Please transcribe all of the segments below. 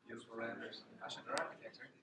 Useful renders. Actually, they're architects, aren't they?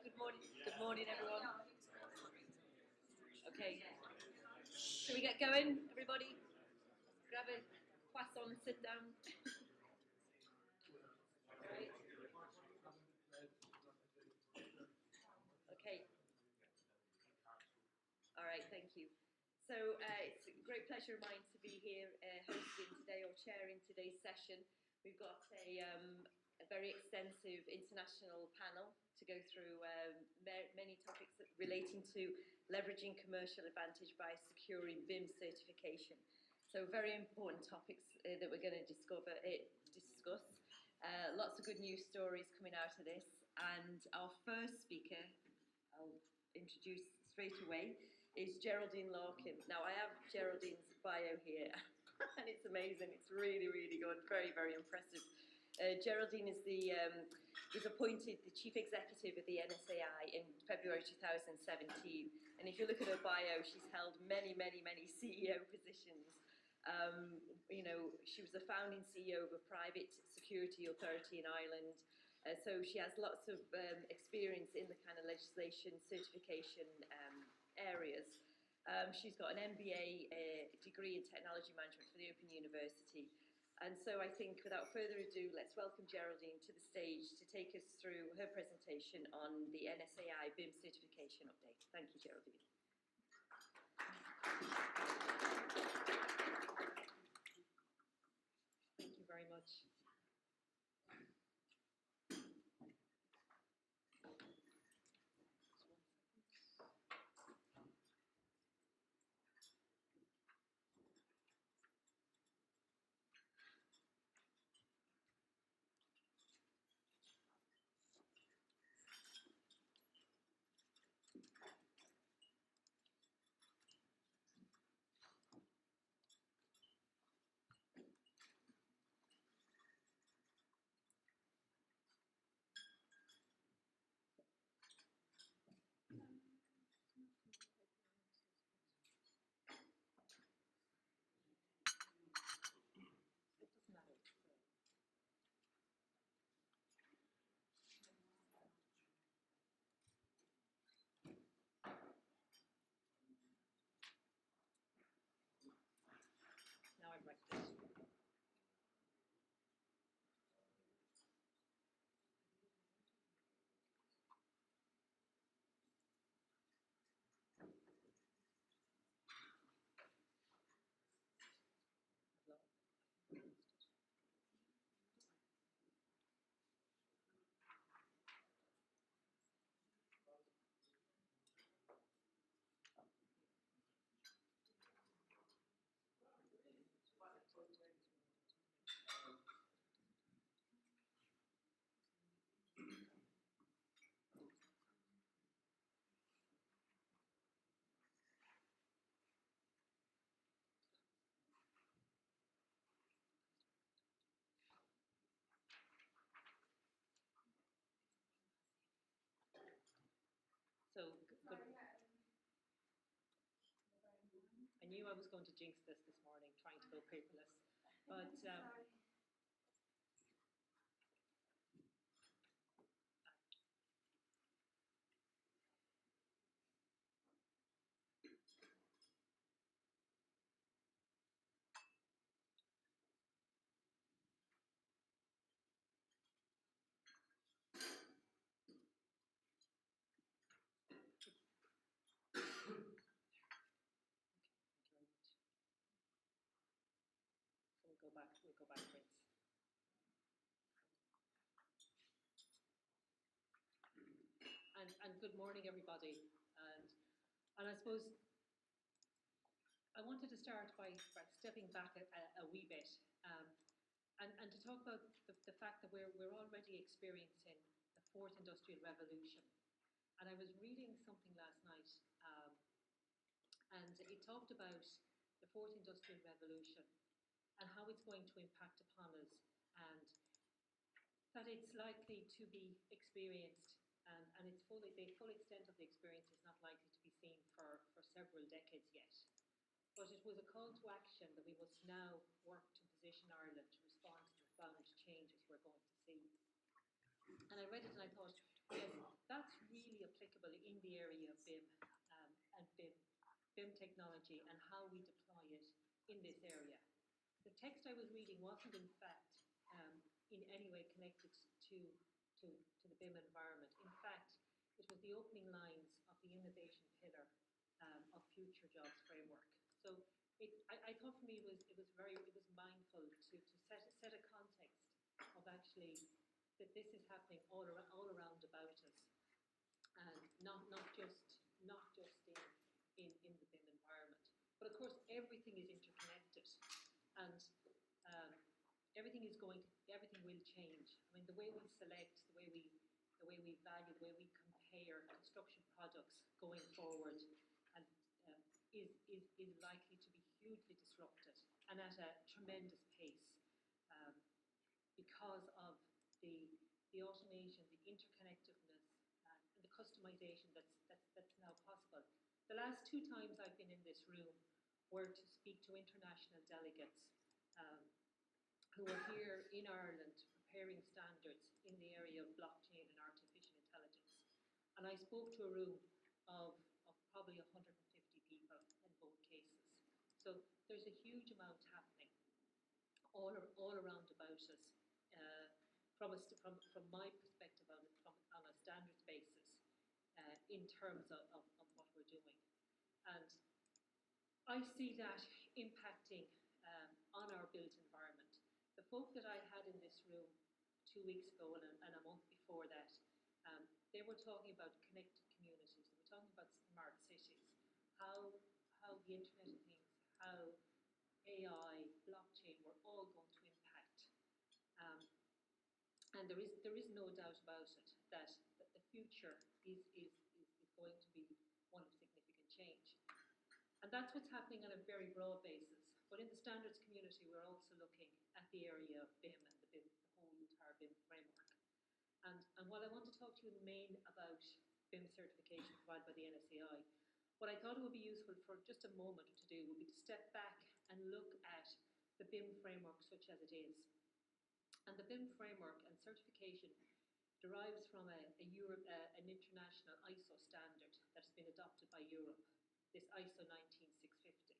Good morning, everyone. Okay, shall we get going, everybody? Grab a croissant and sit down. Right. Okay. All right, thank you. So it's a great pleasure of mine to be here hosting today or chairing today's session. We've got a very extensive international panel to go through many topics relating to leveraging commercial advantage by securing BIM certification. So very important topics that we're going to discuss. Lots of good news stories coming out of this. And our first speaker, I'll introduce straight away, is Geraldine Larkin. Now, I have Geraldine's bio here, and it's amazing. It's really, really good. Very, very impressive. Geraldine was appointed the Chief Executive of the NSAI in February 2017. And if you look at her bio, she's held many, many, many CEO positions. She was the founding CEO of a private security authority in Ireland. So she has lots of experience in the kind of legislation, certification areas. She's got an MBA degree in technology management from the Open University. And so I think without further ado, let's welcome Geraldine to the stage to take us through her presentation on the NSAI BIM certification update. Thank you, Geraldine. Thank you very much. Now I'm ready. So, good. I knew I was going to jinx this morning, trying to go paperless. But we'll go backwards. And good morning, everybody. And I suppose I wanted to start by stepping back a wee bit and to talk about the fact that we're already experiencing the fourth industrial revolution. And I was reading something last night, and it talked about the fourth industrial revolution and how it's going to impact upon us, and that it's likely to be experienced, and the full extent of the experience is not likely to be seen for several decades yet. But it was a call to action that we must now work to position Ireland to respond to the profound changes we're going to see. And I read it and I thought, yes, that's really comfortable in the area of BIM and BIM technology and how we deploy it in this area. The text I was reading wasn't in fact in any way connected to the BIM environment. In fact, it was the opening lines of the innovation pillar of Future Jobs framework. So I thought for me it was mindful to set a context of actually that this is happening all around about us, and not just in the BIM environment. But of course, everything is interconnected, and everything will change. I mean, the way we select, the way we value, the way we compare construction products going forward, and is likely to be hugely disrupted and at a tremendous pace because of the automation, the interconnectedness, and the customization that's now possible. The last 2 times I've been in this room were to speak to international delegates who are here in Ireland preparing standards in the area of blockchain and artificial intelligence. And I spoke to a room of probably 150 people in both cases. So there's a huge amount happening all around about us from my perspective on a standards basis in terms of what we're doing. And I see that impacting on our built environment. The folk that I had in this room 2 weeks ago and a month before that, they were talking about connected communities. They were talking about smart cities, how the Internet of Things, how AI, blockchain were all going to impact. And there is no doubt about it that the future is going to be one of significant change. And that's what's happening on a very broad basis. But in the standards community, we're also looking at the area of BIM and the whole entire BIM framework. And while I want to talk to you in the main about BIM certification provided by the NSAI, what I thought it would be useful for just a moment to do would be to step back and look at the BIM framework such as it is. And the BIM framework and certification derives from an international ISO standard that's been adopted by Europe, this ISO 19650.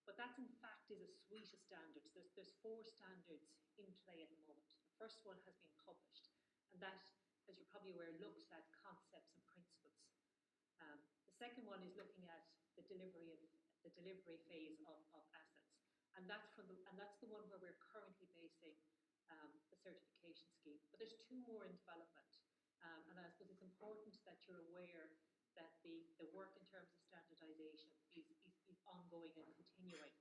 But that in fact is a suite of standards. There's 4 standards in play at the moment. The first one has been published, and that, as you're probably aware, looks at concepts and principles. The second one is looking at the delivery phase of assets, and that's the one where we're currently basing the certification scheme. But there's 2 more in development, and I suppose it's important that you're aware that the work in terms of standardisation is ongoing and continuing.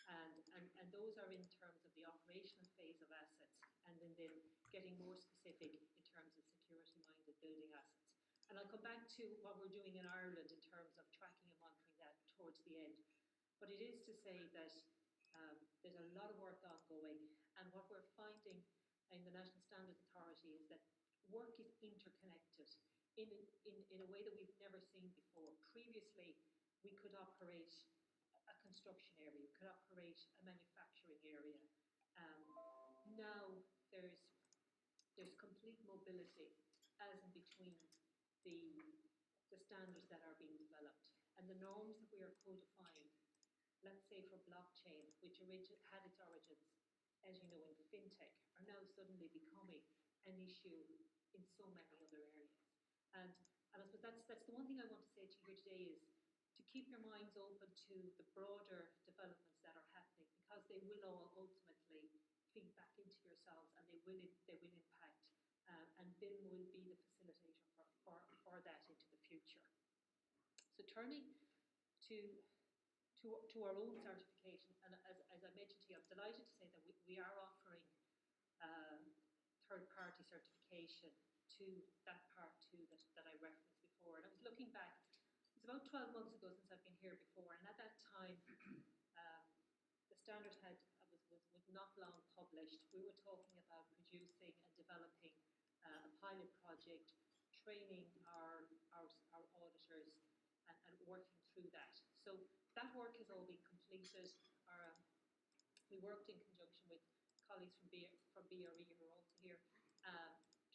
And those are in terms of the operational phase of assets, and then getting more specific in terms of security-minded building assets. And I'll come back to what we're doing in Ireland in terms of tracking and monitoring that towards the end. But it is to say that there's a lot of work ongoing, and what we're finding in the National Standards Authority is that work is interconnected in a way that we've never seen before. Previously, we could operate a construction area, we could operate a manufacturing area. Now there's complete mobility as in between the standards that are being developed and the norms that we are codifying. Let's say for blockchain, which had its origins, as you know, in fintech, are now suddenly becoming an issue in so many other areas. And I suppose that's the one thing I want to say to you here today is to keep your minds open to the broader developments that are happening, because they will all ultimately feed back into yourselves, and they will impact, and BIM will be the facilitator for that into the future. So turning to our own certification, and as I mentioned to you, I'm delighted to say that we are offering third-party certification to that part 2 that I referenced before. And I was looking back, it's about 12 months ago since I've been here before, and at that time, the standard was not long published. We were talking about producing and developing a pilot project, training our auditors, and working through that. So that work has all been completed. We worked in conjunction with colleagues from BRE who are also here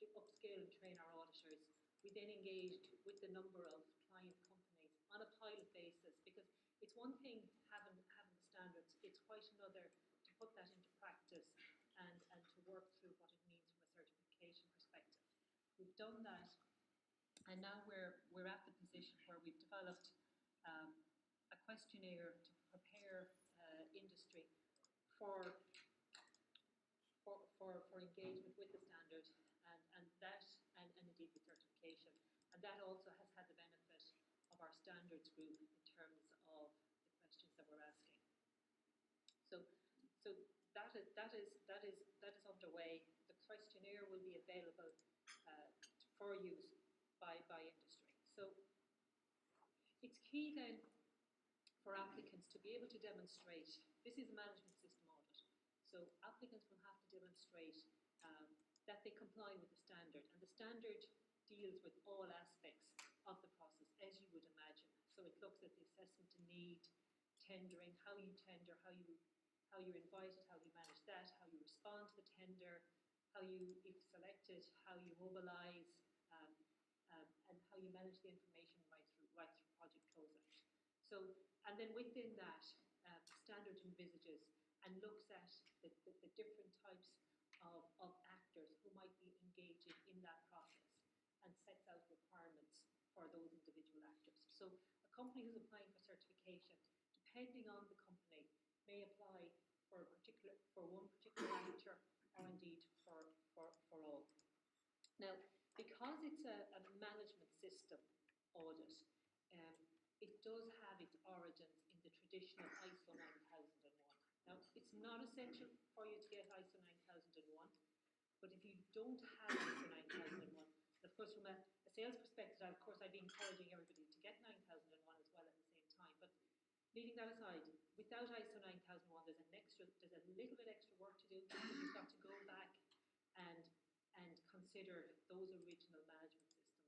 to upscale and train our auditors. we then engaged with the number of client companies on a pilot basis, because it's one thing having the standards, it's quite another to put that into practice and to work through what it means from a certification perspective. We've done that, and now we're at the position where we've developed a questionnaire to prepare industry for engagement with the standard, and indeed with certification. And that also has had the benefit of our standards group in terms of the questions that we're asking. So that is underway. The questionnaire will be available for use by industry. So it's key then for applicants to be able to demonstrate, this is a management system audit, so applicants will have to demonstrate that they comply with the standard, and the standard deals with all aspects of the process, as you would imagine. So it looks at the assessment of need, tendering, how you tender, how you're invited, how you manage that, how you respond to the tender, how you, if selected, how you mobilise, and how you manage the information right through project closeout. So, and then within that, the standard envisages and looks at the different types of actors who might be engaging in that process, and sets out requirements for those individual actors. So a company who's applying for certification, depending on the company, may apply for one particular actor, or indeed for all. Now, because it's a management system audit, it does have its origins in the traditional ISO 9001. Now, it's not essential for you to get ISO 9001, but if you don't have ISO 9001, and of course from a sales perspective, of course I'd be encouraging everybody to get 9001 as well at the same time, but leaving that aside, without ISO 9001, there's a little bit extra work to do, because you've got to go back and consider those original management system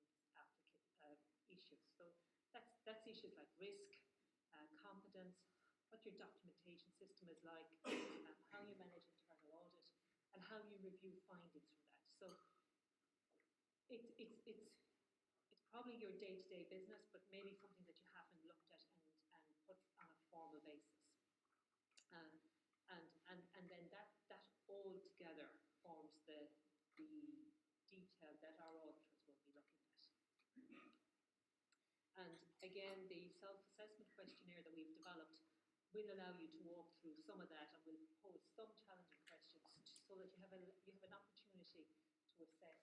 issues. So that's issues like risk, competence, what your documentation system is like, how you manage internal audit, and how you review findings from that. So it's probably your day-to-day business, but maybe something that you haven't looked at and put on a formal basis. And then that all together forms the detail that our auditors will be looking at. And again, the self-assessment questionnaire that we've developed will allow you to walk through some of that, and will pose some challenging questions so that you have an opportunity to assess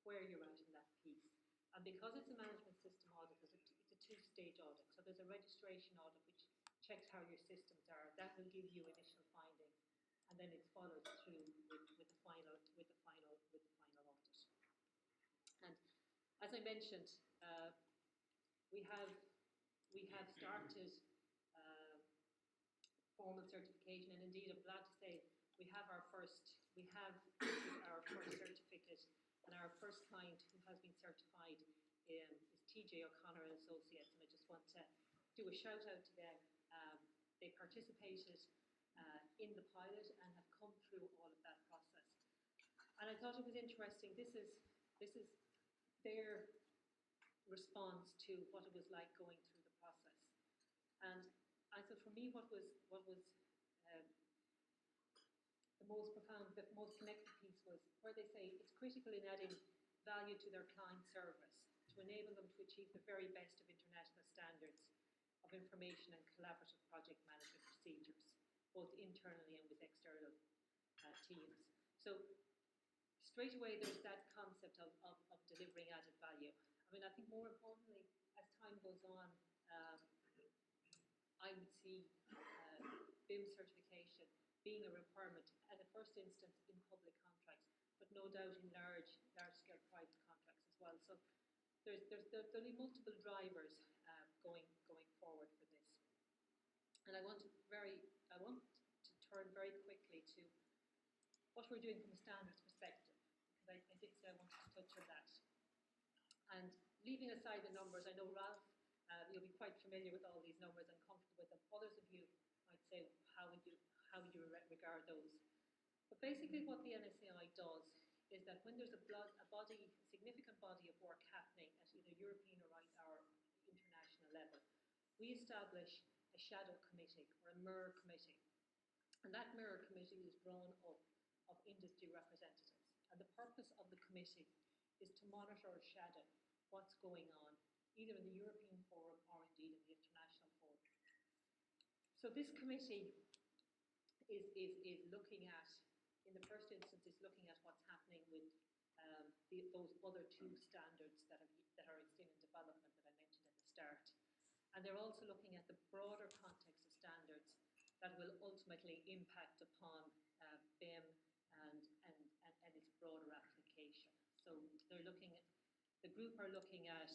where you're at in that piece. And because it's a management system audit, it's a two-stage audit. So there's a registration audit which checks how your systems are. That will give you initial findings, and then it's followed through with the final audit. And as I mentioned, we have started formal certification, and indeed I'm glad to say we have our first certificate, and our first client who has been certified is TJ O'Connor and Associates, and I just want to do a shout out to them. They participated in the pilot and have come through all of that process, and I thought it was interesting. This is their response to what it was like going through the process. And so for me, what was the most profound, the most connected piece was where they say it's critical in adding value to their client service to enable them to achieve the very best of international standards of information and collaborative project management procedures, both internally and with external teams. So straight away, there's that concept of delivering added value. I mean, I think more importantly, as time goes on, I would see BIM certification being a requirement at the first instance in public contracts, but no doubt in large-scale private contracts as well. So there'll be multiple drivers going forward for this. And I want to turn very quickly to what we're doing from a standards perspective, because I did say I wanted to touch on that. And leaving aside the numbers, I know Ralph, you'll be quite familiar with all these numbers and comfortable with them. Others of you might say, how would you regard those? But basically what the NSAI does is that when there's a significant body of work happening European or international level, we establish a shadow committee or a mirror committee. And that mirror committee is drawn up of industry representatives. And the purpose of the committee is to monitor or shadow what's going on, either in the European Forum or indeed in the international forum. So this committee is looking at, in the first instance, is looking at what's happening with those other two standards that are still in development that I mentioned at the start. And they're also looking at the broader context of standards that will ultimately impact upon BIM and its broader application. So they're looking at, the group are looking at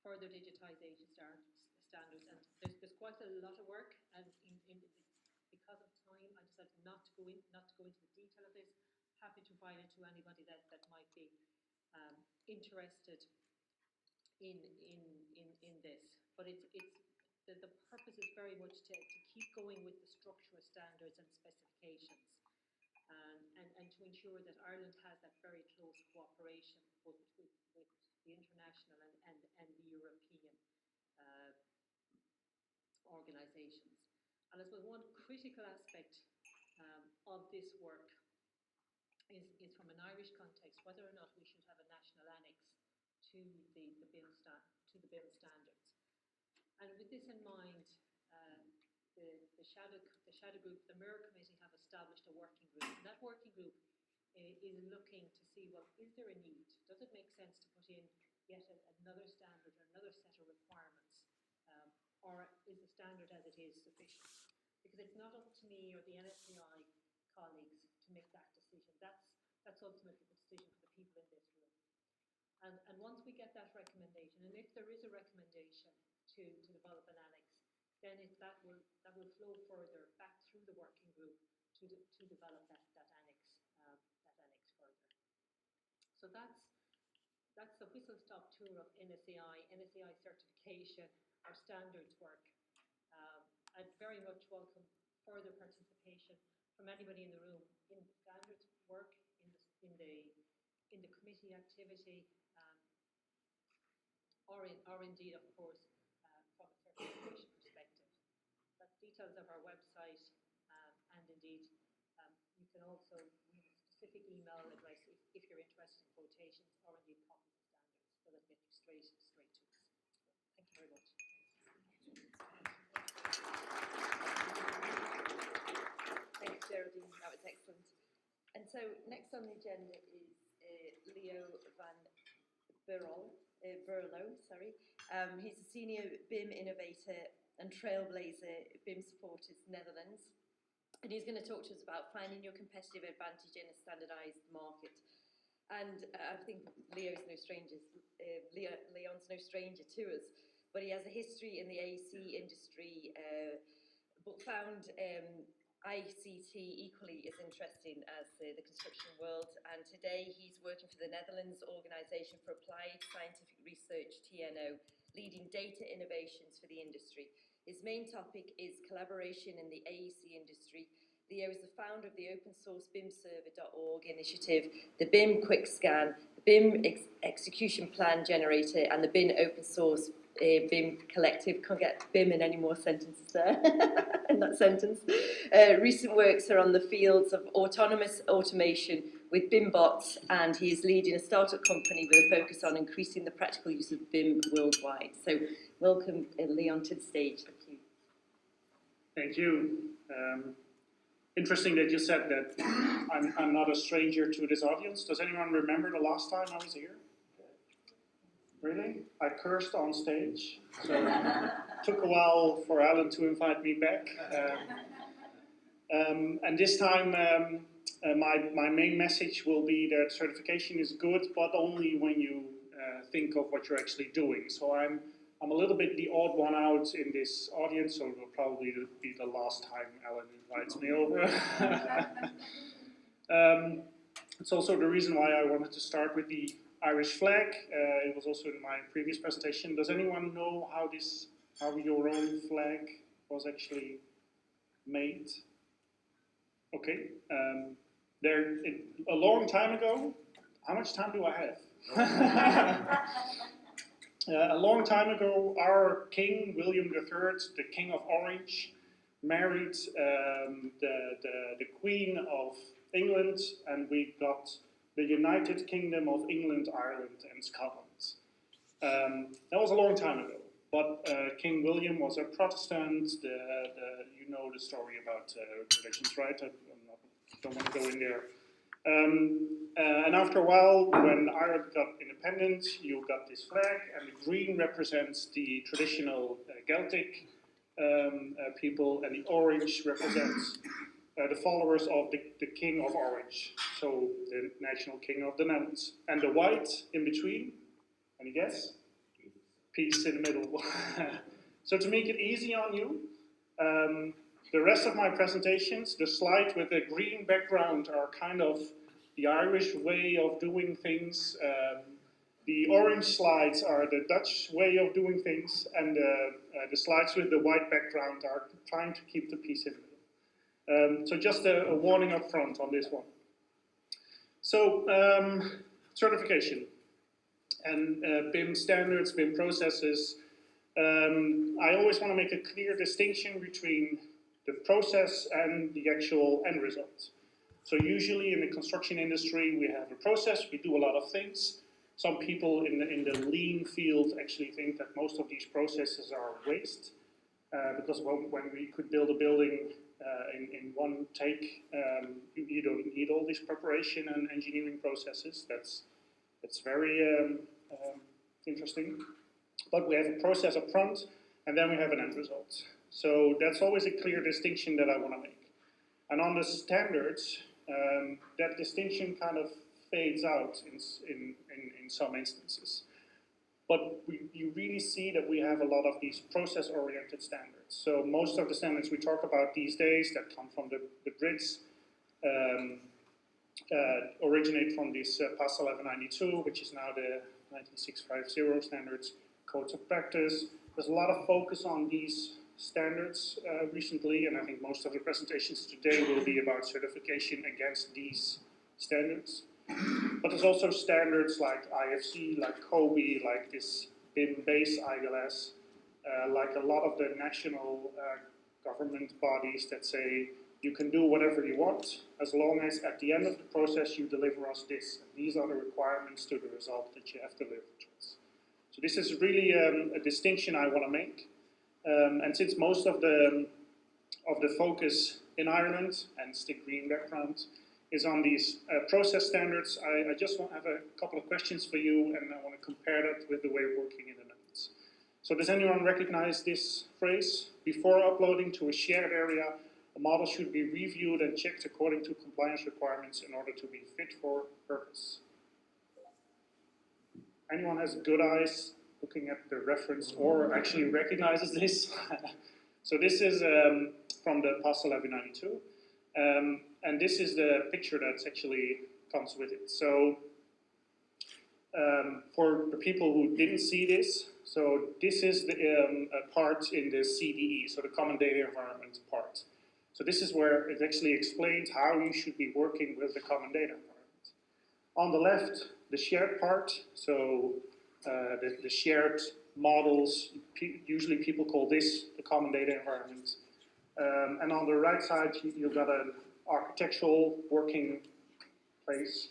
further digitisation standards, and there's quite a lot of work, and because of time, I decided not to go into the detail of this. Happy to provide it to anybody that might be interested in this. But the purpose is very much to keep going with the structure of standards and specifications, and to ensure that Ireland has that very close cooperation both with the international and the European organisations. And I suppose one critical aspect of this work is from an Irish context, whether or not we should have a national annex to the BIM standards. And with this in mind, the shadow group, the mirror committee, have established a working group. And that working group is looking to see, well, is there a need? Does it make sense to put in yet another standard or another set of requirements? Or is the standard as it is sufficient? Because it's not up to me or the NSCI colleagues to make that decision. That's ultimately the decision for the people in this room. And once we get that recommendation, and if there is a recommendation to develop an annex, then that will flow further back through the working group to develop that annex further. So that's the whistle-stop tour of NSCI certification, our standards work. I'd very much welcome further participation from anybody in the room in the standards work, in the committee activity, or indeed, of course, from a certification perspective. That's details of our website, and indeed, you can also, we have a specific email address if you're interested in quotations or indeed copies of standards, so that get you straight to us. Thank you very much. Thanks, Geraldine. That was excellent. And so next on the agenda is Leo van Berlo. He's a senior BIM innovator and trailblazer BIM supporters Netherlands. And he's going to talk to us about finding your competitive advantage in a standardised market. And I think Leon's no stranger to us, but he has a history in the AEC industry, but found ICT equally as interesting as the construction world. And today he's working for the Netherlands Organisation for Applied Scientific Research, TNO, leading data innovations for the industry. His main topic is collaboration in the AEC industry. Leo is the founder of the open source bimserver.org initiative, the BIM Quick Scan, the BIM Execution Plan Generator, and the BIM Open Source BIM Collective. Can't get BIM in any more sentences there in that sentence. Recent works are on the fields of autonomous automation with BIM bots, and he is leading a startup company with a focus on increasing the practical use of BIM worldwide. So welcome, Leon, to the stage. Thank you. Thank you. Interesting that you said that I'm not a stranger to this audience. Does anyone remember the last time I was here? Really? I cursed on stage, so it took a while for Alan to invite me back. And this time my main message will be that certification is good, but only when you think of what you're actually doing. So I'm a little bit the odd one out in this audience, so it will probably be the last time Alan invites me over. It's also the reason why I wanted to start with the Irish flag. It was also in my previous presentation. Does anyone know how your own flag was actually made? Okay. A long time ago. How much time do I have? A long time ago, our king, William III, the King of Orange, married the Queen of England, and we got the United Kingdom of England, Ireland, and Scotland. That was a long time ago, but King William was a Protestant. You know the story about religions, right? Don't want to go in there. And after a while, when Ireland got independent, you got this flag, and the green represents the traditional Celtic people, and the orange represents the followers of the King of Orange, so the national king of the Netherlands. And the white in between, any guess? Peace in the middle. So to make it easy on you, the rest of my presentations, the slides with the green background are kind of the Irish way of doing things. The orange slides are the Dutch way of doing things, and the slides with the white background are trying to keep the peace in the middle. So just a warning up front on this one. So certification and BIM standards, BIM processes. I always want to make a clear distinction between the process and the actual end result. So usually in the construction industry, we have a process, we do a lot of things. Some people in the lean field actually think that most of these processes are waste, because when we could build a building in one take, you don't need all this preparation and engineering processes. That's very interesting. But we have a process up front, and then we have an end result. So that's always a clear distinction that I want to make. And on the standards, that distinction kind of fades out in some instances. But you really see that we have a lot of these process-oriented standards. So most of the standards we talk about these days that come from the Brits originate from this PAS 1192, which is now the 19650 standards, codes of practice. There's a lot of focus on these standards recently, and I think most of the presentations today will be about certification against these standards. But there's also standards like IFC, like COBE, like this BIM-based ILS, like a lot of the national government bodies that say you can do whatever you want as long as at the end of the process you deliver us this. And these are the requirements to the result that you have delivered to us. So this is really a distinction I want to make. And since most of the focus in Ireland, and stick green background, is on these process standards, I just want to have a couple of questions for you, and I want to compare that with the way of working in the Netherlands. So does anyone recognize this phrase? Before uploading to a shared area, a model should be reviewed and checked according to compliance requirements in order to be fit for purpose. Anyone has good eyes looking at the reference or actually recognizes this? So this is from the PAS 1192. And this is the picture that actually comes with it. So for the people who didn't see this, so this is the part in the CDE, so the Common Data Environment part. So this is where it actually explains how you should be working with the Common Data Environment. On the left, the shared part, so the shared models, usually people call this the Common Data Environment. And on the right side, you've got an architectural working place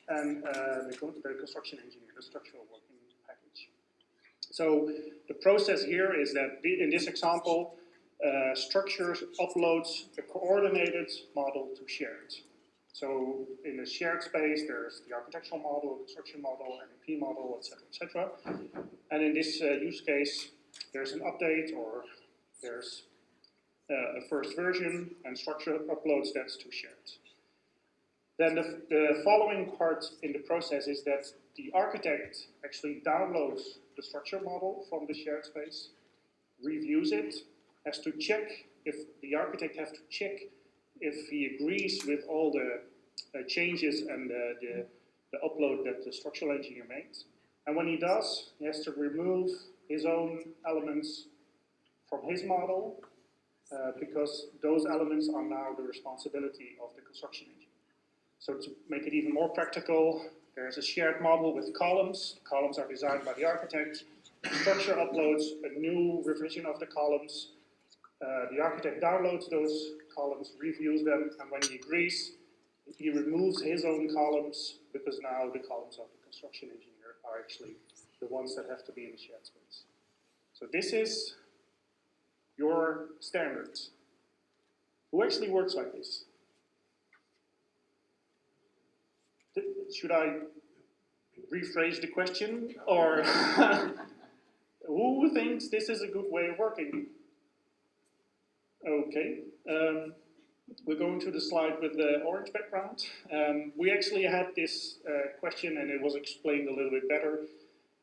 and the construction engineer, the structural working package. So the process here is that in this example, structure uploads a coordinated model to shared. So in the shared space, there's the architectural model, construction model, MEP model, etc., etc. And in this use case, there's an update or there's a first version, and structure uploads that to shared. Then the following part in the process is that the architect actually downloads the structure model from the shared space, reviews it, has to check if the architect has to check if he agrees with all the changes and the upload that the structural engineer made. And when he does, he has to remove his own elements from his model because those elements are now the responsibility of the construction engineer. So to make it even more practical, There's a shared model with columns. The columns are designed by the architect. The structure uploads a new revision of the columns. The architect downloads those columns, reviews them, and when he agrees, he removes his own columns because now the columns of the construction engineer are actually the ones that have to be in the shared space. So this is your standards. Who actually works like this? Should I rephrase the question? Or who thinks this is a good way of working? Okay. We're going to the slide with the orange background. We actually had this question and it was explained a little bit better.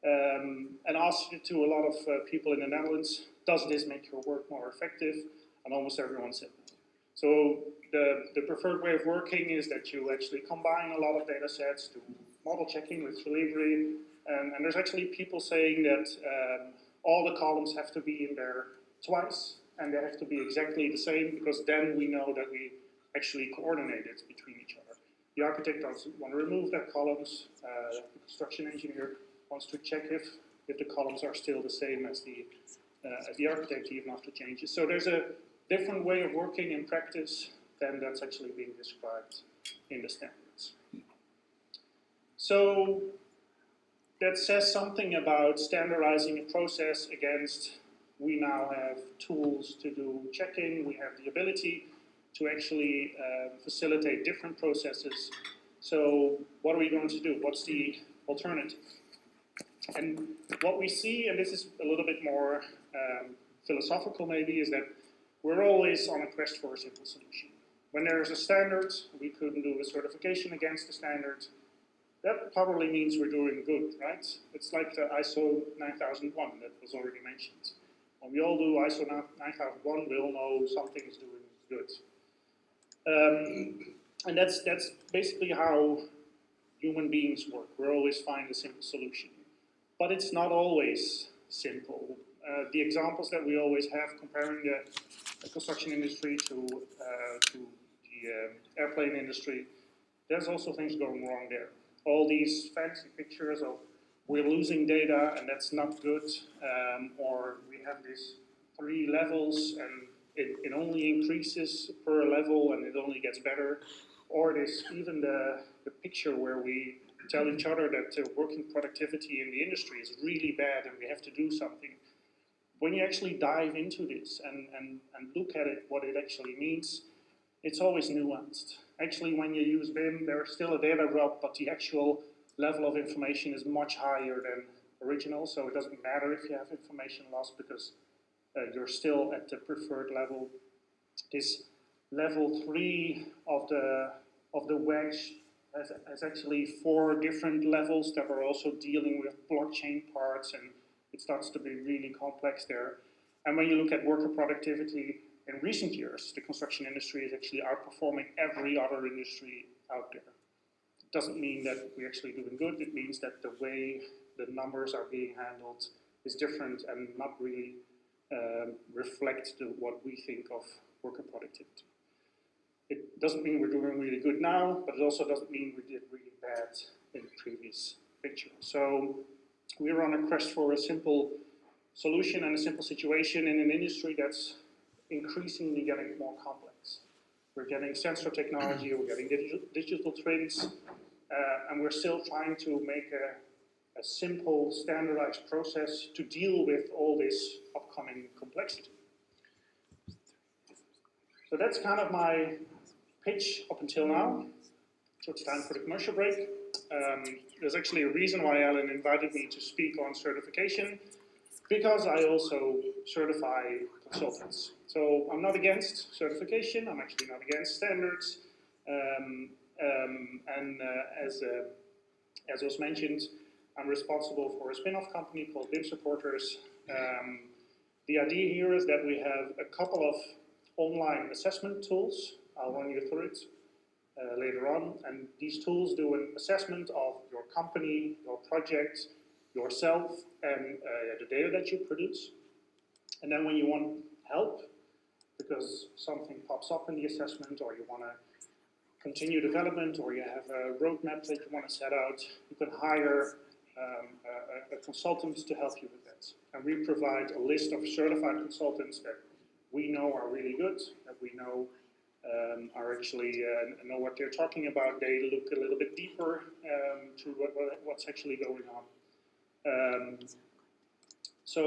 And asked it to a lot of people in the Netherlands, does this make your work more effective? And almost everyone said no. So the preferred way of working is that you actually combine a lot of data sets, do model checking with delivery, and there's actually people saying that all the columns have to be in there twice, and they have to be exactly the same, because then we know that we actually coordinate it between each other. The architect doesn't want to remove their columns, the construction engineer wants to check if the columns are still the same as the architect, even after changes. So there's a different way of working in practice than that's actually being described in the standards. So that says something about standardizing a process against, we now have tools to do checking, we have the ability to actually facilitate different processes. So what are we going to do? What's the alternative? And what we see, and this is a little bit more philosophical maybe, is that we're always on a quest for a simple solution. When there's a standard, we couldn't do a certification against the standard. That probably means we're doing good, right? It's like the ISO 9001 that was already mentioned. When we all do ISO 9001, we all know something is doing good. And that's basically how human beings work. We always find a simple solution. But it's not always simple. The examples that we always have comparing the construction industry to the airplane industry, there's also things going wrong there. All these fancy pictures of we're losing data and that's not good, or we have these 3 levels and it only increases per level and it only gets better, or there's even the picture where we tell each other that working productivity in the industry is really bad and we have to do something. When you actually dive into this and look at it, what it actually means, it's always nuanced. Actually, when you use BIM, there's still a data drop, but the actual level of information is much higher than original, so it doesn't matter if you have information loss because you're still at the preferred level. This level 3 of the wedge has actually 4 different levels that are also dealing with blockchain parts, and it starts to be really complex there. And when you look at worker productivity, in recent years, the construction industry is actually outperforming every other industry out there. It doesn't mean that we're actually doing good, it means that the way the numbers are being handled is different and not really reflect what we think of worker productivity. It doesn't mean we're doing really good now, but it also doesn't mean we did really bad in the previous picture. So we're on a quest for a simple solution and a simple situation in an industry that's increasingly getting more complex. We're getting sensor technology, we're getting digital twins, and we're still trying to make a simple, standardized process to deal with all this upcoming complexity. So that's kind of my pitch up until now. So it's time for the commercial break. There's actually a reason why Alan invited me to speak on certification, because I also certify consultants. So I'm not against certification, I'm actually not against standards, as was mentioned, I'm responsible for a spin-off company called BIM Supporters. The idea here is that we have a couple of online assessment tools. I'll run you through it later on, and these tools do an assessment of your company, your project, yourself, and the data that you produce. And then when you want help, because something pops up in the assessment or you want to continue development, or you have a roadmap that you want to set out, you can hire a consultant to help you with that. And we provide a list of certified consultants that we know are really good, that we know are actually know what they're talking about. They look a little bit deeper to what's actually going on. So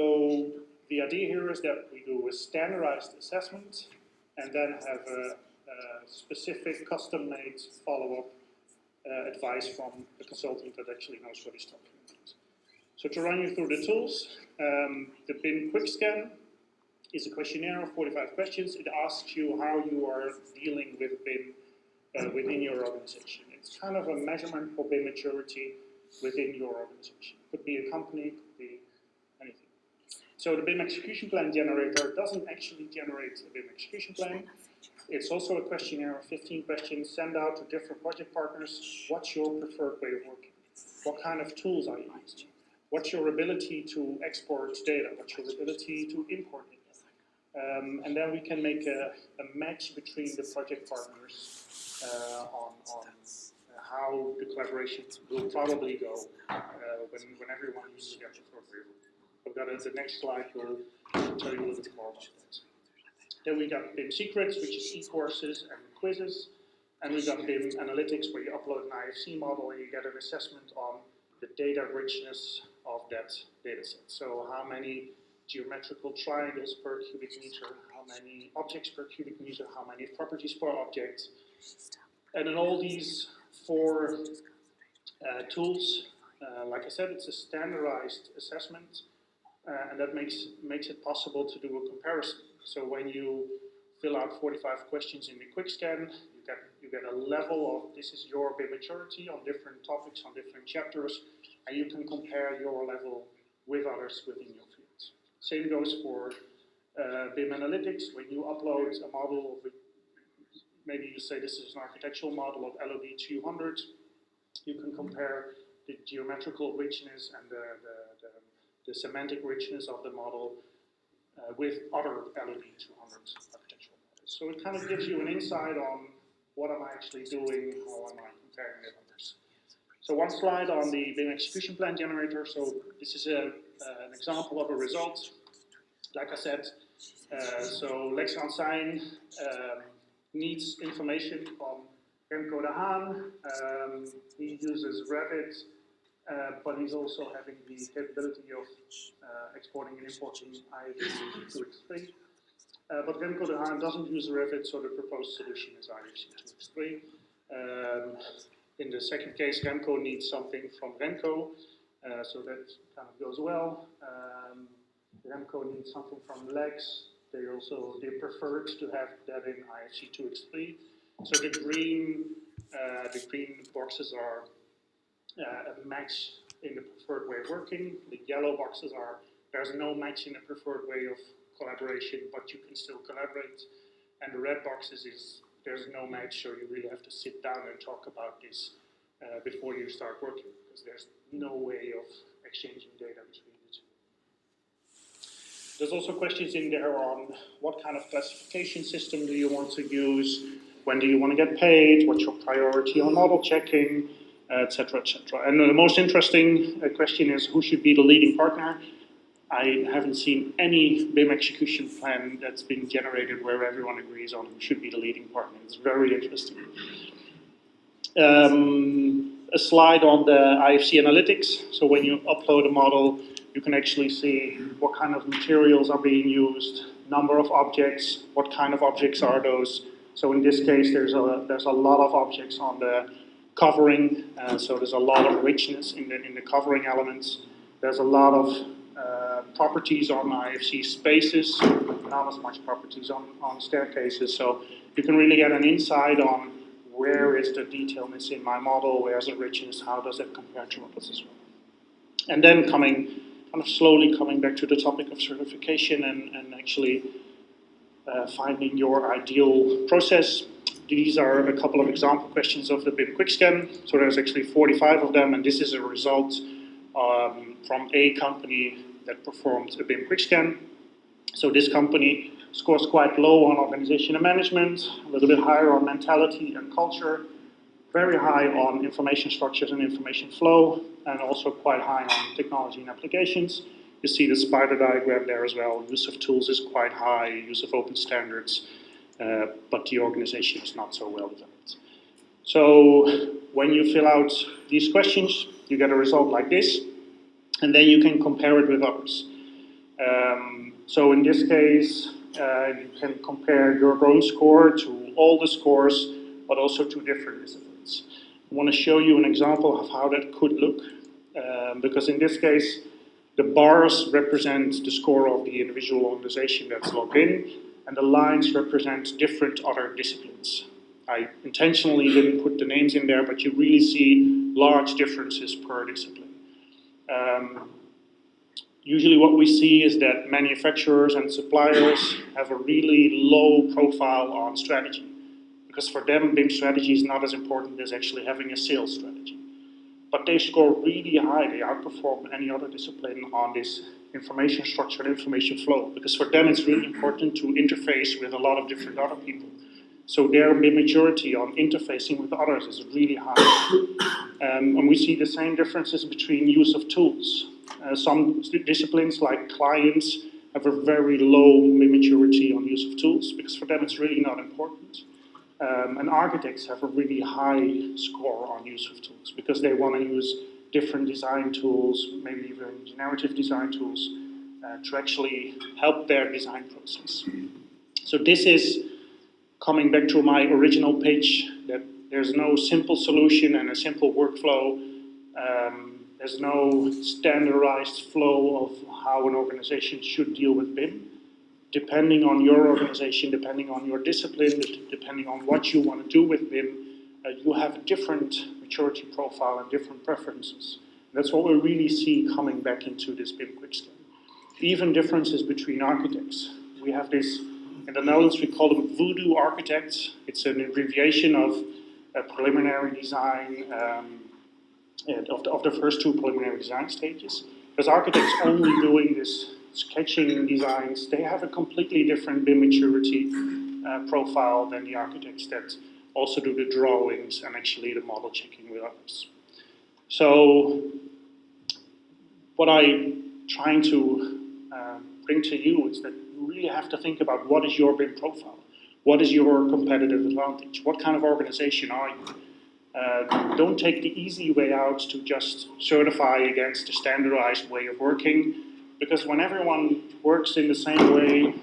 the idea here is that we do a standardized assessment and then have a specific custom-made follow-up advice from the consultant that actually knows what he's talking about. So to run you through the tools, the BIM Quick Scan is a questionnaire of 45 questions. It asks you how you are dealing with BIM within your organization. It's kind of a measurement for BIM maturity within your organization. Could be a company, could be anything. So the BIM execution plan generator doesn't actually generate a BIM execution plan. It's also a questionnaire of 15 questions, sent out to different project partners. What's your preferred way of working? What kind of tools are you using? What's your ability to export data? What's your ability to import data? And then we can make a match between the project partners on how the collaboration will probably go when everyone uses their preferred way of working. I've got the next slide will tell you a little bit more about that. Then we got BIM Secrets, which is e-courses and quizzes. And we got BIM Analytics, where you upload an IFC model and you get an assessment on the data richness of that data set. So how many geometrical triangles per cubic meter, how many objects per cubic meter, how many properties per object. And in all these 4 tools, like I said, it's a standardized assessment. And that makes it possible to do a comparison. So when you fill out 45 questions in the quick scan, you get a level of this is your BIM maturity on different topics, on different chapters, and you can compare your level with others within your fields. Same goes for BIM Analytics. When you upload a model, maybe you say this is an architectural model of LOD 200, you can compare the geometrical richness and the semantic richness of the model with other LOD 200 architectural models. So it kind of gives you an insight on what am I actually doing, how am I comparing with others. So one slide on the BIM execution plan generator. So this is an example of a result. Like I said, so Lexion Sign needs information from Remco de Haan. He uses Revit. But he's also having the capability of exporting and importing IFC 2x3. But Remco de Haan doesn't use Revit, so the proposed solution is IFC 2x3. In the second case, Remco needs something from Remco, so that kind of goes well. Remco needs something from Lex. They preferred to have that in IFC 2x3. So the green boxes are a match in the preferred way of working. The yellow boxes are there's no match in the preferred way of collaboration, but you can still collaborate. And the red boxes is there's no match, so you really have to sit down and talk about this before you start working, because there's no way of exchanging data between the two. There's also questions in there on what kind of classification system do you want to use, when do you want to get paid, what's your priority on model checking, etc., etc. And the most interesting question is who should be the leading partner. I haven't seen any BIM execution plan that's been generated where everyone agrees on who should be the leading partner. It's very interesting. A slide on the IFC analytics. So when you upload a model, you can actually see what kind of materials are being used, number of objects, what kind of objects are those. So in this case, there's a lot of objects on the covering, so there's a lot of richness in the covering elements. There's a lot of properties on IFC spaces, not as much properties on staircases. So you can really get an insight on where is the detailness in my model, where's the richness, how does it compare to others as well. And then slowly coming back to the topic of certification and actually finding your ideal process. These are a couple of example questions of the BIM Quick Scan. So there's actually 45 of them, and this is a result from a company that performed a BIM Quick Scan. So this company Scores quite low on organization and management, a little bit higher on mentality and culture, very high on information structures and information flow, and also quite high on technology and applications. You see the spider diagram there as well. Use of tools is quite high, use of open standards, but the organization is not so well developed. So when you fill out these questions, you get a result like this, and then you can compare it with others. So in this case, you can compare your own score to all the scores, but also to different disciplines. I want to show you an example of how that could look, because in this case, the bars represent the score of the individual organization that's logged in, and the lines represent different other disciplines. I intentionally didn't put the names in there, but you really see large differences per discipline. Usually what we see is that manufacturers and suppliers have a really low profile on strategy, because for them, BIM strategy is not as important as actually having a sales strategy. But they score really high, they outperform any other discipline on this information structure and information flow, because for them it's really important to interface with a lot of different other people. So their maturity on interfacing with others is really high. And we see the same differences between use of tools. Some disciplines like clients have a very low maturity on use of tools, because for them it's really not important. And architects have a really high score on use of tools, because they want to use different design tools, maybe even generative design tools, to actually help their design process. So this is coming back to my original pitch, that there's no simple solution and a simple workflow. There's no standardized flow of how an organization should deal with BIM. Depending on your organization, depending on your discipline, depending on what you want to do with BIM, you have a different maturity profile and different preferences. That's what we really see coming back into this BIM quickscan. Even differences between architects. We have this, in the Netherlands we call them voodoo architects. It's an abbreviation of a preliminary design, of the first two preliminary design stages. Because architects only doing this sketching designs, they have a completely different BIM maturity profile than the architects that also do the drawings and actually the model checking with others. So what I'm trying to bring to you is that you really have to think about what is your BIM profile? What is your competitive advantage? What kind of organization are you? Don't take the easy way out to just certify against a standardized way of working, because when everyone works in the same way,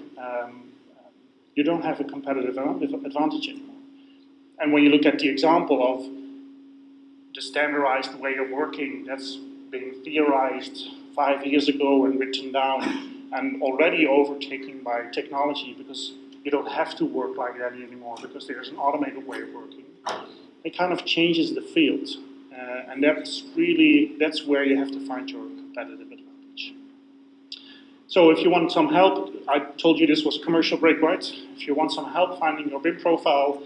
you don't have a competitive advantage anymore. And when you look at the example of the standardized way of working that's been theorized 5 years ago and written down and already overtaken by technology, because you don't have to work like that anymore because there's an automated way of working, it kind of changes the field. And that's where you have to find your competitive advantage. So if you want some help, I told you this was commercial break, right? If you want some help finding your BIM profile,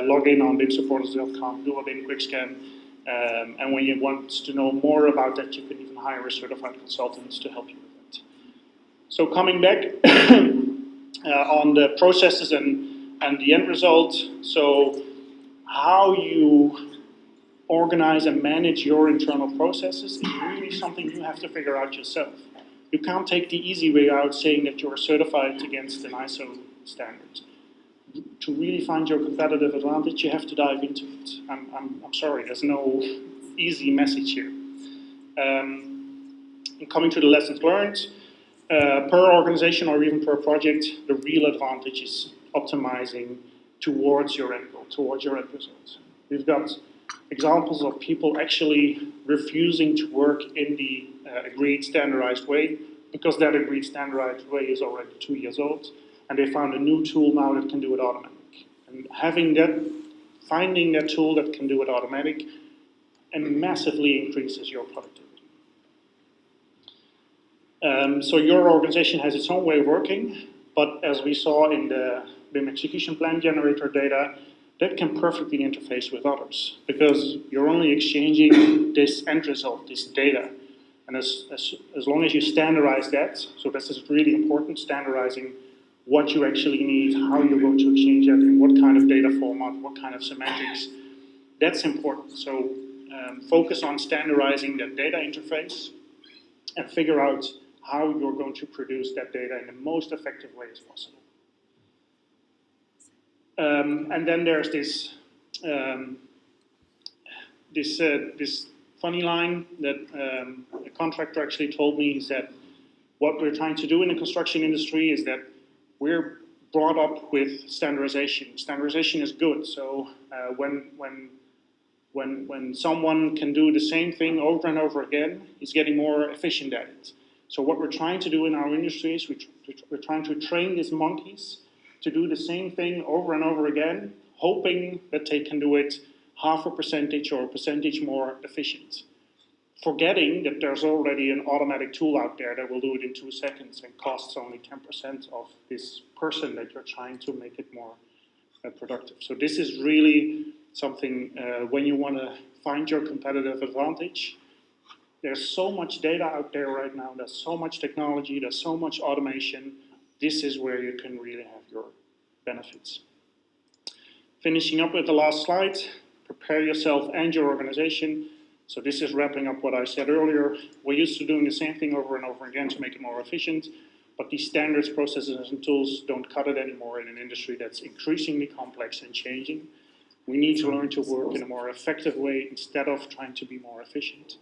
log in on bimsupporters.com, do a BIM quick scan, and when you want to know more about that, you can even hire a certified consultant to help you with that. So coming back on the processes and the end result, so how you organize and manage your internal processes is really something you have to figure out yourself. You can't take the easy way out saying that you're certified against an ISO standard. To really find your competitive advantage, you have to dive into it. I'm sorry, there's no easy message here. And coming to the lessons learned, per organization or even per project, the real advantage is optimizing towards your end goal, towards your end result. We've got examples of people actually refusing to work in the agreed standardized way because that agreed standardized way is already 2 years old, and they found a new tool now that can do it automatic. And finding that tool that can do it automatic, and massively increases your productivity. So your organization has its own way of working, but as we saw in the BIM execution plan generator data, that can perfectly interface with others, because you're only exchanging this end result, this data. And as long as you standardize that, so this is really important, standardizing what you actually need, how you're going to exchange that, in what kind of data format, what kind of semantics. That's important. So focus on standardizing that data interface and figure out how you're going to produce that data in the most effective way as possible. And then there's this this funny line that a contractor actually told me, is that what we're trying to do in the construction industry is that we're brought up with standardization. Standardization is good. So when someone can do the same thing over and over again, he's getting more efficient at it. So what we're trying to do in our industry is we're trying to train these monkeys to do the same thing over and over again, hoping that they can do it 0.5% or a percentage more efficient. Forgetting that there's already an automatic tool out there that will do it in 2 seconds and costs only 10% of this person that you're trying to make it more productive. So this is really something when you want to find your competitive advantage. There's so much data out there right now, there's so much technology, there's so much automation. This is where you can really have your benefits. Finishing up with the last slide, prepare yourself and your organization. So this is wrapping up what I said earlier. We're used to doing the same thing over and over again to make it more efficient, but these standards, processes, and tools don't cut it anymore in an industry that's increasingly complex and changing. We need to learn to work in a more effective way instead of trying to be more efficient,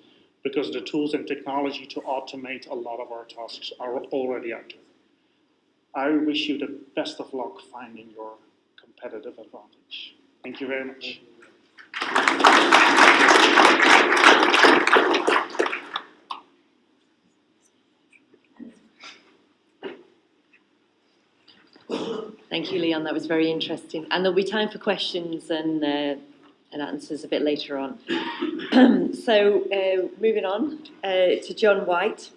because the tools and technology to automate a lot of our tasks are already out there. I wish you the best of luck finding your competitive advantage. Thank you very much. Thank you, Leon. That was very interesting. And there'll be time for questions and answers a bit later on. So moving on to John White.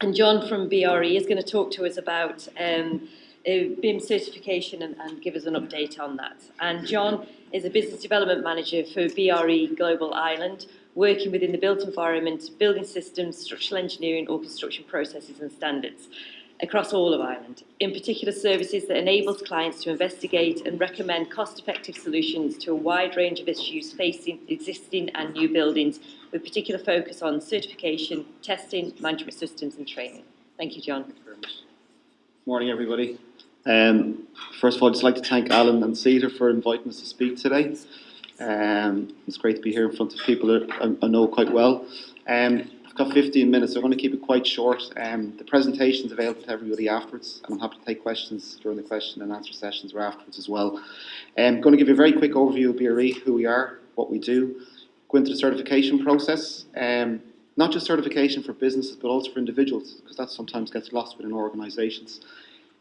And John from BRE is going to talk to us about BIM certification and give us an update on that. And John is a business development manager for BRE Global Ireland, working within the built environment, building systems, structural engineering, or construction processes and standards across all of Ireland. In particular, services that enables clients to investigate and recommend cost-effective solutions to a wide range of issues facing existing and new buildings, with particular focus on certification, testing, management systems and training. Thank you, John. Thank you very much. Morning, everybody. First of all, I'd just like to thank Alan and CitA for inviting us to speak today. It's great to be here in front of people that I know quite well. I've got 15 minutes, so I'm going to keep it quite short. The presentation is available to everybody afterwards, and I'm happy to take questions during the question and answer sessions or afterwards as well. I'm going to give you a very quick overview of BRE, who we are, what we do, go into the certification process, not just certification for businesses, but also for individuals, because that sometimes gets lost within organisations.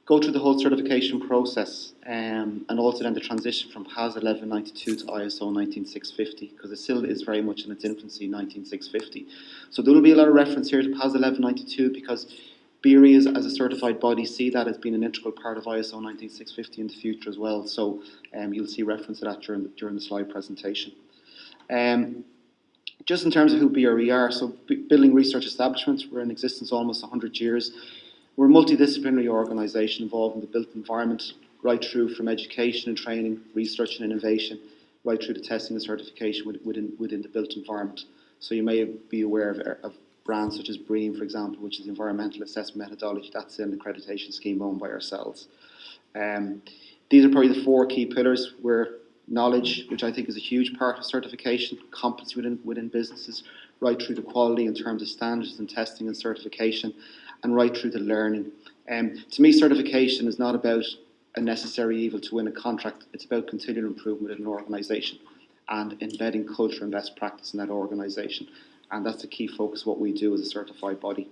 Go through the whole certification process, and also then the transition from PAS 1192 to ISO 19650, because it still is very much in its infancy, 19650. So there will be a lot of reference here to PAS 1192, because BRE as a certified body see that as being an integral part of ISO 19650 in the future as well. So you'll see reference to that during the slide presentation. Just in terms of who BRE are, so Building Research Establishment, we're in existence almost 100 years. We're a multidisciplinary organisation involved in the built environment, right through from education and training, research and innovation, right through to testing and certification within the built environment. So you may be aware of brands such as BREEAM, for example, which is the environmental assessment methodology. That's an accreditation scheme owned by ourselves. These are probably the 4 key pillars, where knowledge, which I think is a huge part of certification, competence within businesses, right through to quality in terms of standards and testing and certification, and right through to learning. To me, certification is not about a necessary evil to win a contract. It's about continual improvement in an organisation and embedding culture and best practice in that organisation. And that's the key focus of what we do as a certified body.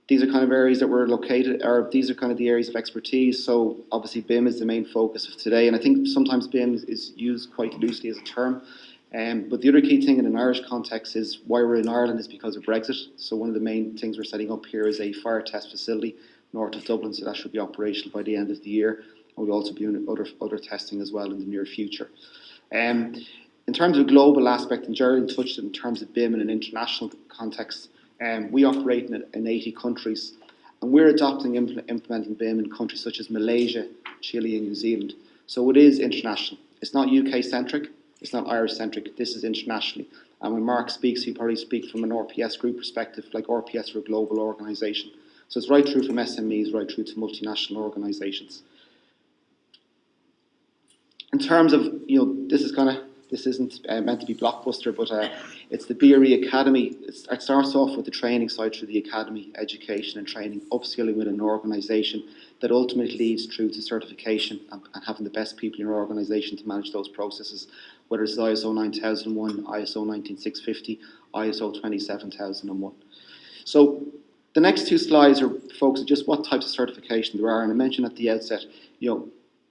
These are kind of areas that we're located, or these are kind of the areas of expertise. So obviously BIM is the main focus of today, and I think sometimes BIM is used quite loosely as a term. But the other key thing in an Irish context is why we're in Ireland is because of Brexit. So one of the main things we're setting up here is a fire test facility north of Dublin, so that should be operational by the end of the year. And we'll also be doing other testing as well in the near future. In terms of global aspect, and Geraldine touched in terms of BIM in an international context, we operate in 80 countries, And we're adopting and implementing BIM in countries such as Malaysia, Chile and New Zealand. So it is international. It's not UK-centric, it's not Irish-centric, this is internationally. And when Mark speaks, he probably speaks from an RPS group perspective, like RPS are a global organisation. So it's right through from SMEs, right through to multinational organisations. In terms of, this isn't meant to be blockbuster, but it's the BRE Academy. It starts off with the training side through the academy, education and training, upskilling within an organisation that ultimately leads through to certification and having the best people in your organisation to manage those processes, whether it's ISO 9001, ISO 19650, ISO 27001. So the next two slides are focused on just what types of certification there are, and I mentioned at the outset,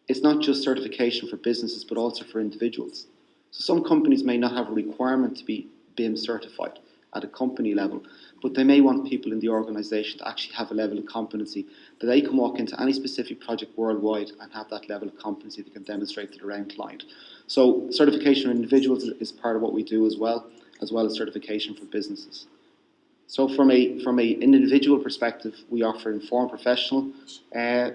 it's not just certification for businesses, but also for individuals. So some companies may not have a requirement to be BIM certified at a company level, but they may want people in the organisation to actually have a level of competency that they can walk into any specific project worldwide and have that level of competency they can demonstrate to their end client. So certification for individuals is part of what we do as well as certification for businesses. So from an individual perspective, we offer informed professional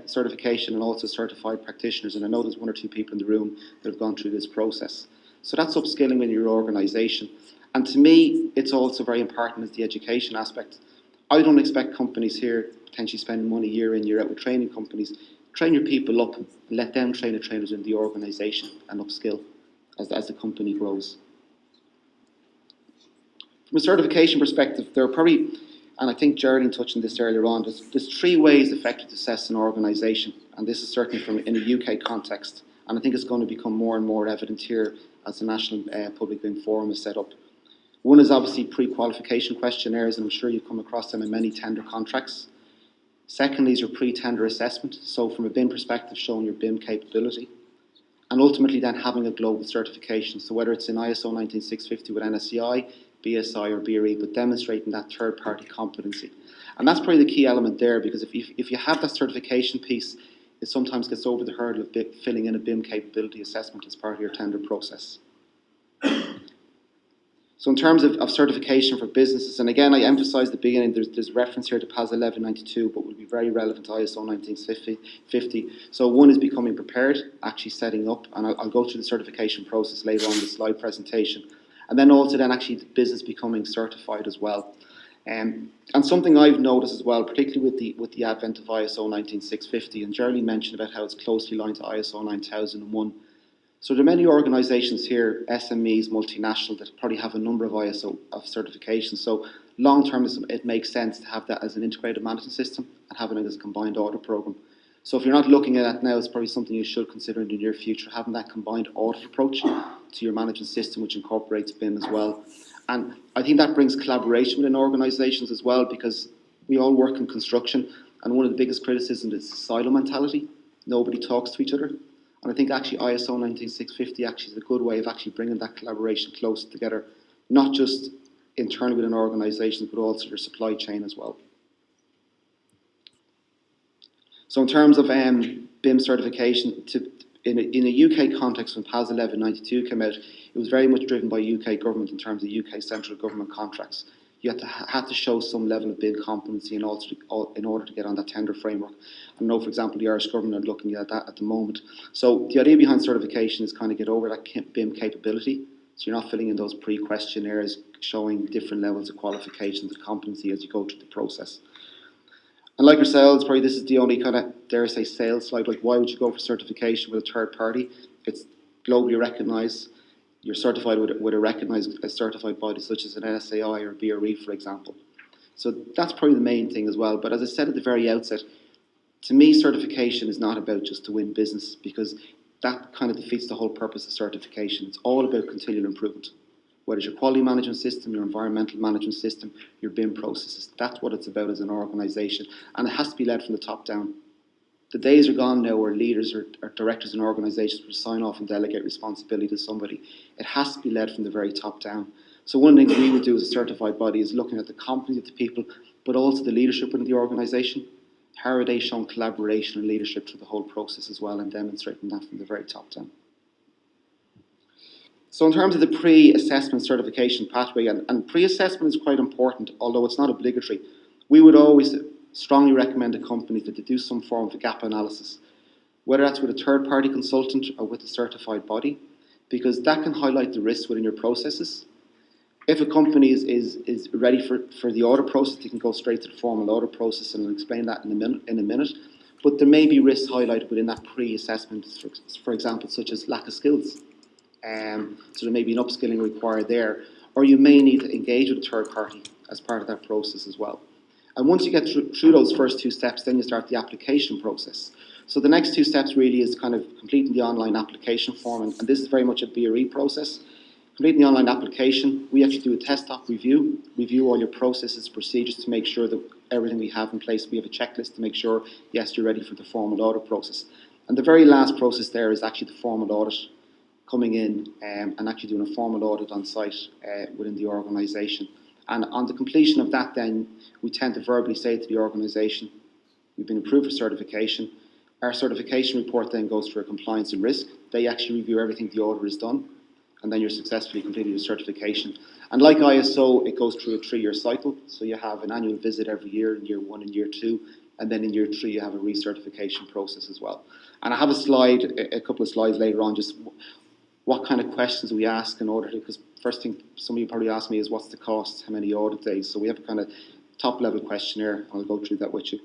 certification and also certified practitioners. And I know there's one or two people in the room that have gone through this process. So that's upskilling within your organisation. And to me, it's also very important is the education aspect. I don't expect companies here potentially spending money year in, year out with training companies. Train your people up and let them train the trainers in the organisation and upskill as the company grows. From a certification perspective, there are probably, and I think Geraldine touched on this earlier on, there's three ways effectively to assess an organisation, and this is certainly from in a UK context, and I think it's going to become more and more evident here as the National Public BIM Forum is set up. One is obviously pre-qualification questionnaires, and I'm sure you've come across them in many tender contracts. Secondly is your pre-tender assessment, so from a BIM perspective, showing your BIM capability. And ultimately then having a global certification, so whether it's in ISO 19650 with NSCI, BSI or BRE, but demonstrating that third-party competency. And that's probably the key element there, because if you have that certification piece, it sometimes gets over the hurdle of filling in a BIM capability assessment as part of your tender process. So in terms of certification for businesses, and again I emphasise at the beginning, there's reference here to PAS 1192, but will be very relevant to ISO 19650. So one is becoming prepared, actually setting up, and I'll go through the certification process later on in the slide presentation. And then also then actually the business becoming certified as well. And something I've noticed as well, particularly with the advent of ISO 19650, and Geraldine mentioned about how it's closely aligned to ISO 9001. So there are many organisations here, SMEs, multinational, that probably have a number of ISO certifications. So long term, it makes sense to have that as an integrated management system and having it as a combined audit programme. So if you're not looking at that now, it's probably something you should consider in the near future, having that combined audit approach to your management system, which incorporates BIM as well. And I think that brings collaboration within organisations as well, because we all work in construction, and one of the biggest criticisms is silo mentality. Nobody talks to each other. And I think actually ISO 19650 actually is a good way of actually bringing that collaboration closer together, not just internally within organisations, but also their supply chain as well. So in terms of BIM certification, in a UK context, when PAS 1192 came out, it was very much driven by UK government in terms of UK central government contracts. You had to show some level of BIM competency in order to get on that tender framework. I know, for example, the Irish government are looking at that at the moment. So the idea behind certification is kind of get over that BIM capability, so you're not filling in those pre-questionnaires showing different levels of qualifications and competency as you go through the process. And like yourselves, probably this is the only kind of, dare I say, sales slide. Like, why would you go for certification with a third party? It's globally recognised. You're certified with a recognised certified body such as an NSAI or BRE, for example. So that's probably the main thing as well. But as I said at the very outset, to me, certification is not about just to win business, because that kind of defeats the whole purpose of certification. It's all about continual improvement. Whether it's your quality management system, your environmental management system, your BIM processes, that's what it's about as an organisation. And it has to be led from the top down. The days are gone now where leaders or directors in organisations will sign off and delegate responsibility to somebody. It has to be led from the very top down. So one thing we would do as a certified body is looking at the competency of the people, but also the leadership within the organisation. How are they showing collaboration and leadership through the whole process as well, and demonstrating that from the very top down. So in terms of the pre-assessment certification pathway, and pre-assessment is quite important, although it's not obligatory. We would always strongly recommend to companies that they do some form of a gap analysis, whether that's with a third-party consultant or with a certified body, because that can highlight the risks within your processes. If a company is ready for the audit process, they can go straight to the formal audit process, and I'll explain that in a minute. But there may be risks highlighted within that pre-assessment, for example, such as lack of skills. So there may be an upskilling required there, or you may need to engage with a third party as part of that process as well. And once you get through those first two steps, then you start the application process. So the next two steps really is kind of completing the online application form, and this is very much a BRE process. Completing the online application, we actually do a desktop review all your processes, procedures to make sure that everything we have in place, we have a checklist to make sure, yes, you're ready for the formal audit process. And the very last process there is actually the formal audit, coming in and actually doing a formal audit on site within the organisation. And on the completion of that then, we tend to verbally say to the organisation, we've been approved for certification. Our certification report then goes for a compliance and risk. They actually review everything the auditor has done, and then you're successfully completed your certification. And like ISO, it goes through a 3-year cycle. So you have an annual visit every year, in year 1 and year 2, and then in year 3 you have a recertification process as well. And I have a couple of slides later on, just what kind of questions we ask in order to, because first thing some of you probably ask me is what's the cost, how many audit days. So we have a kind of top level questionnaire, and I'll go through that with you.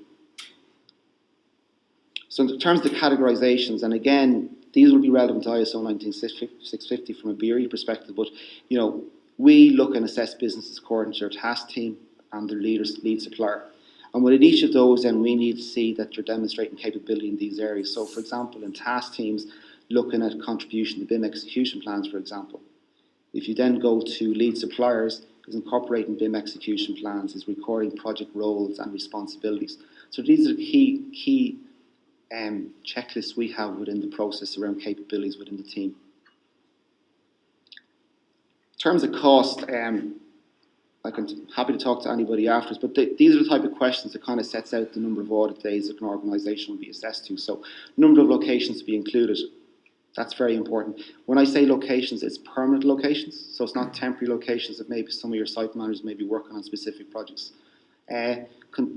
So in terms of the categorizations, and again, these will be relevant to ISO 19650 from a BRE perspective, but you know, we look and assess businesses according to their task team and their lead supplier. And within each of those, then we need to see that you're demonstrating capability in these areas. So for example, in task teams, looking at contribution to BIM execution plans, for example. If you then go to lead suppliers, is incorporating BIM execution plans, is recording project roles and responsibilities. So these are the key checklists we have within the process around capabilities within the team. In terms of cost, I'm happy to talk to anybody afterwards, but these are the type of questions that kind of sets out the number of audit days that an organisation will be assessed to. So number of locations to be included, that's very important. When I say locations, it's permanent locations, so it's not temporary locations that maybe some of your site managers may be working on specific projects.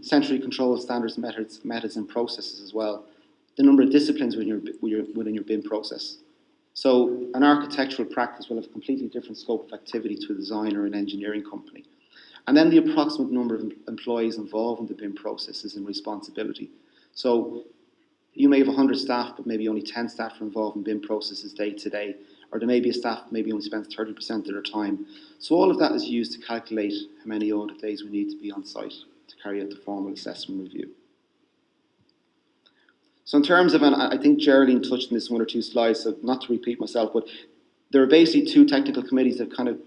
Centrally controlled standards, methods and processes as well. The number of disciplines within your BIM process. So an architectural practice will have a completely different scope of activity to a design or an engineering company. And then the approximate number of employees involved in the BIM processes and responsibility. So you may have 100 staff, but maybe only 10 staff are involved in BIM processes day to day, or there may be a staff maybe only spends 30% of their time. So all of that is used to calculate how many audit days we need to be on site to carry out the formal assessment review. So in terms of, and I think Geraldine touched on this 1 or 2 slides, so not to repeat myself, but there are basically 2 technical committees that kind of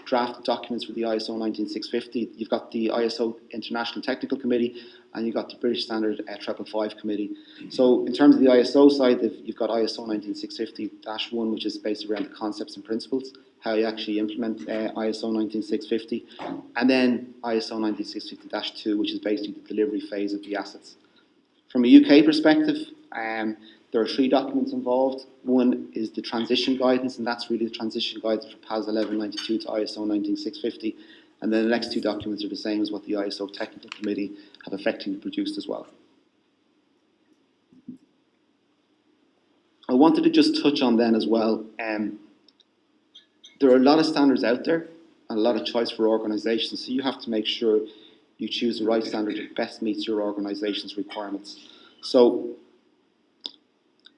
draft documents for the ISO 19650. You've got the ISO International Technical Committee, and you've got the British Standard 555 Committee. So in terms of the ISO side, you've got ISO 19650-1, which is based around the concepts and principles, how you actually implement ISO 19650, and then ISO 19650-2, which is basically the delivery phase of the assets. From a UK perspective, there are 3 documents involved. One is the transition guidance, and that's really the transition guidance for PAS 1192 to ISO 19650. And then the next 2 documents are the same as what the ISO Technical Committee have effectively produced as well. I wanted to just touch on then as well, there are a lot of standards out there and a lot of choice for organisations, so you have to make sure you choose the right standard that best meets your organisation's requirements. So,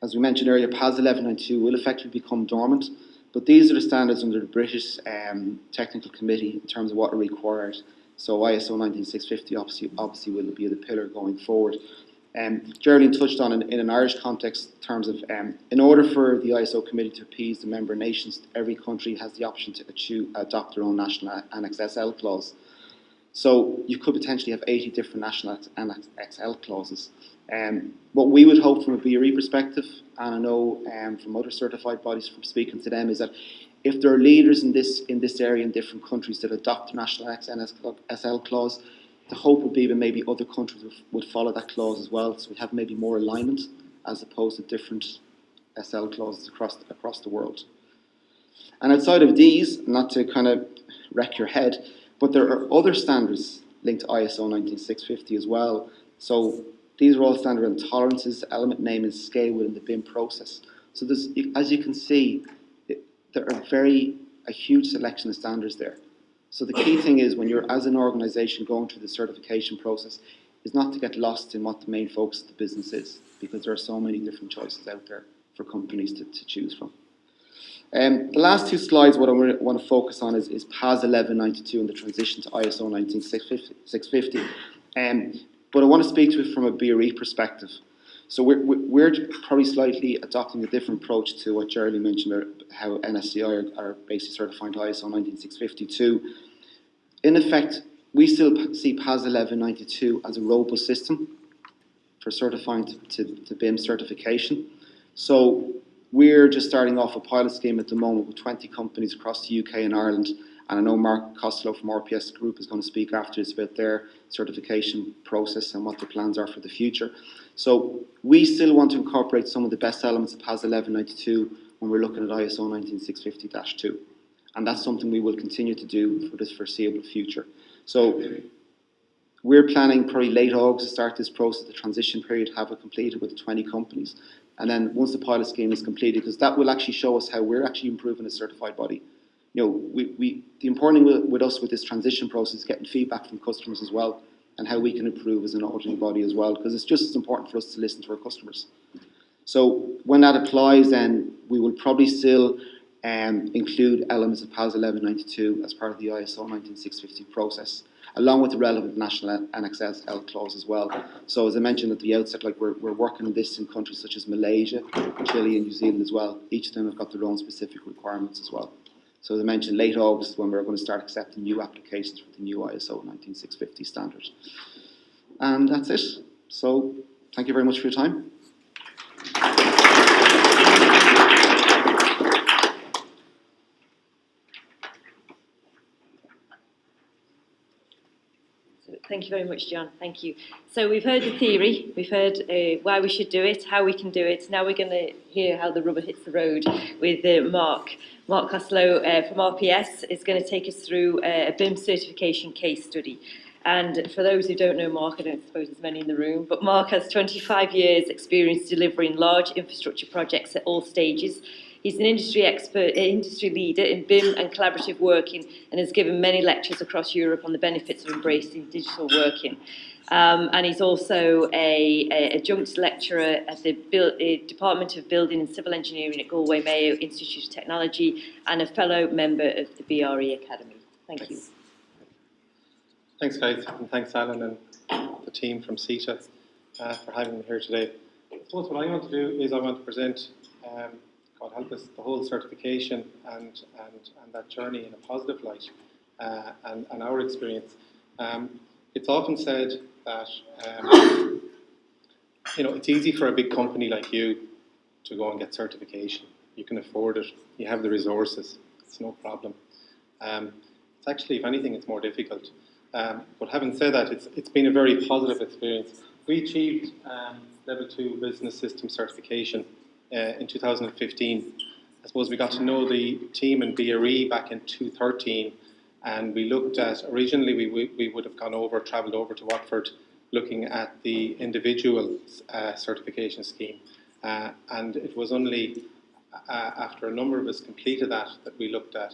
as we mentioned earlier, PAS 1192 will effectively become dormant, but these are the standards under the British Technical Committee in terms of what are required. So ISO 19650 obviously will be the pillar going forward. Geraldine touched on in an Irish context in terms of, in order for the ISO committee to appease the member nations, every country has the option to adopt their own national Annex SL clause. So you could potentially have 80 different national Annex XL clauses. What we would hope from a BRE perspective, and I know from other certified bodies from speaking to them, is that if there are leaders in this area in different countries that adopt the national SL clause, the hope would be that maybe other countries would follow that clause as well, so we have maybe more alignment as opposed to different SL clauses across the world. And outside of these, not to kind of wreck your head, but there are other standards linked to ISO 19650 as well So these are all standard and tolerances, element name and scale within the BIM process. So there's, as you can see, there are a huge selection of standards there. So the key thing is when you're, as an organisation, going through the certification process, is not to get lost in what the main focus of the business is, because there are so many different choices out there for companies to choose from. The last two slides, what I want to focus on is PAS 1192 and the transition to ISO 19650. But I want to speak to it from a BRE perspective. So we're probably slightly adopting a different approach to what Geraldine mentioned, how NSCI are basically certifying to ISO 19652. In effect, we still see PAS 1192 as a robust system for certifying to BIM certification. So we're just starting off a pilot scheme at the moment with 20 companies across the UK and Ireland. And I know Mark Costello from RPS Group is going to speak after this about their certification process and what their plans are for the future. So we still want to incorporate some of the best elements of PAS 1192 when we're looking at ISO 19650-2. And that's something we will continue to do for this foreseeable future. So we're planning probably late August to start this process, the transition period, have it completed with 20 companies. And then once the pilot scheme is completed, because that will actually show us how we're actually improving as a certified body. You know, the important thing with us with this transition process is getting feedback from customers as well, and how we can improve as an auditing body as well, because it's just as important for us to listen to our customers. So when that applies, then we will probably still include elements of PAS 1192 as part of the ISO 19650 process, along with the relevant national Annex L clause as well. So as I mentioned at the outset, like we're working on this in countries such as Malaysia, Chile and New Zealand as well. Each of them have got their own specific requirements as well. So as I mentioned, late August when we're going to start accepting new applications for the new ISO 19650 standard. And that's it. So thank you very much for your time. Thank you very much, John. Thank you. So we've heard the theory, we've heard why we should do it, how we can do it. Now we're going to hear how the rubber hits the road with Mark. Mark Costello from RPS is going to take us through a BIM certification case study. And for those who don't know Mark, I don't suppose there's many in the room, but Mark has 25 years experience delivering large infrastructure projects at all stages. He's an industry expert, industry leader in BIM and collaborative working, and has given many lectures across Europe on the benefits of embracing digital working. And he's also a adjunct lecturer at the Department of Building and Civil Engineering at Galway Mayo Institute of Technology, and a fellow member of the BRE Academy. Thank you. Thanks, guys, and thanks, Alan and the team from CitA for having me here today. I suppose what I want to do is I want to present, God help us, the whole certification and that journey in a positive light and our experience. It's often said that you know, it's easy for a big company like you to go and get certification. You can afford it. You have the resources. It's no problem. It's actually, if anything, it's more difficult. But having said that, it's been a very positive experience. We achieved Level 2 Business System certification in 2015. I suppose we got to know the team in BRE back in 2013, and we looked at, originally we would have travelled over to Watford looking at the individual certification scheme. And it was only after a number of us completed that we looked at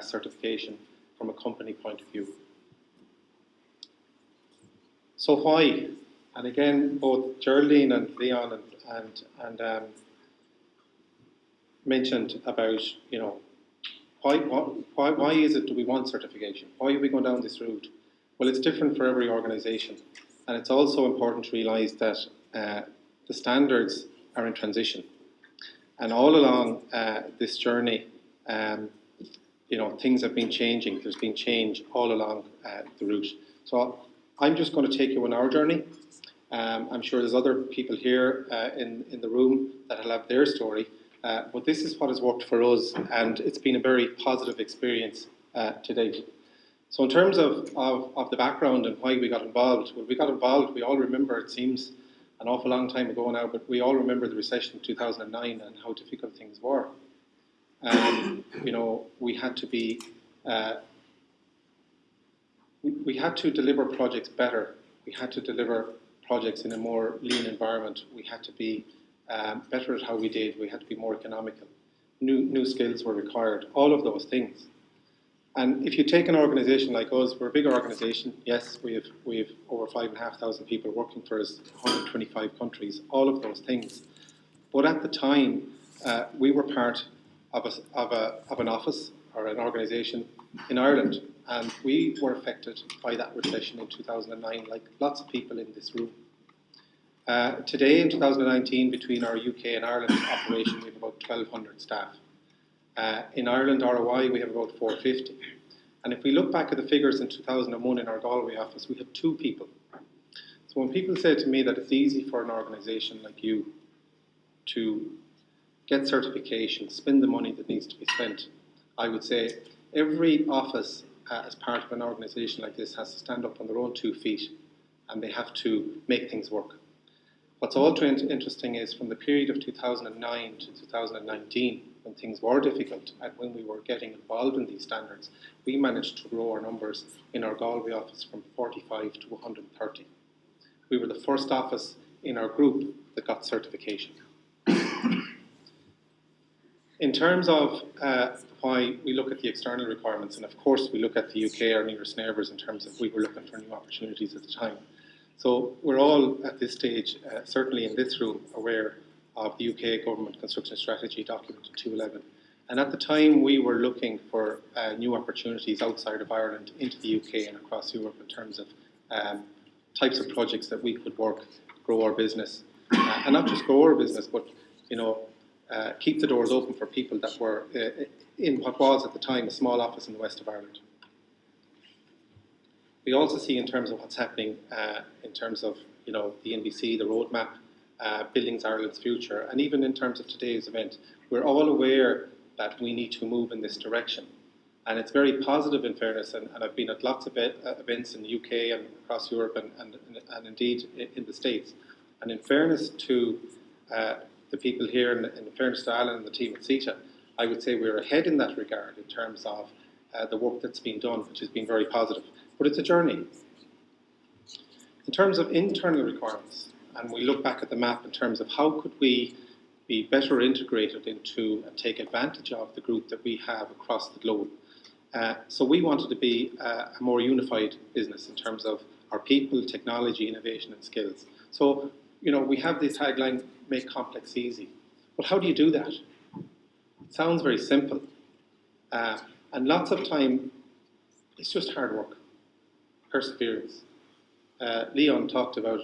certification from a company point of view. So why? And again, both Geraldine and Leon and mentioned about, you know, why is it do we want certification? Why are we going down this route? Well, it's different for every organisation, and it's also important to realise that the standards are in transition, and all along this journey, you know, things have been changing. There's been change all along the route. So I'm just going to take you on our journey. I'm sure there's other people here in the room that will have their story, but this is what has worked for us, and it's been a very positive experience to date. So in terms of the background and why we got involved, well, we all remember, it seems an awful long time ago now, but we all remember the recession of 2009 and how difficult things were. You know, we had to be, we had to deliver projects better. We had to deliver projects in a more lean environment. We had to be better at how we did. We had to be more economical. New skills were required. All of those things. And if you take an organisation like us, we're a big organisation. Yes, we have over 5,500 people working for us, 125 countries. All of those things. But at the time, we were part of an office or an organisation in Ireland, and we were affected by that recession in 2009, like lots of people in this room. Today, in 2019, between our UK and Ireland operation, we have about 1,200 staff. In Ireland, ROI, we have about 450. And if we look back at the figures in 2001 in our Galway office, we had 2 people. So when people say to me that it's easy for an organisation like you to get certification, spend the money that needs to be spent, I would say every office as part of an organisation like this has to stand up on their own 2 feet, and they have to make things work. What's also interesting is from the period of 2009 to 2019, when things were difficult and when we were getting involved in these standards, we managed to grow our numbers in our Galway office from 45 to 130. We were the first office in our group that got certification. In terms of why we look at the external requirements, and of course we look at the UK, our nearest neighbours, in terms of we were looking for new opportunities at the time. So we're all at this stage, certainly in this room, aware of the UK Government Construction Strategy document 211. And at the time we were looking for new opportunities outside of Ireland into the UK and across Europe in terms of types of projects that we could work, grow our business, and not just grow our business, but keep the doors open for people that were in what was at the time a small office in the west of Ireland. We also see in terms of what's happening in terms of the NBC, the roadmap, Buildings Ireland's Future, and even in terms of today's event, we're all aware that we need to move in this direction. And it's very positive in fairness, and I've been at lots of events in the UK and across Europe and indeed in the States. And in fairness to the people here, and in fairness to Alan and the team at CitA, I would say we're ahead in that regard in terms of the work that's been done, which has been very positive. But it's a journey. In terms of internal requirements, and we look back at the map in terms of how could we be better integrated into and take advantage of the group that we have across the globe. So we wanted to be a more unified business in terms of our people, technology, innovation and skills. So, we have this tagline, make complex easy. But how do you do that? It sounds very simple. And lots of time, it's just hard work, perseverance. Leon talked about,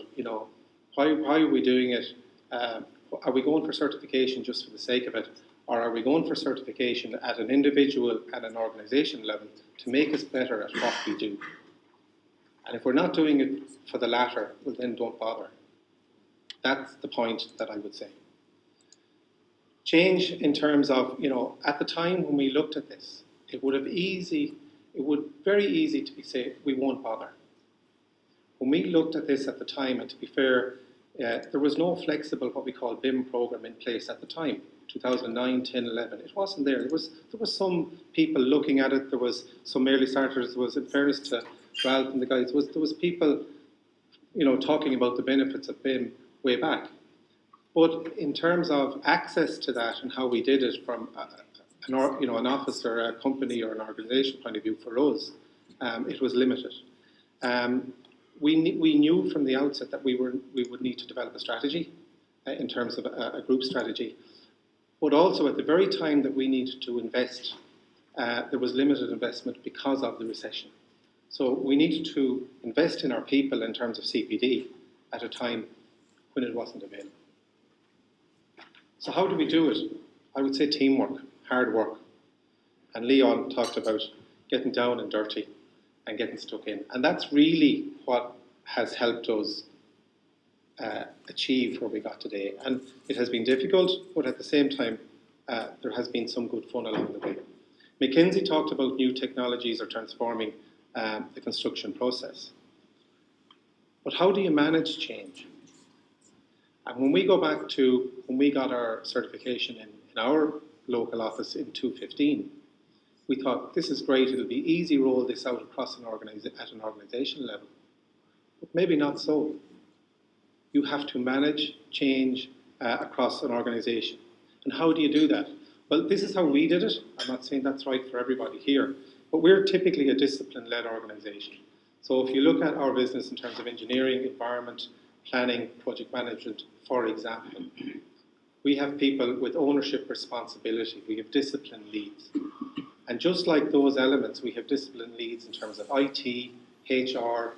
why are we doing it? Are we going for certification just for the sake of it? Or are we going for certification at an individual and an organisation level to make us better at what we do? And if we're not doing it for the latter, well then don't bother. That's the point that I would say. Change in terms of, at the time when we looked at this, it would very easy to be say, we won't bother. When we looked at this at the time, and to be fair, there was no flexible, what we call BIM program in place at the time, 2009, 10, 11. It wasn't there. There was some people looking at it. There was some early starters. There was, in fairness to Ralph and the guys, there was people, talking about the benefits of BIM way back. But in terms of access to that and how we did it from an office or a company or an organisation point of view for us, it was limited. We knew from the outset that we would need to develop a strategy in terms of a group strategy. But also at the very time that we needed to invest, there was limited investment because of the recession. So we needed to invest in our people in terms of CPD at a time when it wasn't available. So how do we do it? I would say teamwork, hard work. And Leon talked about getting down and dirty and getting stuck in. And that's really what has helped us achieve where we got today. And it has been difficult, but at the same time, there has been some good fun along the way. McKinsey talked about new technologies are transforming the construction process. But how do you manage change? And when we go back to when we got our certification in our local office in 2015, we thought, this is great, it'll be easy to roll this out across at an organisation level. But maybe not so. You have to manage change across an organisation. And how do you do that? Well, this is how we did it. I'm not saying that's right for everybody here, but we're typically a discipline-led organisation. So if you look at our business in terms of engineering, environment, planning, project management, for example, we have people with ownership responsibility. We have discipline leads. And just like those elements, we have discipline leads in terms of IT, HR,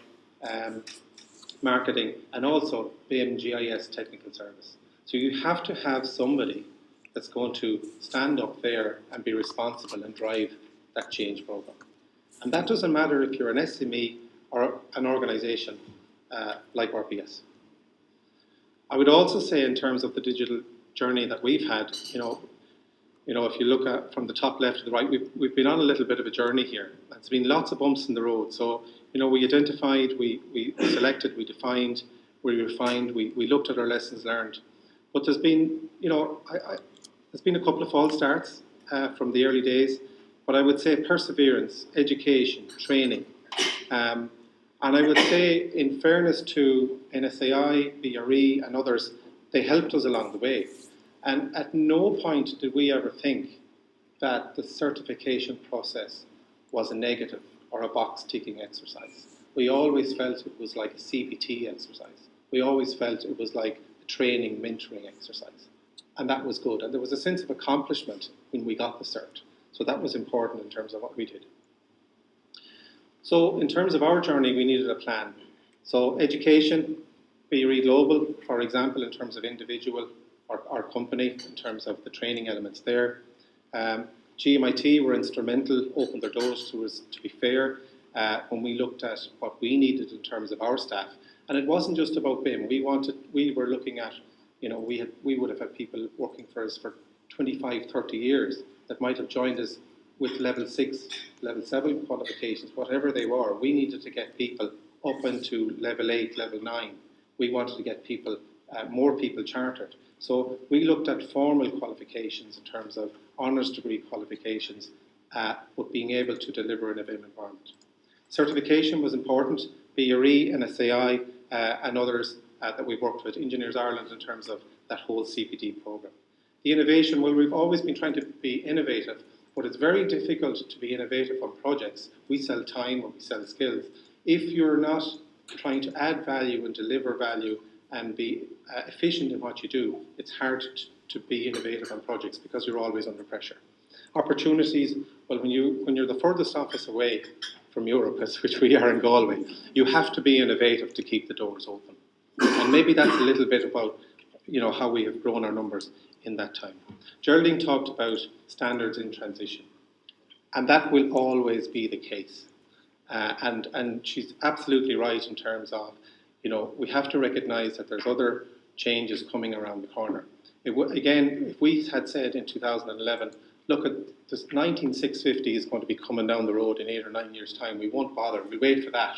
marketing, and also BIM, GIS, technical service. So you have to have somebody that's going to stand up there and be responsible and drive that change program. And that doesn't matter if you're an SME or an organisation like RPS. I would also say in terms of the digital journey that we've had, you know, if you look at from the top left to the right, we've been on a little bit of a journey here. There's been lots of bumps in the road. So, you know, we identified, we selected, we defined, we refined, we looked at our lessons learned. But there's been, you know, there's been a couple of false starts from the early days. But I would say perseverance, education, training. And I would say, in fairness to NSAI, BRE, and others, they helped us along the way. And at no point did we ever think that the certification process was a negative or a box-ticking exercise. We always felt it was like a CBT exercise. We always felt it was like a training, mentoring exercise. And that was good. And there was a sense of accomplishment when we got the cert. So that was important in terms of what we did. So in terms of our journey, we needed a plan. So education, BRE Global, for example, in terms of individual or our company, in terms of the training elements there. GMIT were instrumental, opened their doors to us, to be fair, when we looked at what we needed in terms of our staff. And it wasn't just about BIM. We were looking at, you know, we would have had people working for us for 25, 30 years that might have joined us with level 6, level 7 qualifications, whatever they were. We needed to get people up into level 8, level 9. We wanted to get people, more people chartered. So we looked at formal qualifications in terms of honours degree qualifications, but being able to deliver in a BIM environment. Certification was important. BRE, NSAI, and others that we've worked with, Engineers Ireland, in terms of that whole CPD programme. The innovation, well, we've always been trying to be innovative, but it's very difficult to be innovative on projects. We sell time or we sell skills. If you're not trying to add value and deliver value and be efficient in what you do, it's hard to be innovative on projects because you're always under pressure. Opportunities, well, when you're the furthest office away from Europe, which we are in Galway, you have to be innovative to keep the doors open. And maybe that's a little bit about, you know, how we have grown our numbers in that time. Geraldine talked about standards in transition, and that will always be the case. And she's absolutely right in terms of, you know, we have to recognise that there's other changes coming around the corner. Again, if we had said in 2011, look, at this 19650 is going to be coming down the road in 8 or 9 years' time, we won't bother, we'll wait for that,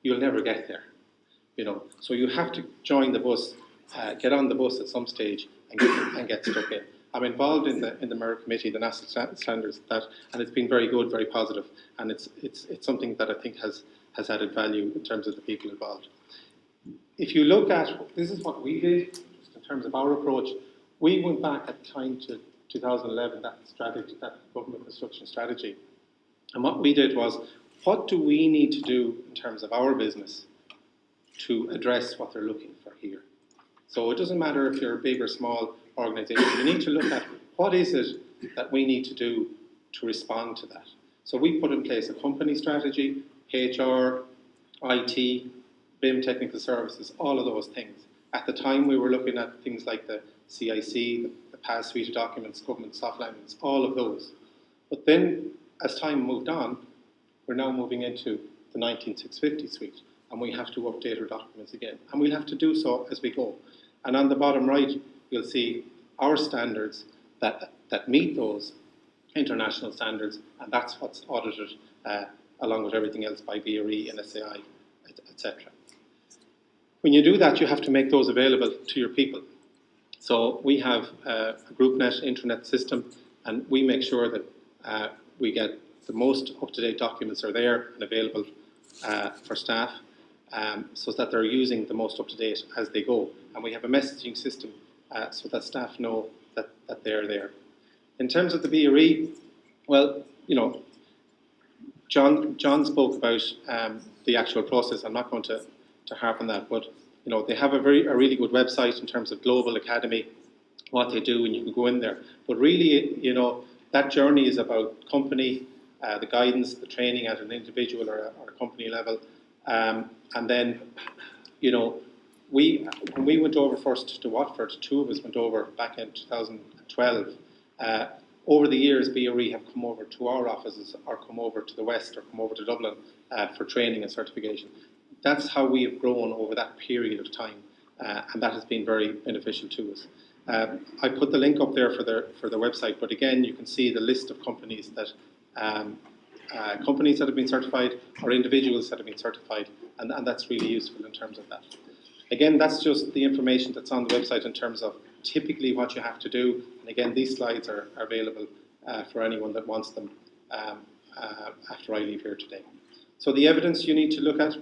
you'll never get there. You know, so you have to join the bus, get on the bus at some stage and get stuck in. I'm involved in the Merit Committee, the National Standards, and it's been very good, very positive, and it's something that I think has added value in terms of the people involved. If you look at, this is what we did, just in terms of our approach, we went back at the time to 2011, that strategy, that government construction strategy, and what we did was, what do we need to do in terms of our business to address what they're looking for here? So it doesn't matter if you're a big or small organisation, you need to look at what is it that we need to do to respond to that. So we put in place a company strategy, HR, IT, BIM technical services, all of those things. At the time we were looking at things like the CIC, the PAS suite of documents, government soft languages, all of those. But then as time moved on, we're now moving into the 19650 suite, and we have to update our documents again. And we'll have to do so as we go. And on the bottom right, you'll see our standards that meet those international standards, and that's what's audited along with everything else by BRE, NSAI, etc. When you do that, you have to make those available to your people. So we have a GroupNet intranet system, and we make sure that we get the most up-to-date documents are there and available for staff. so that they're using the most up-to-date as they go. And we have a messaging system so that staff know that they're there. In terms of the BRE, well, John spoke about the actual process. I'm not going to harp on that, but they have a really good website in terms of Global Academy, what they do, and you can go in there. But really, that journey is about company, the guidance, the training at an individual or a company level, and then, when we went over first to Watford, 2 of us went over back in 2012. Over the years, BRE have come over to our offices or come over to the West or come over to Dublin for training and certification. That's how we have grown over that period of time, and that has been very beneficial to us. I put the link up there for the website, but again, you can see the list of companies that have been certified or individuals that have been certified, and that's really useful in terms of that. Again, that's just the information that's on the website in terms of typically what you have to do. And again, these slides are available for anyone that wants them after I leave here today. So the evidence you need to look at,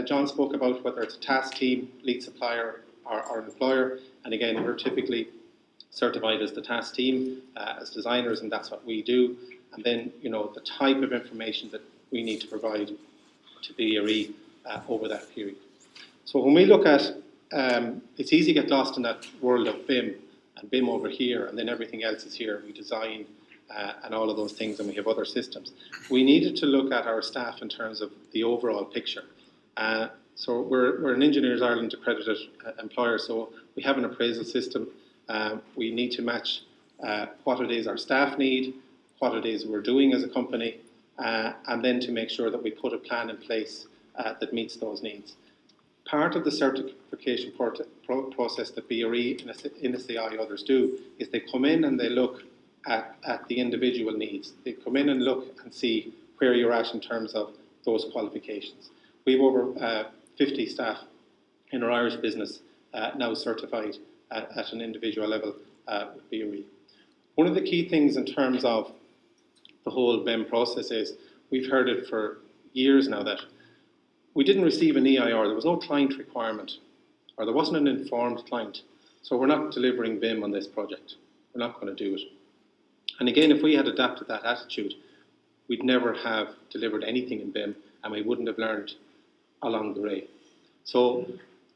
John spoke about whether it's a task team, lead supplier, or an employer. And again, we're typically certified as the task team, as designers, and that's what we do. And then, the type of information that we need to provide to BRE over that period. So when we look at, it's easy to get lost in that world of BIM, and BIM over here, and then everything else is here. We design and all of those things, and we have other systems. We needed to look at our staff in terms of the overall picture. So we're an Engineers Ireland accredited employer, so we have an appraisal system. We need to match what it is our staff need, what it is we're doing as a company, and then to make sure that we put a plan in place that meets those needs. Part of the certification process that BRE, NSAI, others do is they come in and they look at the individual needs. They come in and look and see where you're at in terms of those qualifications. We have over 50 staff in our Irish business now certified at an individual level with BRE. One of the key things in terms of the whole BIM process is, we've heard it for years now, that we didn't receive an EIR, there was no client requirement, or there wasn't an informed client, so we're not delivering BIM on this project. We're not going to do it. And again, if we had adapted that attitude, we'd never have delivered anything in BIM, and we wouldn't have learned along the way. So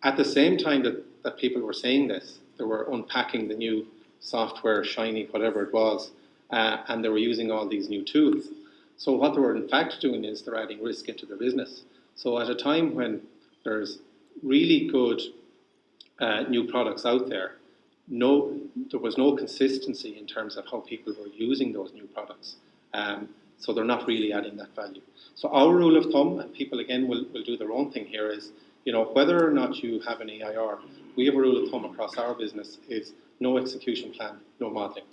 at the same time that people were saying this, they were unpacking the new software, shiny, whatever it was, and they were using all these new tools. So what they were in fact doing is they're adding risk into their business. So at a time when there's really good new products out there, there was no consistency in terms of how people were using those new products. So they're not really adding that value. So our rule of thumb, and people again will do their own thing here, is whether or not you have an EIR, we have a rule of thumb across our business is no execution plan, no modelling.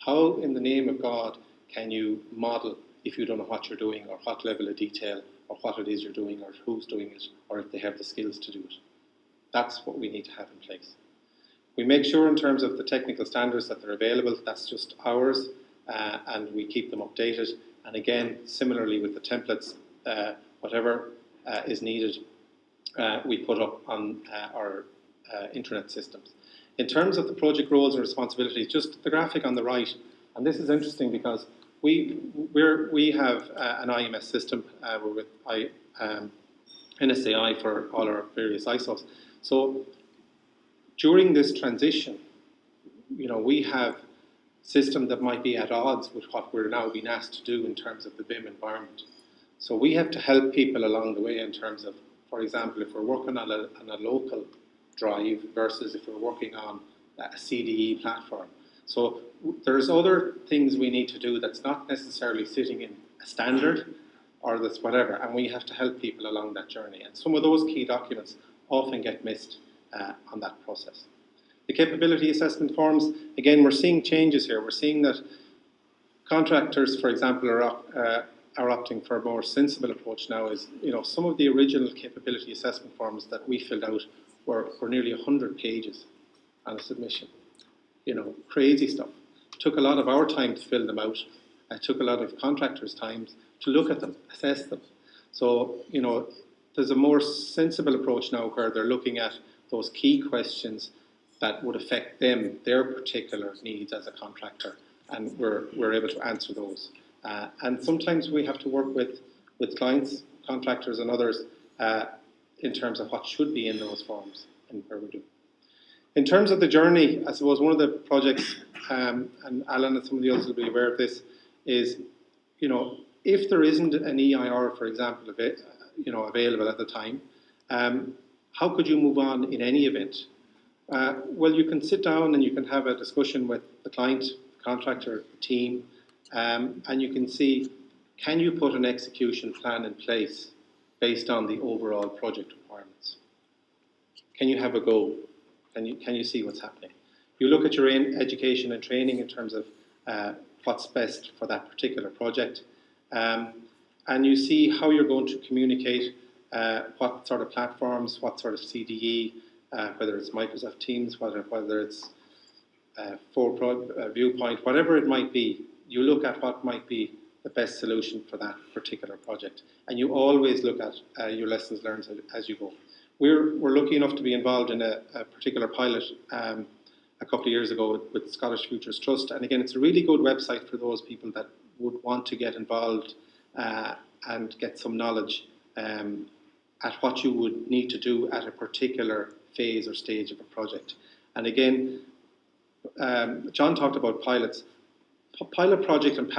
How in the name of God can you model if you don't know what you're doing, or what level of detail, or what it is you're doing, or who's doing it, or if they have the skills to do it? That's what we need to have in place. We make sure in terms of the technical standards that they're available. That's just ours, and we keep them updated. And again, similarly with the templates, whatever is needed, we put up on our intranet systems. In terms of the project roles and responsibilities, just the graphic on the right, and this is interesting because we have an IMS system. We're with NSAI for all our various ISOs. So during this transition, we have a system that might be at odds with what we're now being asked to do in terms of the BIM environment. So we have to help people along the way in terms of, for example, if we're working on a local drive versus if we're working on a CDE platform. So there's other things we need to do that's not necessarily sitting in a standard or that's whatever, and we have to help people along that journey. And some of those key documents often get missed on that process. The capability assessment forms, again, we're seeing changes here. We're seeing that contractors, for example, are opting for a more sensible approach now. Is some of the original capability assessment forms that we filled out were nearly 100 pages on a submission. Crazy stuff. It took a lot of our time to fill them out. It took a lot of contractors' time to look at them, assess them. So, there's a more sensible approach now where they're looking at those key questions that would affect them, their particular needs as a contractor, and we're able to answer those. And sometimes we have to work with clients, contractors and others in terms of what should be in those forms and where we do. In terms of the journey, I suppose one of the projects, and Alan and some of the others will be aware of this, is, if there isn't an EIR, for example, available at the time, how could you move on in any event? Well, you can sit down and you can have a discussion with the client, contractor, team, and you can see, can you put an execution plan in place based on the overall project requirements? Can you have a go? Can you see what's happening? You look at your education and training in terms of what's best for that particular project, and you see how you're going to communicate what sort of platforms, what sort of CDE, whether it's Microsoft Teams, whether it's Viewpoint, whatever it might be. You look at what might be the best solution for that particular project, and you always look at your lessons learned as you go. We're lucky enough to be involved in a particular pilot a couple of years ago with Scottish Futures Trust, and again, it's a really good website for those people that would want to get involved and get some knowledge at what you would need to do at a particular phase or stage of a project. And again, John talked about pilots. Pilot project and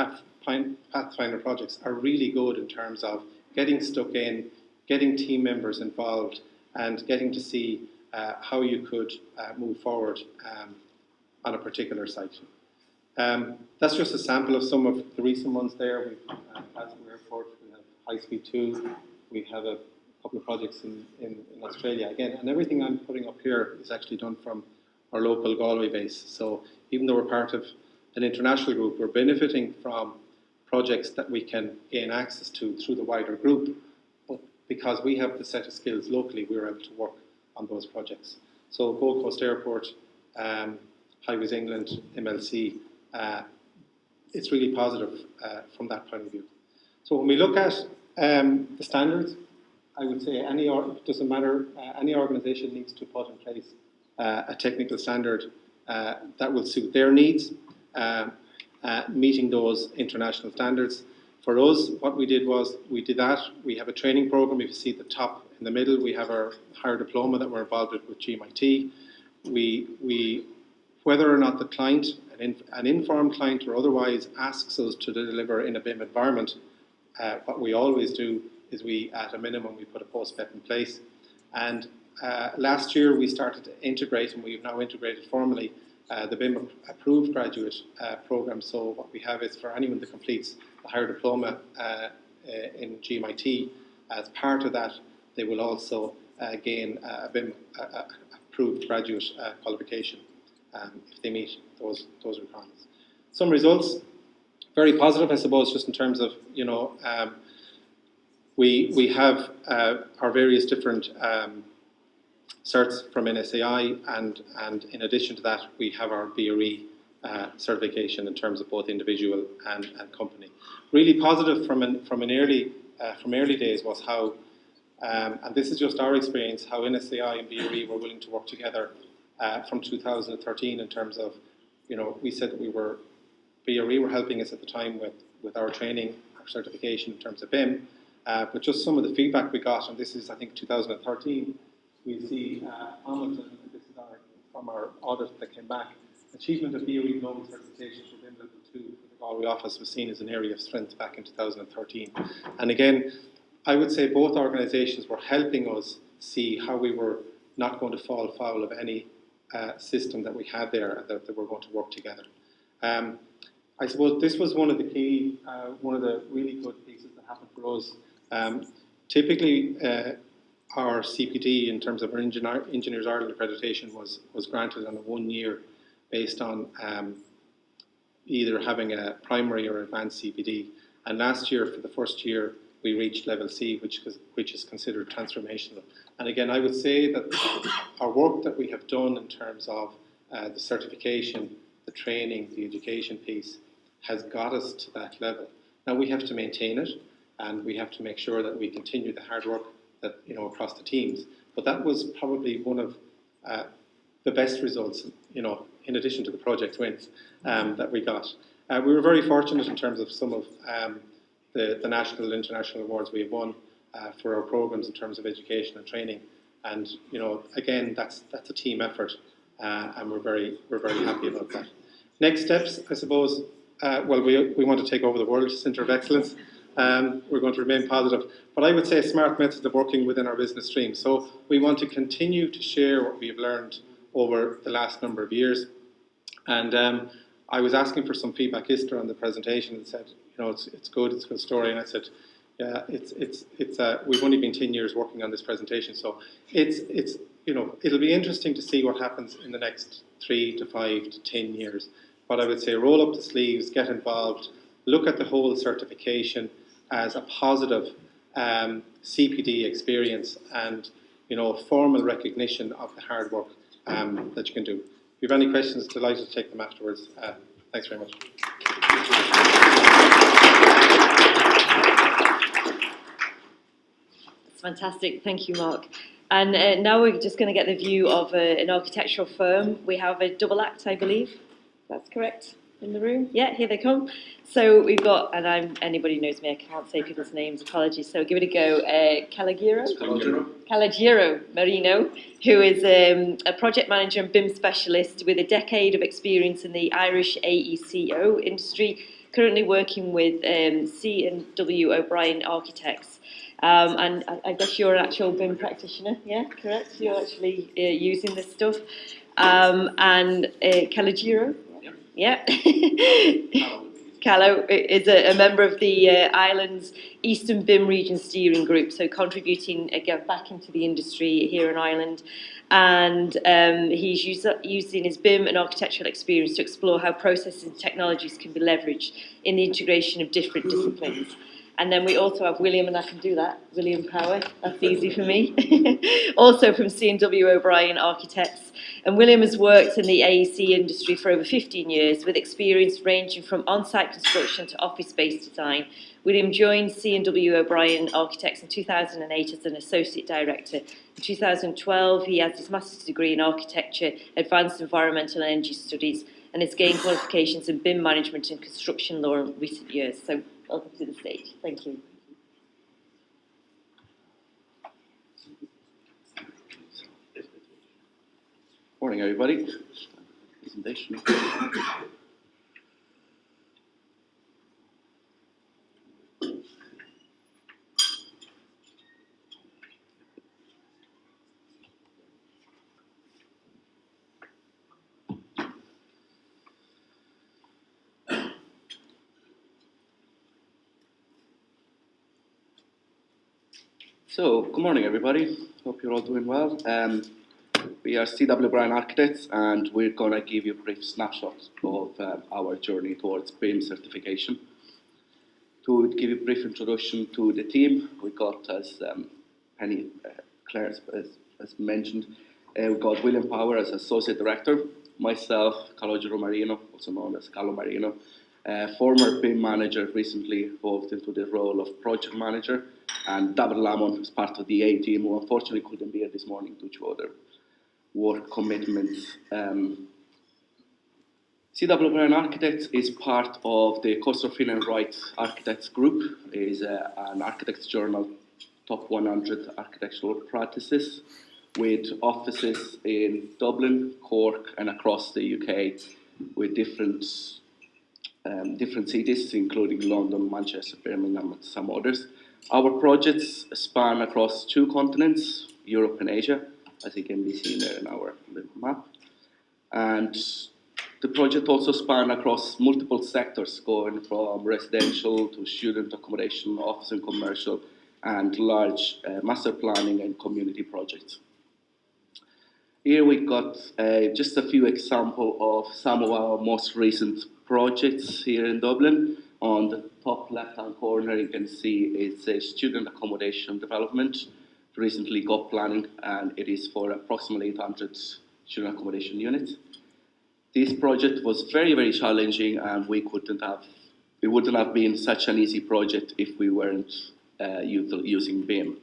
Pathfinder projects are really good in terms of getting stuck in, getting team members involved, and getting to see how you could move forward on a particular site. That's just a sample of some of the recent ones there. We have Glasgow Airport, we have High Speed 2, we have a couple of projects in Australia again, and everything I'm putting up here is actually done from our local Galway base. So even though we're part of an international group, we're benefiting from projects that we can gain access to through the wider group, but because we have the set of skills locally, we're able to work on those projects. So Gold Coast Airport, Highways England, MLC, it's really positive from that point of view. So when we look at the standards, I would say it doesn't matter, any organisation needs to put in place a technical standard that will suit their needs, meeting those international standards. For us, what we did was, we did that. We have a training program. If you see the top in the middle, we have our higher diploma that we're involved with GMIT. We whether or not the client, an informed client or otherwise, asks us to deliver in a BIM environment, what we always do is at a minimum, we put a post-BEP in place. And last year we started to integrate, and we've now integrated formally, the BIM approved graduate program. So what we have is, for anyone that completes the higher diploma in GMIT, as part of that, they will also gain a BIM approved graduate qualification if they meet those requirements. Some results, very positive, I suppose, just in terms of, we have our various different certs from NSAI, and in addition to that, we have our BRE certification in terms of both individual and company. Really positive from early days was how, and this is just our experience, how NSAI and BRE were willing to work together from 2013 in terms of, we said that BRE were helping us at the time with our training, our certification in terms of BIM, but just some of the feedback we got, and this is, I think, 2013, we see Hamilton, this is from our audit that came back, achievement of BRE Global Certification for BIM Level 2 for the Galway office was seen as an area of strength back in 2013. And again, I would say both organisations were helping us see how we were not going to fall foul of any system that we had there, and that we're going to work together. I suppose this was one of the key, one of the really good pieces that happened for us. Typically, our CPD in terms of our Engineers Ireland accreditation was granted on a 1 year based on either having a primary or advanced CPD. And last year, for the first year, we reached level C, which is considered transformational. And again, I would say that our work that we have done in terms of the certification, the training, the education piece has got us to that level. Now we have to maintain it, and we have to make sure that we continue the hard work that across the teams. But that was probably one of the best results, in addition to the project wins that we got. We were very fortunate in terms of some of the national and international awards we have won for our programs in terms of education and training. And again, that's a team effort, and we're very happy about that. Next steps, I suppose. We want to take over the World Centre of Excellence. We're going to remain positive, but I would say smart methods of working within our business stream. So we want to continue to share what we've learned over the last number of years. And I was asking for some feedback yesterday on the presentation and said, it's good, it's a good story. And I said, yeah, we've only been 10 years working on this presentation, so it'll be interesting to see what happens in the next 3 to 5 to 10 years. But I would say roll up the sleeves, get involved, look at the whole certification as a positive CPD experience and formal recognition of the hard work that you can do. If you have any questions, delighted to take them afterwards. Thanks very much. That's fantastic. Thank you, Mark. And now we're just going to get the view of an architectural firm. We have a double act, I believe. That's correct in the room. Yeah, here they come. So we've got, and anybody who knows me, I can't say people's names, apologies. So give it a go. Calogero Marino, who is a project manager and BIM specialist with a decade of experience in the Irish AECO industry, currently working with C&W O'Brien Architects. And I guess you're an actual BIM practitioner, yeah, correct? You're actually using this stuff. And Calogero? Yeah. Callow is a member of the Ireland's Eastern BIM Region Steering Group, so contributing again back into the industry here in Ireland. And he's using his BIM and architectural experience to explore how processes and technologies can be leveraged in the integration of different disciplines. And then we also have William, and I can do that, William Power, that's easy for me, also from C&W O'Brien Architects. And William has worked in the AEC industry for over 15 years with experience ranging from on-site construction to office-based design. William joined C&W O'Brien Architects in 2008 as an associate director. In 2012, he has his master's degree in architecture, advanced environmental and energy studies, and has gained qualifications in BIM management and construction law in recent years. So welcome to the stage. Thank you. Morning, everybody. Presentation. So, good morning, everybody. Hope you're all doing well. We are CW O'Brien Architects, and we're going to give you a brief snapshot of our journey towards BIM certification. To give you a brief introduction to the team, we got, as Claire has mentioned, we got William Power as Associate Director, myself, Calogero Marino, also known as Calo Marino, former BIM manager, recently evolved into the role of Project Manager, and David Lamont as part of the A team, who unfortunately couldn't be here this morning due to other work commitments. CW O'Brien Architects is part of the Costerfield and Wright Architects Group. It is an architects journal, top 100 architectural practices, with offices in Dublin, Cork, and across the UK, with different cities, including London, Manchester, Birmingham, and some others. Our projects span across 2 continents, Europe and Asia, as you can be seen there in our little map. And the project also spans across multiple sectors, going from residential to student accommodation, office and commercial, and large master planning and community projects. Here we got just a few examples of some of our most recent projects here in Dublin. On the top left-hand corner, you can see it's a student accommodation development. Recently got planning, and it is for approximately 800 student accommodation units. This project was very, very challenging, and it wouldn't have been such an easy project if we weren't using BIM.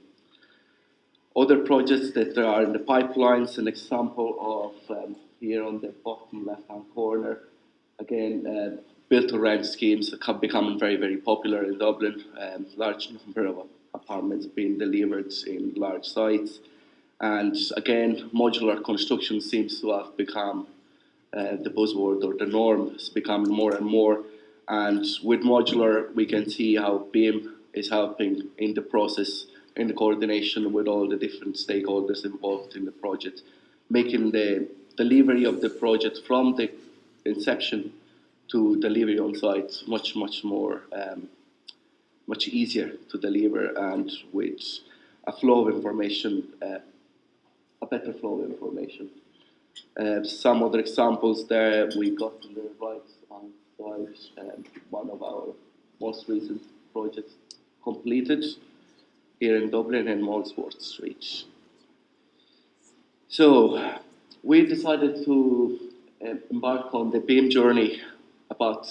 other projects that are in the pipelines, an example of here on the bottom left-hand corner, again, built-to-rent schemes have become very, very popular in Dublin. Large number of apartments being delivered in large sites. And again, modular construction seems to have become the buzzword or the norm. It's becoming more and more. And with modular, we can see how BIM is helping in the process, in the coordination with all the different stakeholders involved in the project, making the delivery of the project from the inception to delivery on site much more, much easier to deliver, and with a flow of information, a better flow of information. Some other examples there we got on the right hand side, one of our most recent projects completed here in Dublin in Molesworth Street. So we decided to embark on the BIM journey about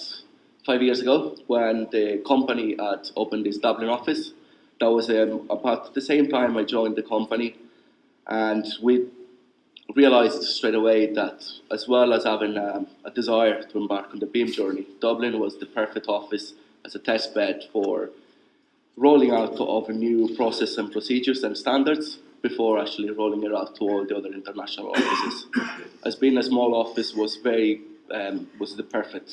5 years ago when the company had opened its Dublin office. That was about the same time I joined the company, and we realised straight away that as well as having a desire to embark on the BIM journey, Dublin was the perfect office as a test bed for rolling out of new process and procedures and standards before actually rolling it out to all the other international offices. As being a small office was was the perfect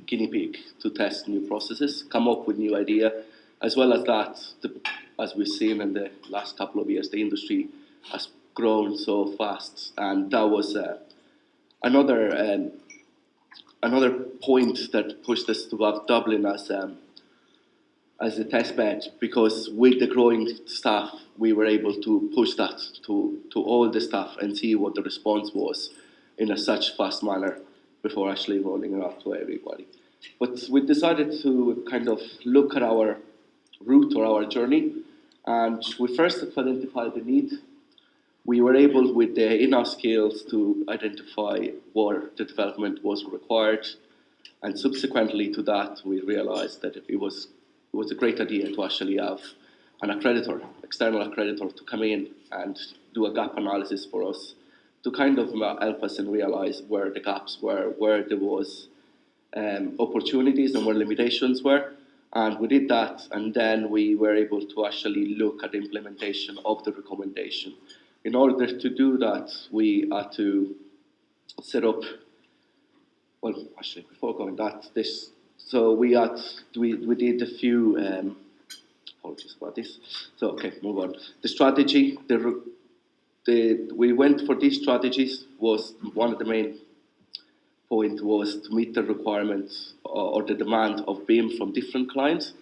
guinea pig to test new processes, come up with new idea, as well as that, as we've seen in the last couple of years, the industry has grown so fast, and that was another point that pushed us to have Dublin as a test bed, because with the growing staff, we were able to push that to all the staff and see what the response was in a such fast manner before actually rolling it out to everybody. But we decided to kind of look at our route or our journey, and we first identified the need. We were able, with the in-house skills, to identify where the development was required, and subsequently to that, we realized that it was a great idea to actually have an accreditor, external accreditor, to come in and do a gap analysis for us, to kind of help us and realize where the gaps were, where there was opportunities and where limitations were. And we did that, and then we were able to actually look at the implementation of the recommendation. In order to do that, we had to set up, well, actually, before going that, so we did a few, apologies about this. So, okay, move on. The strategy, we went for these strategies, was one of the main point was to meet the requirements or the demand of BIM from different clients.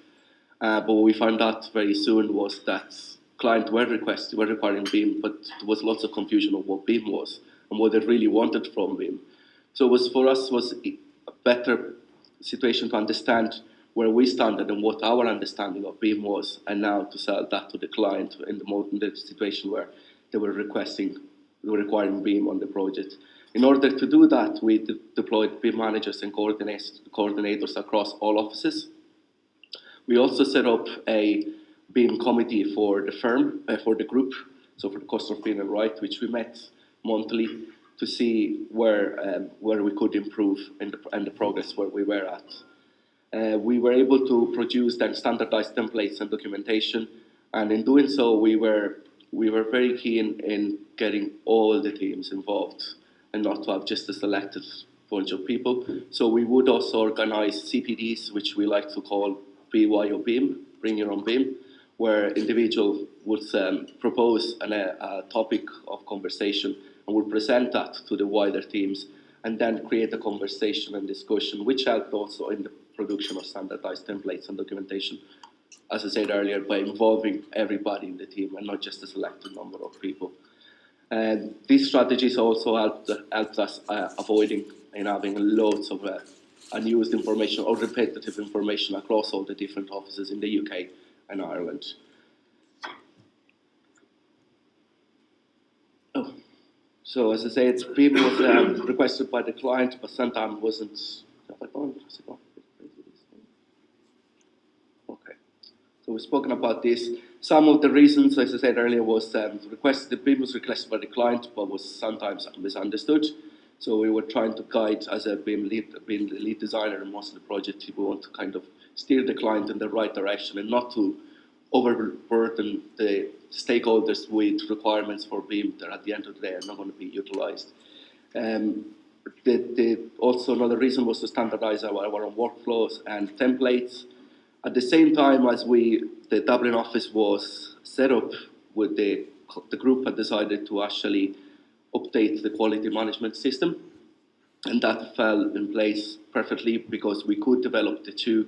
But what we found out very soon was that clients were requiring BIM, but there was lots of confusion of what BIM was and what they really wanted from BIM. So for us was a better situation to understand where we started and what our understanding of BIM was, and now to sell that to the client in the situation where they were requiring BIM on the project. In order to do that, we deployed BIM managers and coordinators across all offices. We also set up a BIM committee for the firm, for the group, so for the customer feel and right, which we met monthly to see where we could improve and the progress where we were at. We were able to produce then standardized templates and documentation, and in doing so, we were very keen in getting all the teams involved and not to have just a selected bunch of people. So we would also organize CPDs, which we like to call BYO BIM, Bring Your Own BIM, where individual would propose a topic of conversation and would present that to the wider teams, and then create a conversation and discussion, which helped also in the production of standardized templates and documentation, as I said earlier, by involving everybody in the team and not just a selected number of people. And these strategies also helped us avoiding and having loads of unused information or repetitive information across all the different offices in the UK and Ireland. Oh. So as I said, BIM was requested by the client, but sometimes wasn't. Have I gone? Okay. So we've spoken about this. Some of the reasons, as I said earlier, was the BIM was requested by the client, but was sometimes misunderstood. So we were trying to guide, as a BIM being the lead designer in most of the project, we want to kind of steer the client in the right direction and not to overburden the stakeholders with requirements for BIM that at the end of the day are not going to be utilized. Also another reason was to standardize our own workflows and templates. At the same time as the Dublin office was set up, with the group had decided to actually update the quality management system, and that fell in place perfectly because we could develop the two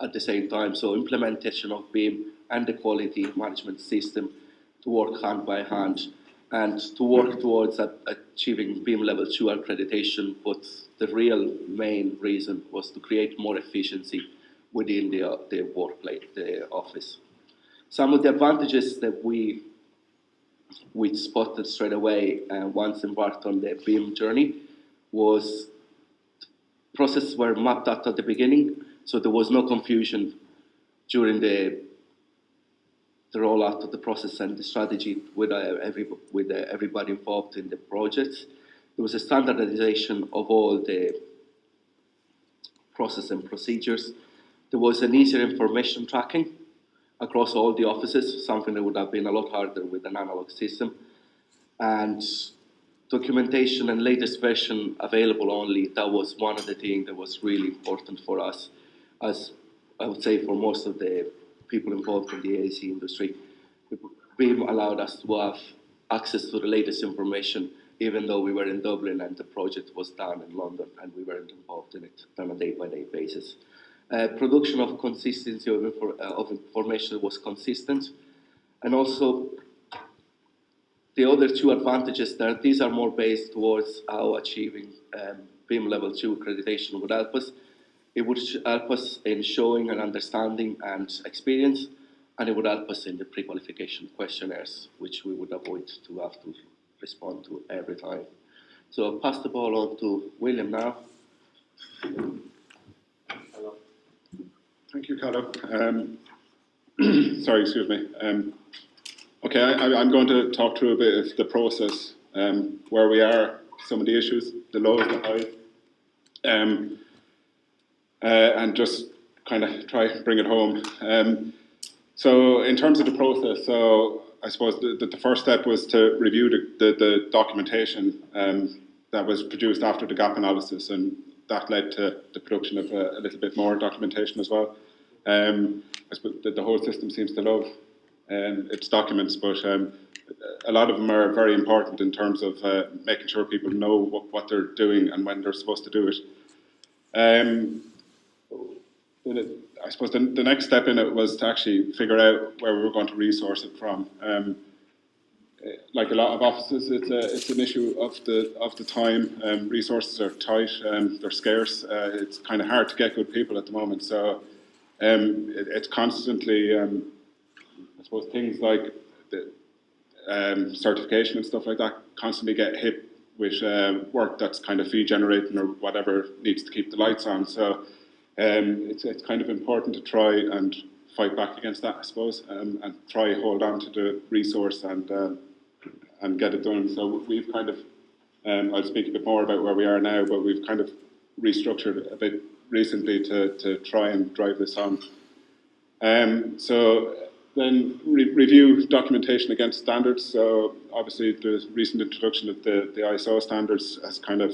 at the same time. So implementation of BIM and the quality management system to work hand by hand and to work towards achieving BIM level 2 accreditation. But the real main reason was to create more efficiency within the workplace, the office. Some of the advantages that we spotted straight away once embarked on the BIM journey was processes were mapped out at the beginning, so there was no confusion during the rollout of the process and the strategy with everybody involved in the project. There was a standardization of all the process and procedures. There was an easier information tracking across all the offices, something that would have been a lot harder with an analog system. And documentation and latest version available only, that was one of the things that was really important for us, as I would say for most of the people involved in the AEC industry. BIM allowed us to have access to the latest information, even though we were in Dublin and the project was done in London and we weren't involved in it on a day-by-day basis. Production of consistency of information was consistent, and also the other two advantages there, these are more based towards how achieving BIM level 2 accreditation would help us. It would help us in showing an understanding and experience, and it would help us in the pre-qualification questionnaires, which we would avoid to have to respond to every time. So I'll pass the ball on to William now. Thank you, Carlo. Sorry, excuse me. Okay, I'm going to talk through a bit of the process, where we are, some of the issues, the lows, the highs, and just kind of try to bring it home. So in terms of the process, so I suppose the first step was to review the documentation that was produced after the gap analysis, and that led to the production of a little bit more documentation as well. I suppose the whole system seems to love its documents, but a lot of them are very important in terms of making sure people know what they're doing and when they're supposed to do it. I suppose the next step in it was to actually figure out where we were going to resource it from. Like a lot of offices, it's an issue of the time. Resources are tight, they're scarce. It's kind of hard to get good people at the moment. So it's constantly, I suppose, things like the certification and stuff like that constantly get hit with work that's kind of fee generating or whatever needs to keep the lights on. So it's kind of important to try and fight back against that, I suppose, and try hold on to the resource and get it done. So we've kind of, I'll speak a bit more about where we are now, but we've kind of restructured a bit recently to try and drive this on. So then review documentation against standards. So obviously the recent introduction of the ISO standards has kind of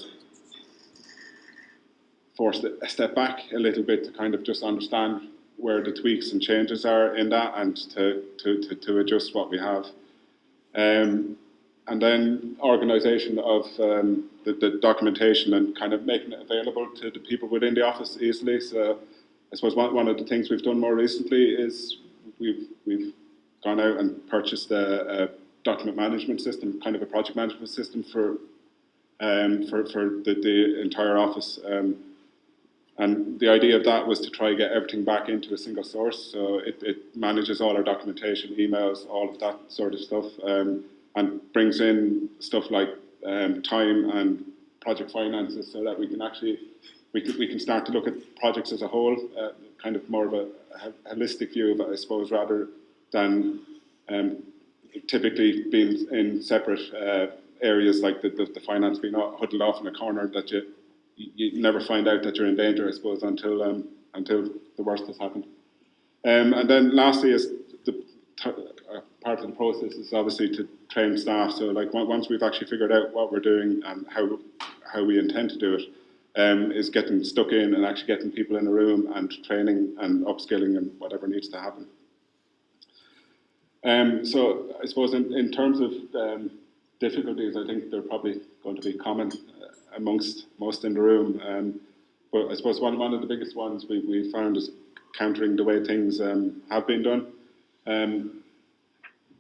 forced a step back a little bit to kind of just understand where the tweaks and changes are in that and to adjust what we have. And then organisation of the documentation and kind of making it available to the people within the office easily. So I suppose one of the things we've done more recently is we've gone out and purchased a document management system, kind of a project management system for the entire office. And the idea of that was to try to get everything back into a single source. So it manages all our documentation, emails, all of that sort of stuff, and brings in stuff like time and project finances so that we can actually we can start to look at projects as a whole, kind of more of a holistic view of it, I suppose, rather than typically being in separate areas like the finance being huddled off in a corner that you never find out that you're in danger, I suppose, until the worst has happened. And then lastly is part of the process is obviously to train staff. So like once we've actually figured out what we're doing and how we intend to do it, is getting stuck in and actually getting people in a room and training and upskilling and whatever needs to happen. So I suppose in terms of difficulties, I think they're probably going to be common amongst most in the room. But I suppose one of the biggest ones we found is countering the way things have been done.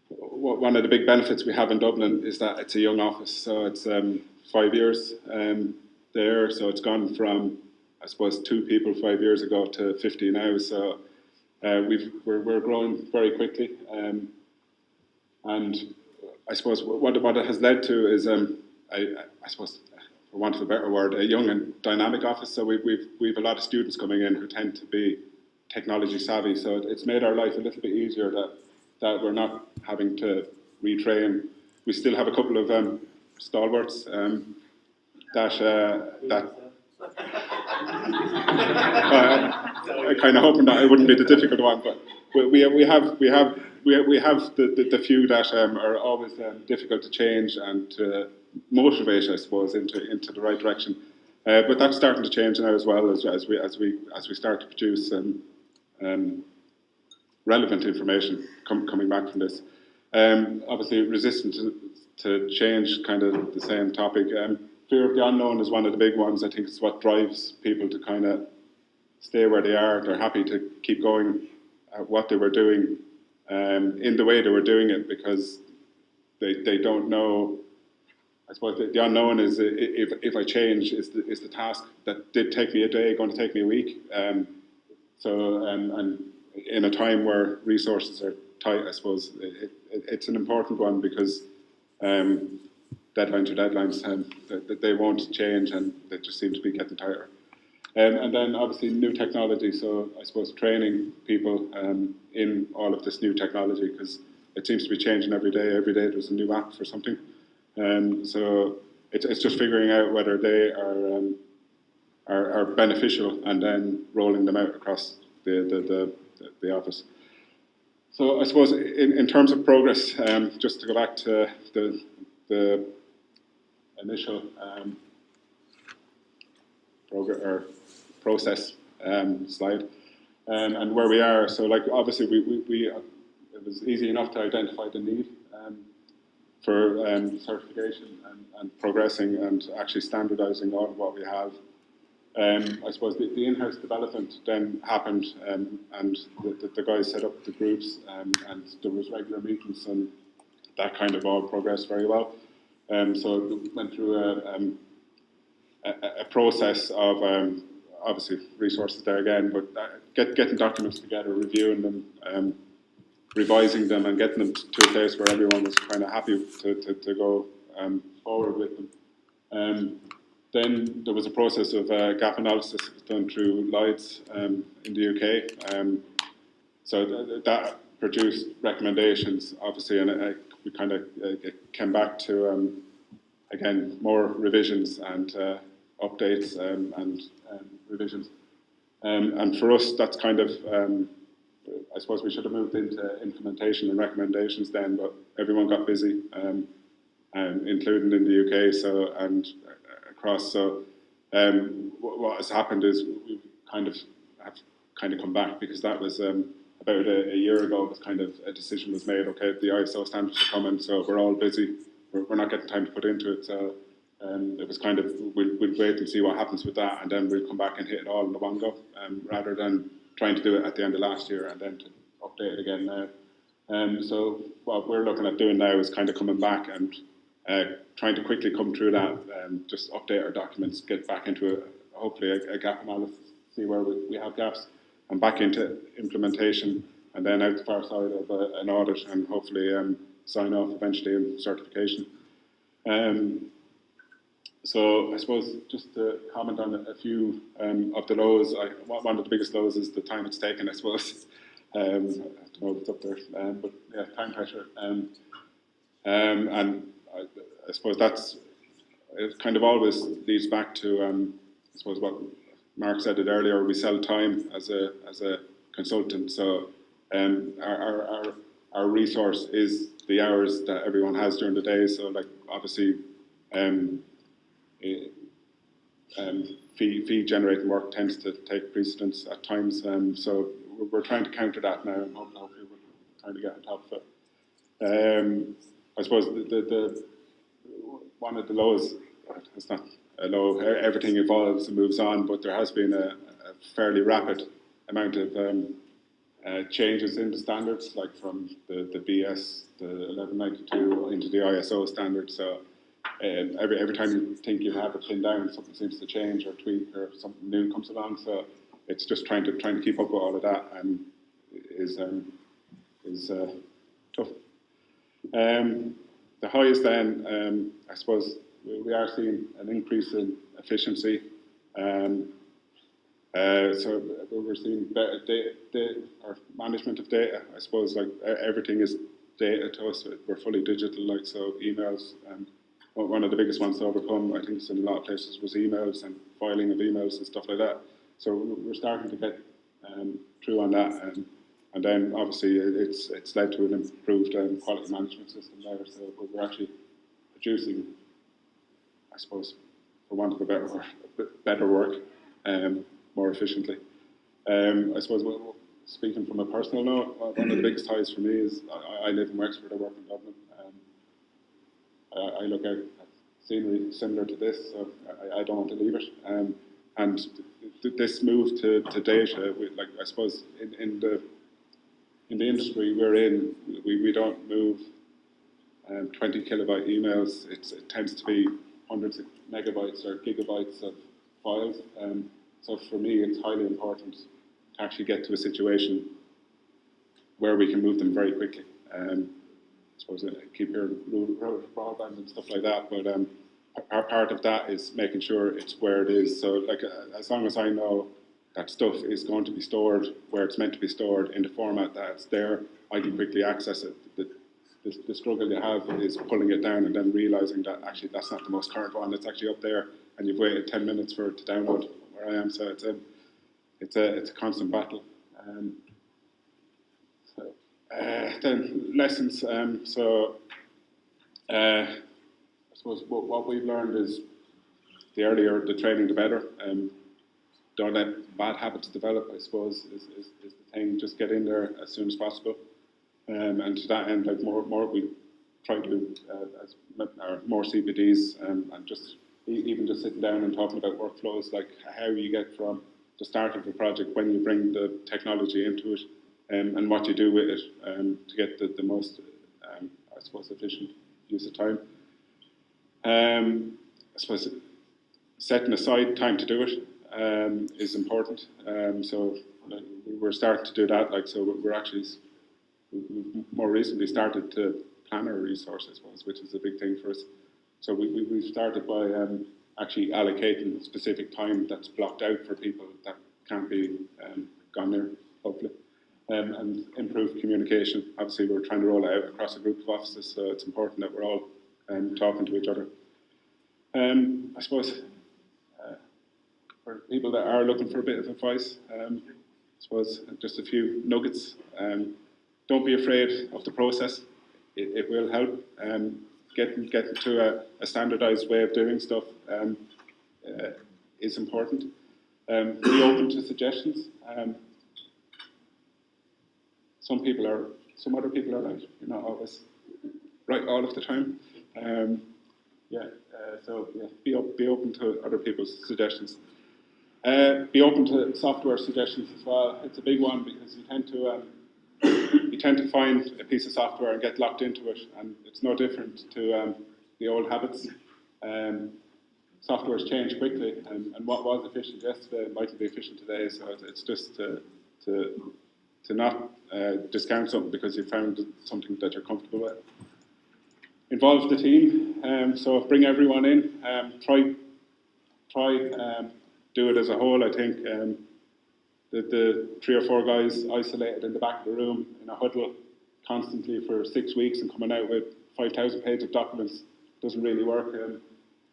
One of the big benefits we have in Dublin is that it's a young office, so it's 5 years there, so it's gone from, I suppose, 2 people 5 years ago to 50 now, so we're growing very quickly, and I suppose what it has led to is, I suppose, for want of a better word, a young and dynamic office, so we've a lot of students coming in who tend to be technology savvy, so it's made our life a little bit easier that we're not having to retrain. We still have a couple of stalwarts that I kind of hoping that it wouldn't be the difficult one, but we have the few that are always difficult to change and to motivate, I suppose, into the right direction. But that's starting to change now as well as we start to produce relevant information coming back from this. Obviously, resistant to change, kind of the same topic. Fear of the unknown is one of the big ones. I think it's what drives people to kind of stay where they are. They're happy to keep going at what they were doing in the way they were doing it because they don't know. I suppose the unknown is if I change, is the task that did take me a day going to take me a week. And in a time where resources are tight, I suppose it's an important one because deadlines are deadlines, and they won't change, and they just seem to be getting tighter. And then obviously new technology. So I suppose training people in all of this new technology because it seems to be changing every day. Every day there's a new app for something. So it's just figuring out whether they are beneficial and then rolling them out across the office. So I suppose in terms of progress, just to go back to the initial process slide and where we are. So like obviously it was easy enough to identify the need for certification and progressing and actually standardising all of what we have. I suppose the in-house development then happened and the guys set up the groups and there was regular meetings and that kind of all progressed very well. So we went through a process of obviously resources there again, but getting documents together, reviewing them, revising them and getting them to a place where everyone was kind of happy to go forward with them. Then there was a process of gap analysis done through Lloyds in the UK. So that produced recommendations, obviously, and we kind of came back to, again, more revisions and updates and revisions. And for us, that's kind of, I suppose we should have moved into implementation and recommendations then, but everyone got busy, including in the UK, so and across. So what has happened is we have come back because that was about a year ago. Was kind of a decision was made. Okay, the ISO standards are coming, so we're all busy. We're not getting time to put into it. So it was kind of we'll wait and see what happens with that, and then we'll come back and hit it all in the one go, rather than trying to do it at the end of last year and then to update it again now. So what we're looking at doing now is kind of coming back and trying to quickly come through that, just update our documents, get back into hopefully a gap analysis, see where we have gaps, and back into implementation, and then out the far side of an audit, and hopefully sign off eventually in certification. So I suppose just to comment on a few of the lows, one of the biggest lows is the time it's taken, I suppose. I don't know if it's up there, but yeah, time pressure. And I suppose it kind of always leads back to, I suppose what Mark said it earlier, we sell time as a consultant. So our resource is the hours that everyone has during the day. So like obviously fee generating work tends to take precedence at times. So we're trying to counter that now, and hopefully we're trying to get on top of it. I suppose the one of the lows, it's not a low, everything evolves and moves on, but there has been a fairly rapid amount of changes in the standards, like from the BS, the 1192 into the ISO standard. So every time you think you have it pinned down, something seems to change or tweak or something new comes along. So it's just trying to keep up with all of that, and is tough. The highest then, I suppose, we are seeing an increase in efficiency. So we're seeing better data, or management of data. I suppose like everything is data to us. We're fully digital, like so emails. One of the biggest ones to overcome, I think, it's in a lot of places, was emails and filing of emails and stuff like that. So we're starting to get through on that, and then obviously it's led to an improved quality management system there. So we're actually producing, I suppose, for want of a better work, more efficiently. I suppose, speaking from a personal note, one of the biggest highs for me is I live in Wexford, I work in Dublin. I look out at scenery similar to this, so I don't want to leave it. And this move to data, like I suppose in the industry we're in, we don't move 20 kilobyte emails. It tends to be hundreds of megabytes or gigabytes of files. So for me, it's highly important to actually get to a situation where we can move them very quickly. I suppose I keep hearing rural broadband and stuff like that, but our part of that is making sure it's where it is. So like as long as I know that stuff is going to be stored where it's meant to be stored in the format that it's there, I can quickly access it. The struggle you have is pulling it down and then realising that actually that's not the most current one, it's actually up there, and you've waited 10 minutes for it to download where I am. So it's a constant battle. Then lessons. I suppose what we've learned is the earlier the training, the better. Don't let bad habits develop, I suppose, is the thing. Just get in there as soon as possible. And to that end, like more we try to do more CPDs, and just even just sitting down and talking about workflows, like how you get from the start of the project when you bring the technology into it, and what you do with it to get the most, I suppose, efficient use of time. I suppose setting aside time to do it is important. So we're starting to do that. Like so, we're actually we've more recently started to plan our resources, I suppose, which is a big thing for us. So we've started by actually allocating specific time that's blocked out for people that can't be gone there, hopefully. And improve communication. Obviously, we're trying to roll it out across a group of offices, so it's important that we're all talking to each other. I suppose for people that are looking for a bit of advice, I suppose just a few nuggets. Don't be afraid of the process. It will help. Getting to a standardised way of doing stuff is important. Be open to suggestions. Some other people are right. You're not always right all of the time. So be open to other people's suggestions. Be open to software suggestions as well. It's a big one because you tend to find a piece of software and get locked into it, and it's no different to the old habits. Software's change quickly, and what was efficient yesterday mightn't be efficient today. So it's just to not discount something because you found something that you're comfortable with. involve the team. So bring everyone in. Try do it as a whole. I think the 3 or 4 guys isolated in the back of the room in a huddle constantly for 6 weeks and coming out with 5,000 pages of documents doesn't really work.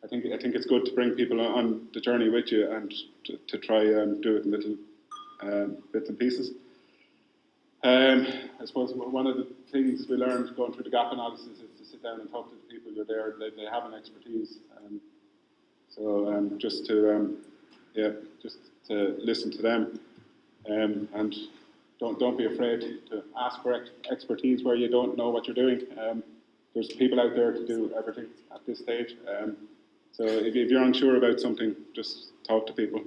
I think it's good to bring people on the journey with you and to try and do it in little bits and pieces. I suppose one of the things we learned going through the gap analysis is to sit down and talk to the people you're there. They have an expertise. So just to listen to them, and don't be afraid to ask for expertise where you don't know what you're doing. There's people out there to do everything at this stage. So if you're unsure about something, just talk to people.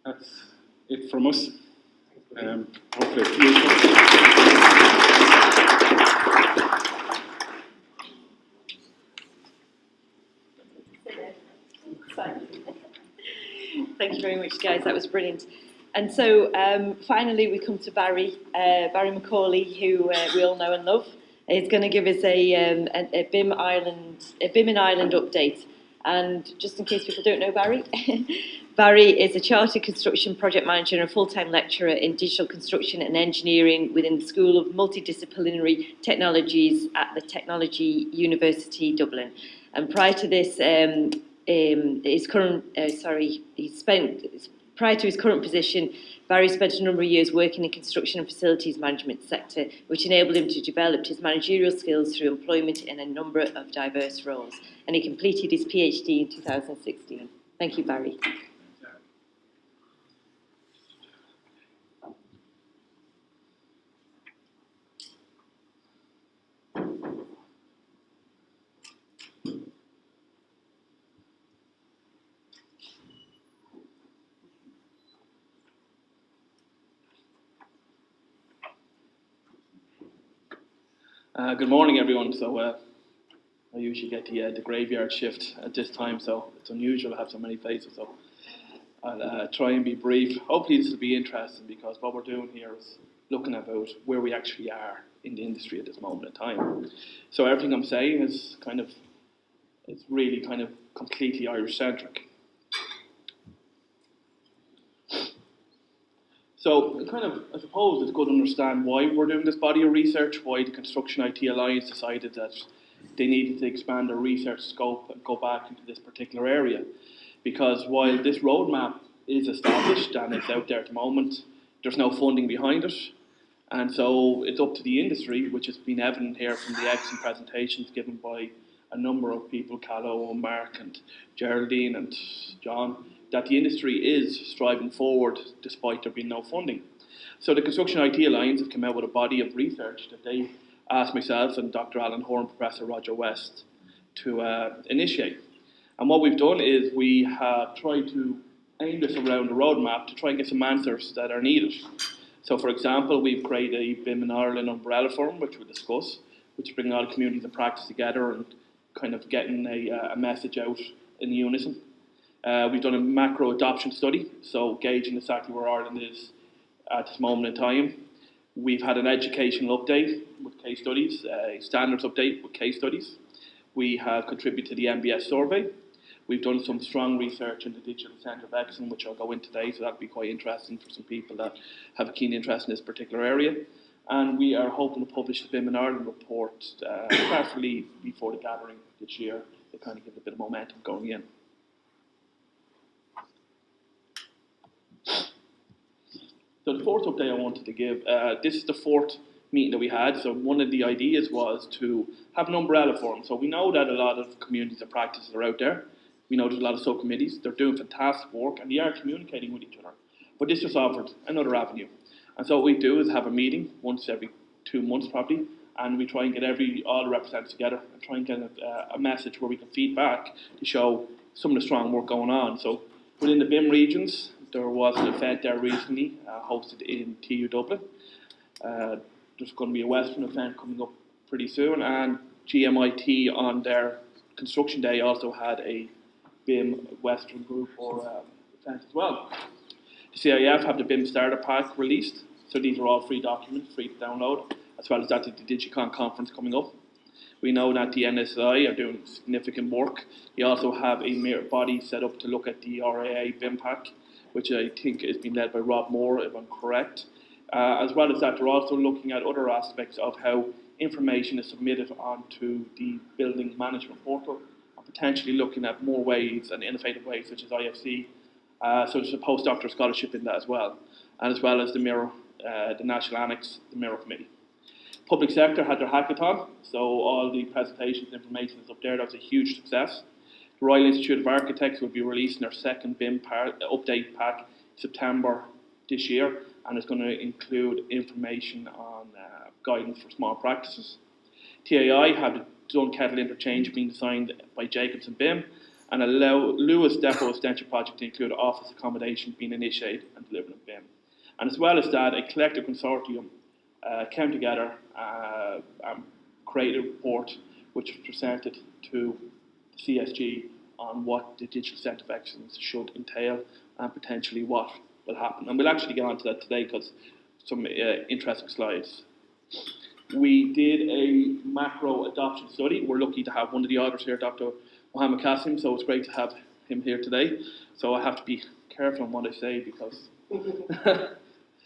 That's it from us. Hopefully it's useful. Thank you very much, guys. That was brilliant. And so finally we come to Barry Macaulay, who we all know and love. He's going to give us a BIM in Ireland update. And just in case people don't know Barry, Barry is a chartered construction project manager and a full-time lecturer in digital construction and engineering within the School of Multidisciplinary Technologies at the Technology University Dublin. And prior to this, prior to his current position, Barry spent a number of years working in construction and facilities management sector, which enabled him to develop his managerial skills through employment in a number of diverse roles. And he completed his PhD in 2016. Thank you, Barry. Good morning, everyone. So I usually get the graveyard shift at this time, so it's unusual to have so many faces. So I'll try and be brief. Hopefully this will be interesting, because what we're doing here is looking about where we actually are in the industry at this moment in time. So everything I'm saying is it's really kind of completely Irish-centric. So I suppose it's good to understand why we're doing this body of research, why the Construction IT Alliance decided that they needed to expand their research scope and go back into this particular area. Because while this roadmap is established and it's out there at the moment, there's no funding behind it. And so it's up to the industry, which has been evident here from the excellent presentations given by a number of people, Callow and Mark and Geraldine and John, that the industry is striving forward despite there being no funding. So the Construction IT Alliance have come out with a body of research that they asked myself and Dr. Alan Hoare and Professor Roger West to initiate. And what we've done is we have tried to aim this around the roadmap to try and get some answers that are needed. So for example, we've created a BIM in Ireland umbrella forum, which we'll discuss, which is bringing all the communities of practice together and kind of getting a message out in unison. We've done a macro adoption study, so gauging exactly where Ireland is at this moment in time. We've had an educational update with case studies, a standards update with case studies. We have contributed to the MBS survey. We've done some strong research in the Digital Centre of Excellence, which I'll go into today, so that'll be quite interesting for some people that have a keen interest in this particular area. And we are hoping to publish the BIM in Ireland report, preferably before the gathering this year, to kind of give a bit of momentum going in. So the fourth update I wanted to give, this is the fourth meeting that we had. So one of the ideas was to have an umbrella forum. So we know that a lot of communities of practice are out there. We know there's a lot of subcommittees. They're doing fantastic work and they are communicating with each other. But this just offered another avenue. And so what we do is have a meeting once every 2 months probably, and we try and get all the representatives together and try and get a message where we can feed back to show some of the strong work going on. So within the BIM regions, there was an event there recently hosted in TU Dublin. There's going to be a Western event coming up pretty soon, and GMIT on their construction day also had a BIM Western group or event as well. The CIF have the BIM starter pack released, so these are all free documents, free to download, as well as that the Digicon conference coming up. We know that the NSI are doing significant work. You also have a body set up to look at the RAA BIM pack, which I think is being led by Rob Moore, if I'm correct. As well as that, they're also looking at other aspects of how information is submitted onto the building management portal, and potentially looking at more ways and innovative ways, such as IFC. So there's a postdoctoral scholarship in that as well as the Mirror, the National Annex, the Mirror Committee. Public sector had their hackathon, so all the presentations and information is up there. That was a huge success. The Royal Institute of Architects will be releasing their second BIM update pack September this year, and it's going to include information on guidance for small practices. TAI had the Dunkettle interchange being designed by Jacobson BIM, and a Lewis Depot extension project to include office accommodation being initiated and delivered in BIM. And as well as that, a collective consortium came together and created a report which was presented to the CSG on what the digital centre of excellence should entail and potentially what will happen. And we'll actually get onto that today because some interesting slides. We did a macro adoption study. We're lucky to have one of the authors here, Dr. Mohammed Qasim, so it's great to have him here today. So I have to be careful on what I say because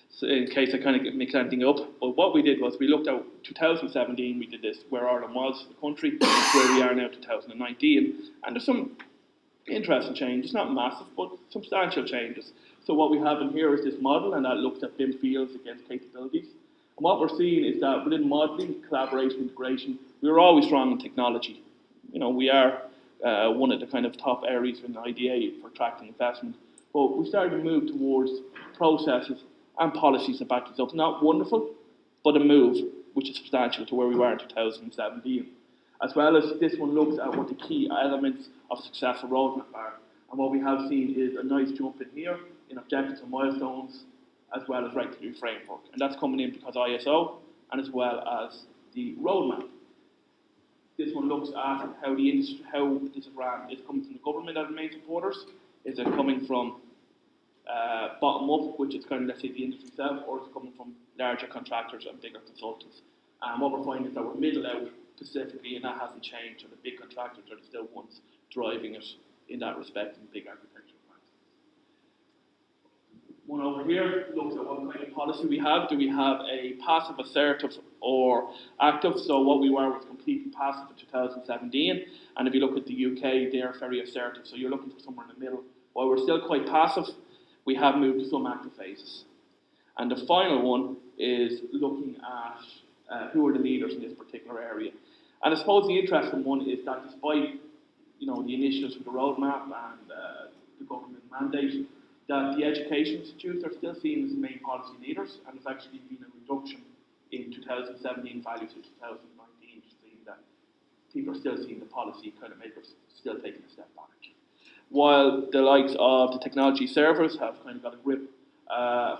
so in case I kind of mix anything up. But what we did was we looked at 2017, we did this, where Ireland was, the country, where we are now 2019. And there's some interesting changes, not massive, but substantial changes. So what we have in here is this model, and that looks at BIM fields against capabilities. And what we're seeing is that within modelling, collaboration, integration, we were always strong in technology. You know, we are one of the kind of top areas in IDA for attracting investment. But we started to move towards processes and policies that back this up. Not wonderful, but a move which is substantial to where we were in 2017. As well as this one looks at what the key elements of a successful roadmap are. And what we have seen is a nice jump in here in objectives and milestones, as well as regulatory framework. And that's coming in because ISO and as well as the roadmap. This one looks at how the industry, how this is ran. Is it coming from the government as main supporters? Is it coming from bottom up, which is kind of, let's say, the industry itself, or is it coming from larger contractors and bigger consultants? And what we're finding is that we're middle out specifically, and that hasn't changed. So the big contractors are still the ones driving it in that respect in big architectural plans. One over here looks at what kind of policy we have. Do we have a passive, assertive, or active? So what we were was completely passive in 2017, and if you look at the UK, they are very assertive. So you're looking for somewhere in the middle. While we're still quite passive, we have moved to some active phases. And the final one is looking at who are the leaders in this particular area. And I suppose the interesting one is that despite the initiatives with the roadmap and the government mandate, that the education institutes are still seen as the main policy leaders, and there's actually been a reduction in 2017 values to 2019, just seeing that people are still seeing the policy kind of makers still taking a step back. While the likes of the technology servers have kind of got a grip,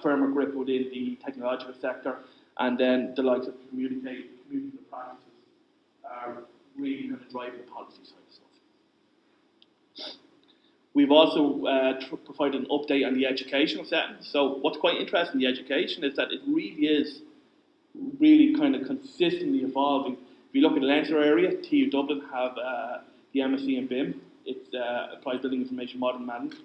firmer grip within the technological sector, and then the likes of community practices are really kind of driving the policy side of stuff. We've also provided an update on the educational setting. So what's quite interesting in the education is that it really is kind of consistently evolving. If you look at the Leinster area, TU Dublin have the MSc in BIM. It's Applied Building Information Modern Management.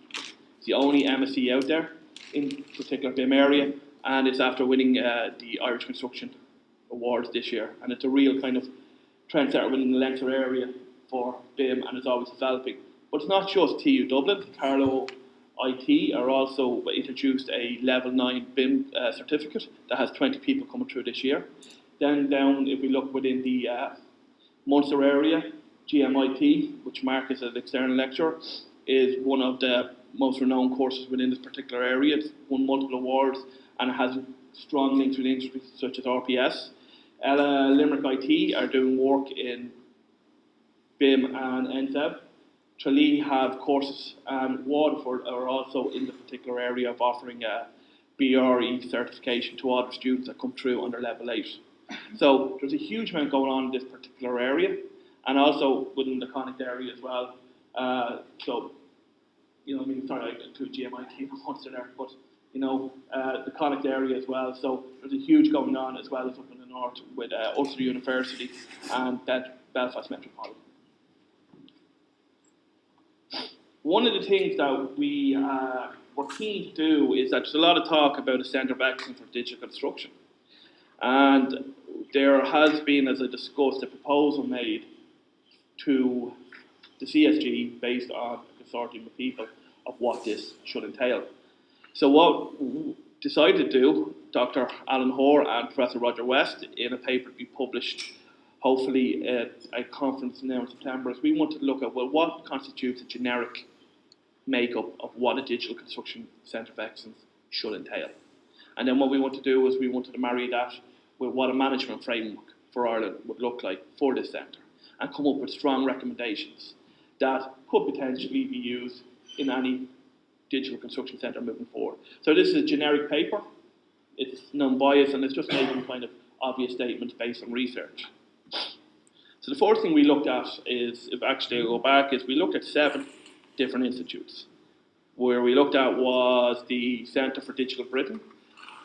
It's the only MSc out there in particular BIM area, and it's after winning the Irish Construction Awards this year. And it's a real kind of trendsetter within the Leinster area for BIM, and it's always developing. But it's not just TU Dublin. Carlow IT are also introduced a level 9 BIM certificate that has 20 people coming through this year. Then down, if we look within the Munster area, GMIT, which Mark is an external lecturer, is one of the most renowned courses within this particular area. It's won multiple awards and it has strong links with industries such as RPS. Limerick IT are doing work in BIM and NSEB. Tralee have courses, and Waterford are also in the particular area of offering a BRE certification to all the students that come through under level 8. So there's a huge amount going on in this particular area, and also within the Connacht area as well. Sorry, I include GMIT and Munster there, but the Connacht area as well. So there's a huge going on as well as up in the north with Ulster University and Belfast Metropolitan. One of the things that we were keen to do is that there's a lot of talk about a Centre of Excellence for Digital Construction. And there has been, as I discussed, a proposal made to the CSG based on a consortium of people of what this should entail. So what we decided to do, Dr. Alan Hoare and Professor Roger West, in a paper to be published hopefully at a conference now in September, is we wanted to look at, well, what constitutes a generic makeup of what a digital construction centre of excellence should entail. And then what we want to do is we wanted to marry that with what a management framework for Ireland would look like for this centre and come up with strong recommendations that could potentially be used in any digital construction centre moving forward. So this is a generic paper, it's non-biased, and it's just making kind of obvious statements based on research. So the first thing we looked at is, if actually I go back, is we looked at 7 different institutes. Where we looked at was the Centre for Digital Britain,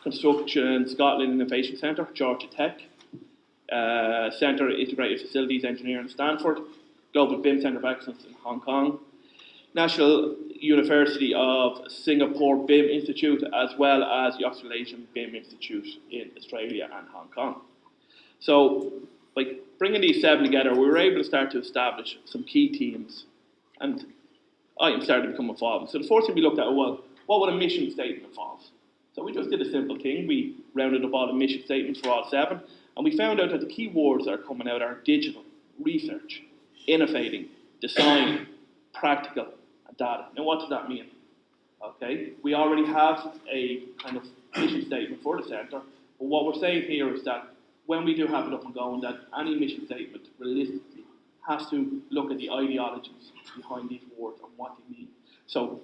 Construction Scotland Innovation Centre, Georgia Tech, Centre Integrated Facilities Engineering in Stanford, Global BIM Centre of Excellence in Hong Kong, National University of Singapore BIM Institute, as well as the Australasian BIM Institute in Australia and Hong Kong. So by bringing these 7 together, we were able to start to establish some key themes, and items started to become involved. So the first thing we looked at, well, what would a mission statement involve? So we just did a simple thing. We rounded up all the mission statements for all 7, and we found out that the key words that are coming out are digital, research, innovating, design, practical, and data. Now what does that mean? Okay, we already have a kind of mission statement for the centre, but what we're saying here is that when we do have it up and going, that any mission statement realistically has to look at the ideologies behind these words and what they mean. So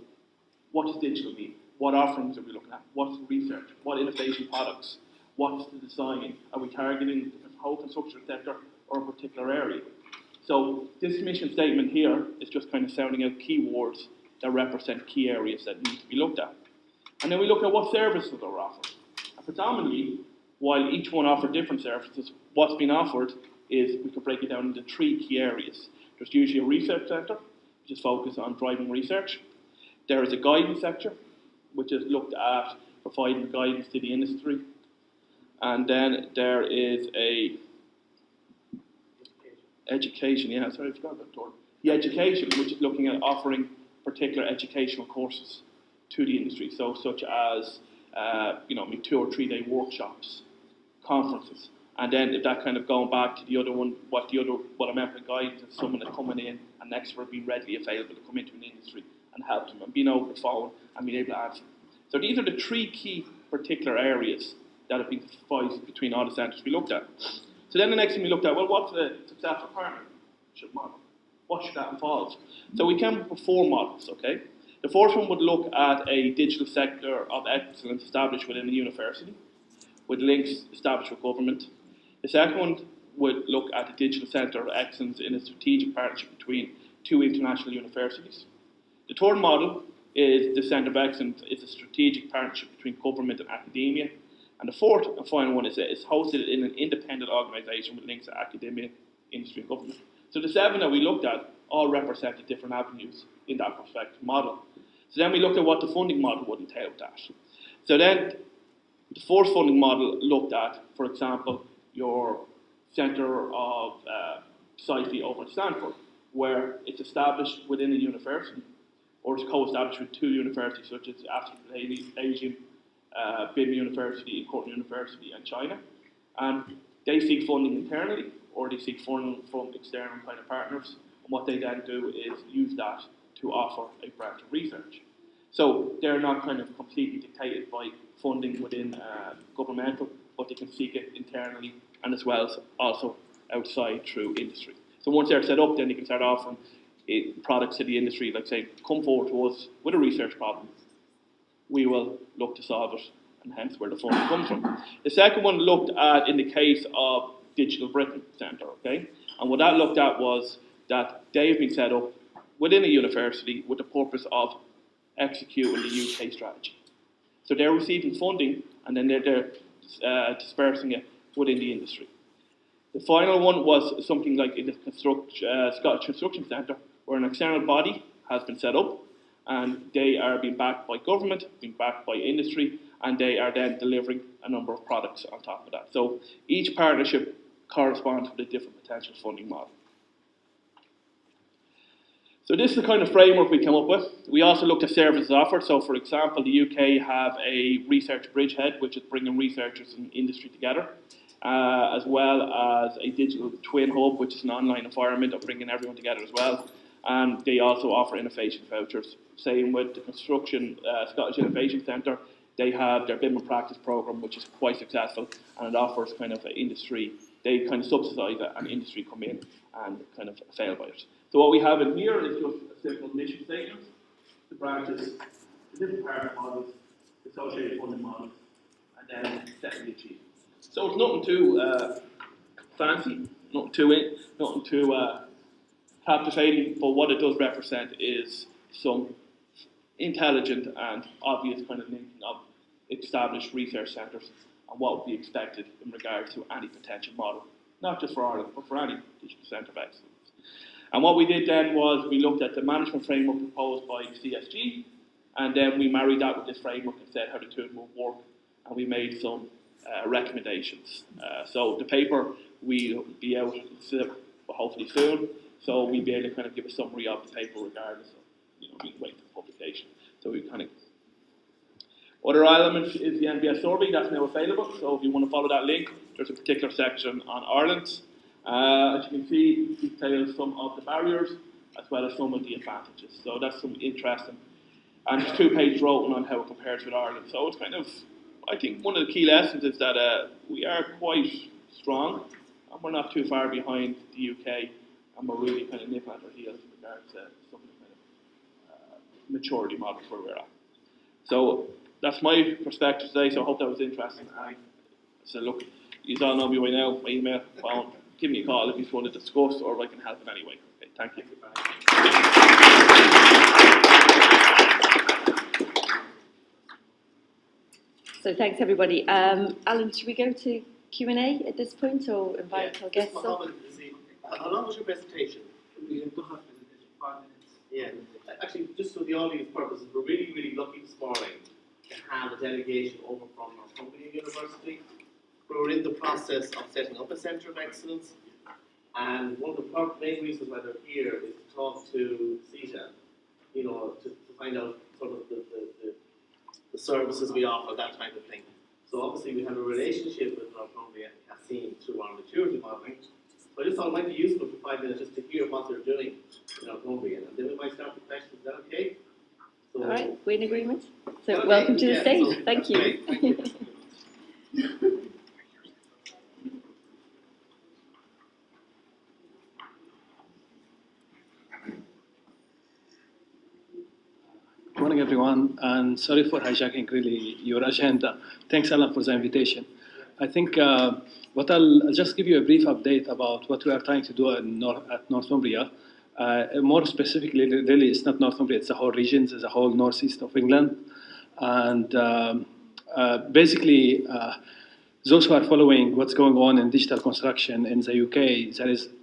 what does digital mean? What offerings are we looking at? What's the research? What innovation products? What's the design? Are we targeting the whole construction sector or a particular area? So this mission statement here is just kind of sounding out keywords that represent key areas that need to be looked at. And then we look at what services are offered. And predominantly, while each one offered different services, what's been offered is we could break it down into 3 key areas. There's usually a research centre, which is focused on driving research. There is a guidance sector, which is looked at providing guidance to the industry. And then there is a education, yeah, sorry, I forgot about that. The education, which is looking at offering particular educational courses to the industry. So such as, 2 or 3 day workshops, conferences. And then if that kind of going back to the other one, what I meant by guidance is someone that's coming in, an expert being readily available to come into an industry and help them and being over the phone and being able to answer. So these are the 3 key particular areas that have been devised between all the centres we looked at. So then the next thing we looked at, well, what's a successful partnership model? What should that involve? So we came up with 4 models, okay? The first one would look at a digital sector of excellence established within a university, with links established with government. The second one would look at a digital centre of excellence in a strategic partnership between 2 international universities. The third model is the Centre of Excellence is a strategic partnership between government and academia. And the fourth and final one is hosted in an independent organisation with links to academia, industry and government. So the 7 that we looked at all represented different avenues in that prospective model. So then we looked at what the funding model would entail with that. So then the fourth funding model looked at, for example, your Centre of CitA over at Stanford, where it's established within a university, or it's co-established with 2 universities such as Australasian BIM University and Cornell University and China. And they seek funding internally, or they seek funding from external kind of partners. And what they then do is use that to offer a branch of research. So they're not kind of completely dictated by funding within governmental, but they can seek it internally and as well as also outside through industry. So once they're set up, then they can start offering products to the industry, like say, come forward to us with a research problem. We will look to solve it, and hence where the funding comes from. The second one looked at in the case of Digital Britain Centre, okay? And what that looked at was that they've been set up within a university with the purpose of executing the UK strategy. So they're receiving funding, and then they're dispersing it within the industry. The final one was something like in the Scottish Construction Centre, where an external body has been set up, and they are being backed by government, being backed by industry, and they are then delivering a number of products on top of that. So each partnership corresponds with a different potential funding model. So this is the kind of framework we came up with. We also looked at services offered. So for example, the UK have a research bridgehead, which is bringing researchers and industry together, as well as a digital twin hub, which is an online environment of bringing everyone together as well. And they also offer innovation vouchers. Same with the Construction Scottish Innovation Centre. They have their BIM and practice programme, which is quite successful, and it offers kind of an industry. They kind of subsidise it, and industry come in and kind of fail by it. So what we have in here is just a simple mission statement, the branches, the different partner models, the associated funding models, and then setting the achievements. So it's nothing too fancy, nothing too captivating, but what it does represent is some intelligent and obvious kind of linking of established research centres and what would be expected in regard to any potential model, not just for Ireland, but for any digital centre of excellence. And what we did then was we looked at the management framework proposed by CSG, and then we married that with this framework and said how the two would work, and we made some recommendations. So the paper will be out hopefully soon, so we'll be able to kind of give a summary of the paper regardless of, we can wait for publication. So we kind of. Other element is the NBS survey that's now available. So if you want to follow that link, there's a particular section on Ireland. As you can see, it details some of the barriers as well as some of the advantages. So that's some interesting. And it's 2 pages written on how it compares with Ireland. So it's kind of, I think one of the key lessons is that we are quite strong and we're not too far behind the UK, and we're really kind of nipping at our heels in regards to some of the kind of maturity models where we're at. So that's my perspective today, so I hope that was interesting. So look, you all know me by now, my email, phone, give me a call if you want to discuss or if I can help in any way. Okay, thank you. So thanks everybody. Alan, should we go to Q&A at this point or invite our guests up? How long was your presentation? We have to have presentation 5 minutes. Yeah, actually, just for the audience purposes, we're really, really lucky this morning to have a delegation over from Northumbria University. We're in the process of setting up a centre of excellence, and one of the main reasons why they're here is to talk to CitA, to find out sort of the services we offer, that type of thing. So obviously we have a relationship with Northumbria and Cassim through our maturity modelling. So I just thought it might be useful for 5 minutes just to hear what they're doing in Northumbria, and then we might start with questions. Is that okay? So, all right, we're in agreement. So okay, welcome to the stage. So, thank you. Great, thank you. Good morning, everyone, and sorry for hijacking really your agenda. Thanks, Alan, for the invitation. I think I'll just give you a brief update about what we are trying to do at Northumbria. More specifically, really, it's not Northumbria, it's the whole region, it's the whole northeast of England. And basically, those who are following what's going on in digital construction in the UK,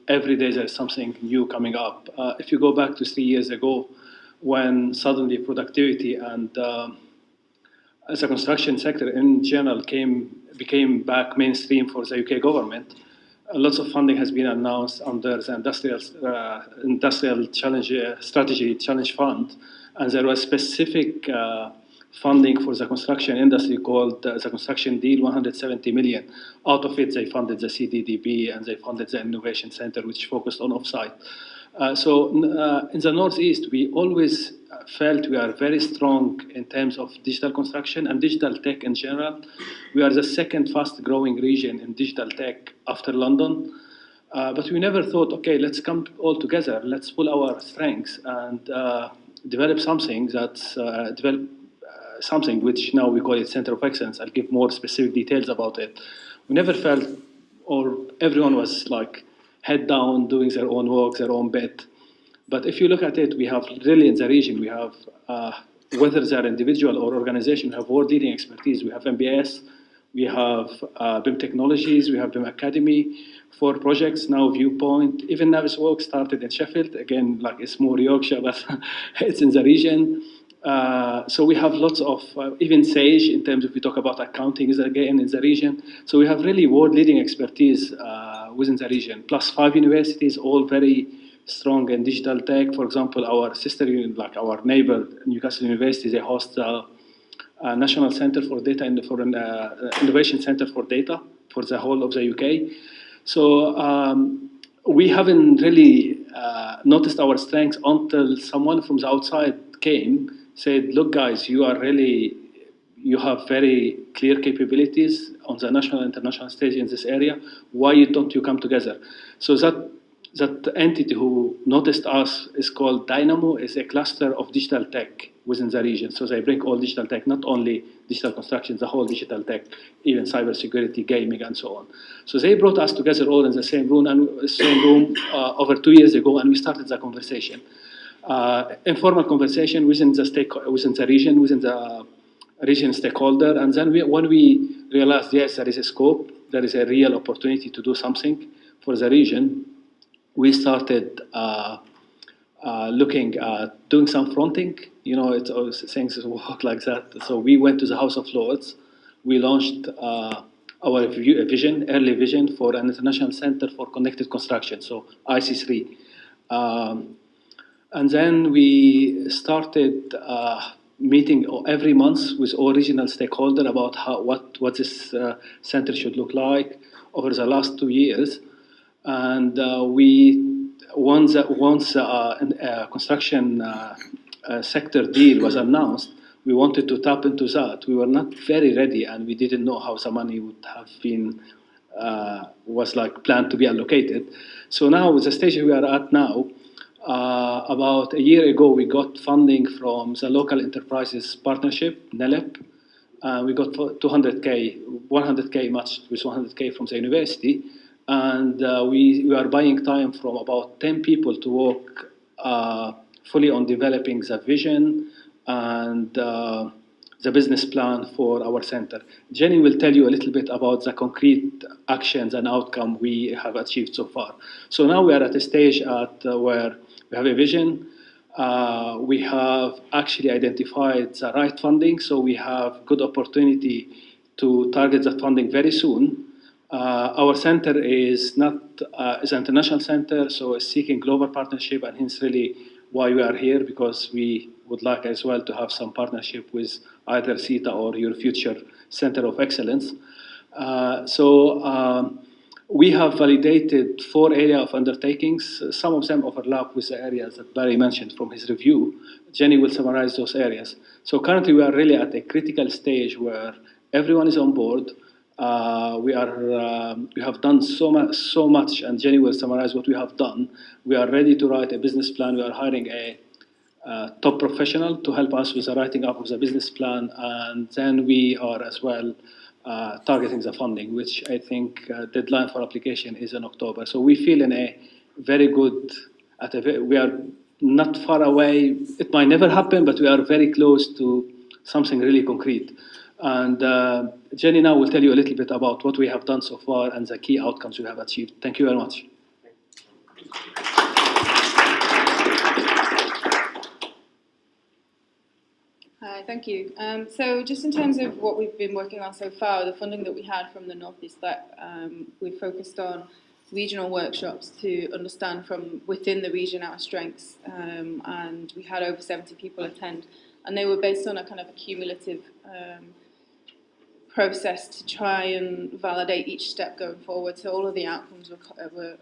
every day there is something new coming up. If you go back to 3 years ago, when suddenly productivity and as a construction sector in general became back mainstream for the UK government, lots of funding has been announced under the Industrial Strategy Challenge Fund, and there was specific funding for the construction industry called the Construction Deal, 170 million. Out of it, they funded the CDDB and they funded the Innovation Centre, which focused on offsite. So in the Northeast, we always felt we are very strong in terms of digital construction and digital tech in general. We are the second fast growing region in digital tech after London. But we never thought, okay, let's come all together, let's pull our strengths and develop something something which now we call it Center of Excellence. I'll give more specific details about it. We never felt, or everyone was like head down, doing their own work, their own bit. But if you look at it, we have really in the region, we have, whether they're individual or organization, we have world-leading expertise. We have MBS, we have BIM Technologies, we have BIM Academy, 4 projects, now Viewpoint. Even Navis Walk started in Sheffield, again, like it's more Yorkshire, but it's in the region. So we have lots of, even Sage, in terms of we talk about accounting, is again in the region. So we have really world-leading expertise within the region, plus 5 universities, all very strong in digital tech. For example, our sister, like our neighbor, Newcastle University, they host a National Center for Data and for an Innovation Center for Data for the whole of the UK. So we haven't really noticed our strengths until someone from the outside came, said, look guys, you have very clear capabilities on the national and international stage in this area. Why don't you come together? So that entity who noticed us is called Dynamo, is a cluster of digital tech within the region. So they bring all digital tech, not only digital construction, the whole digital tech, even cybersecurity, gaming, and so on. So they brought us together all in the same room, over 2 years ago, and we started the conversation. Informal conversation within the region stakeholder, and then when we realized, yes, there is a scope, there is a real opportunity to do something for the region, we started looking at doing some fronting. You know, it's always things work like that. So we went to the House of Lords. We launched our early vision for an international center for connected construction, so IC3. And then we started meeting every month with all regional stakeholders about what this center should look like over the last 2 years. And once a construction sector deal was announced, we wanted to tap into that. We were not very ready, and we didn't know how the money would have been was like planned to be allocated. So now, with the stage we are at now, about a year ago, we got funding from the Local Enterprises Partnership, NELEP. We got 200K, 100K matched with 100K from the university. And we are buying time from about 10 people to work fully on developing the vision and the business plan for our center. Jenny will tell you a little bit about the concrete actions and outcome we have achieved so far. So now we are at a stage where we have a vision. We have actually identified the right funding, so we have good opportunity to target that funding very soon. Our center is not is an international center, so it's seeking global partnership, and hence really why we are here, because we would like as well to have some partnership with either CitA or your future Center of Excellence. We have validated 4 areas of undertakings. Some of them overlap with the areas that Barry mentioned from his review. Jenny will summarize those areas. So currently we are really at a critical stage where everyone is on board. We have done so much, and Jenny will summarize what we have done. We are ready to write a business plan. We are hiring a top professional to help us with the writing up of the business plan, and then we are as well targeting the funding, which I think deadline for application is in October. So we feel in a very good, we are not far away. It might never happen, but we are very close to something really concrete. And Jenny now will tell you a little bit about what we have done so far and the key outcomes we have achieved. Thank you very much. Hi, thank you. So just in terms of what we've been working on so far, the funding that we had from the North is that we focused on regional workshops to understand from within the region our strengths, and we had over 70 people attend, and they were based on a kind of a cumulative process to try and validate each step going forward. So all of the outcomes were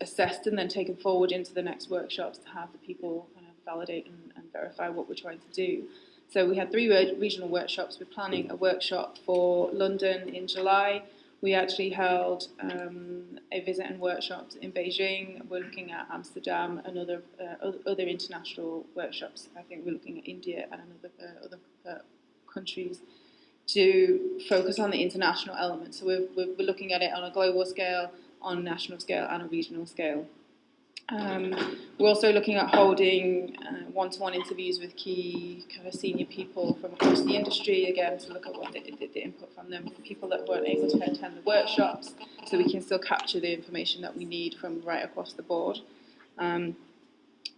assessed and then taken forward into the next workshops to have the people kind of validate and verify what we're trying to do. So we had 3 regional workshops. We're planning a workshop for London in July. We actually held a visit and workshops in Beijing. We're looking at Amsterdam and other international workshops. I think we're looking at India and other countries to focus on the international element. So we're looking at it on a global scale, on a national scale, and a regional scale. We're also looking at holding one-to-one interviews with key kind of senior people from across the industry, again, to look at what the input from them, people that weren't able to attend the workshops, so we can still capture the information that we need from right across the board.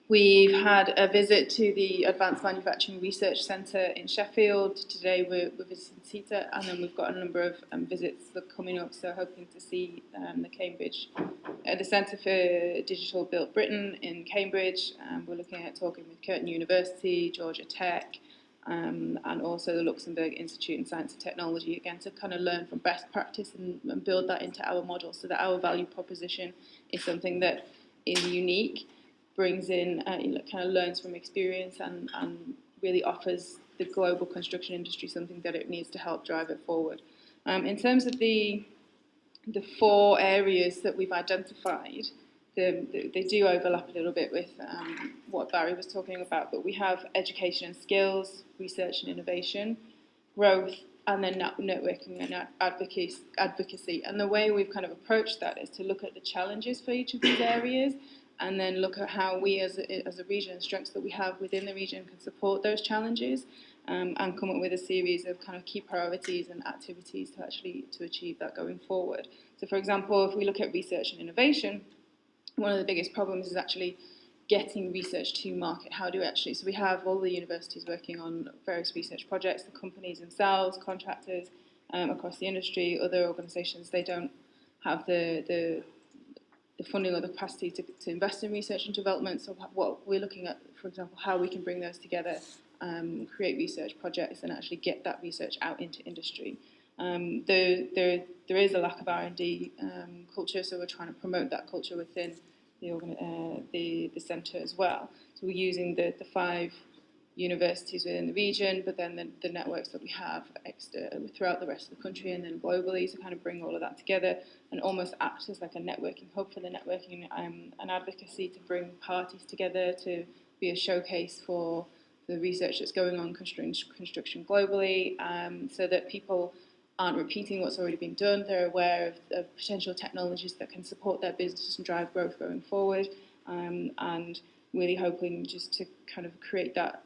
We've had a visit to the Advanced Manufacturing Research Centre in Sheffield. Today we're visiting CitA, and then we've got a number of visits that are coming up, so hoping to see the Cambridge, the Centre for Digital Built Britain in Cambridge. We're looking at talking with Curtin University, Georgia Tech, and also the Luxembourg Institute in Science and Technology, again, to kind of learn from best practice and build that into our model so that our value proposition is something that is unique, brings in, kind of learns from experience and really offers the global construction industry something that it needs to help drive it forward. In terms of the 4 areas that we've identified, they do overlap a little bit with what Barry was talking about, but we have education and skills, research and innovation, growth, and then networking and advocacy. And the way we've kind of approached that is to look at the challenges for each of these areas, and then look at how we as a region, strengths that we have within the region, can support those challenges, and come up with a series of kind of key priorities and activities to achieve that going forward. So for example, if we look at research and innovation, one of the biggest problems is actually getting research to market. How do we actually, so we have all the universities working on various research projects, the companies themselves, contractors across the industry, other organisations, they don't have the funding or the capacity to invest in research and development. So what we're looking at, for example, how we can bring those together, create research projects and actually get that research out into industry. There is a lack of R&D culture, so we're trying to promote that culture within the centre as well. So we're using the 5 universities within the region, but then the networks that we have throughout the rest of the country and then globally, to kind of bring all of that together and almost act as like a networking hub for the networking and advocacy, to bring parties together, to be a showcase for the research that's going on construction globally, so that people aren't repeating what's already been done. They're aware of potential technologies that can support their business and drive growth going forward, and really hoping just to kind of create that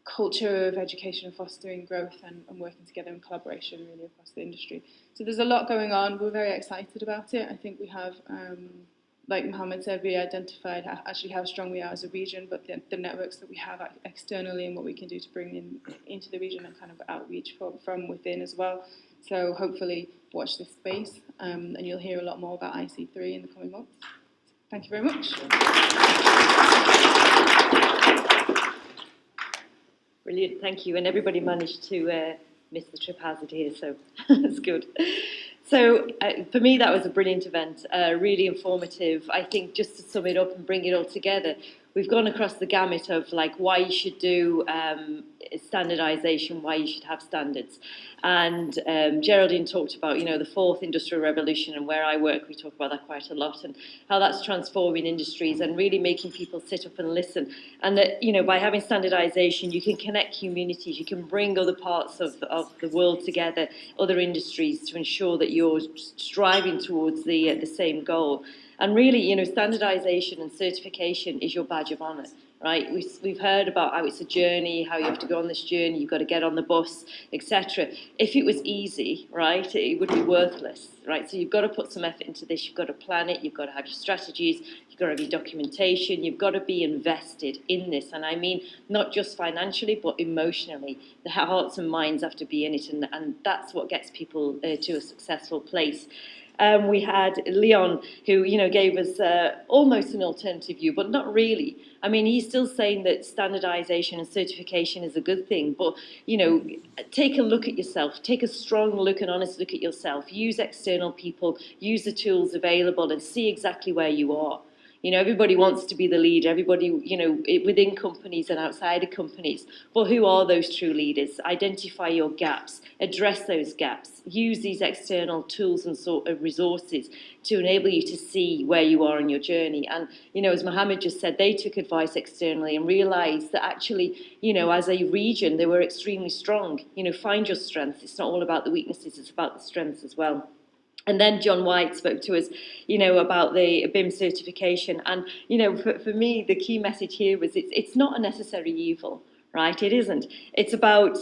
culture of education and fostering growth and working together in collaboration really across the industry. So there's a lot going on. We're very excited about it. I think we have, like Mohammed said, we identified actually how strong we are as a region, but the networks that we have externally and what we can do to bring into the region and kind of outreach from within as well. So hopefully watch this space, and you'll hear a lot more about IC3 in the coming months. Thank you very much. Brilliant, thank you. And everybody managed to miss the trip hazard here, so that's good. So for me, that was a brilliant event, really informative. I think just to sum it up and bring it all together, we've gone across the gamut of like why you should do standardisation, why you should have standards. And Geraldine talked about, the 4th industrial revolution, and where I work, we talk about that quite a lot, and how that's transforming industries and really making people sit up and listen. And that, by having standardisation, you can connect communities, you can bring other parts of the world together, other industries, to ensure that you're striving towards the same goal. And really, standardisation and certification is your badge of honour, right? We've heard about how it's a journey, how you have to go on this journey, you've got to get on the bus, etc. If it was easy, right, it would be worthless, right? So you've got to put some effort into this, you've got to plan it, you've got to have your strategies, you've got to have your documentation, you've got to be invested in this. And I mean, not just financially, but emotionally. The hearts and minds have to be in it, and that's what gets people to a successful place. We had Leon, who, gave us almost an alternative view, but not really. I mean, he's still saying that standardisation and certification is a good thing, but, take a look at yourself, take a strong look and honest look at yourself, use external people, use the tools available and see exactly where you are. Everybody wants to be the leader, everybody, within companies and outside of companies. But who are those true leaders? Identify your gaps, address those gaps, use these external tools and sort of resources to enable you to see where you are on your journey. And, as Mohammed just said, they took advice externally and realised that actually, as a region, they were extremely strong. Find your strengths. It's not all about the weaknesses, it's about the strengths as well. And then John White spoke to us, about the BIM certification. And, for me, the key message here was it's not a necessary evil, right? It isn't. It's about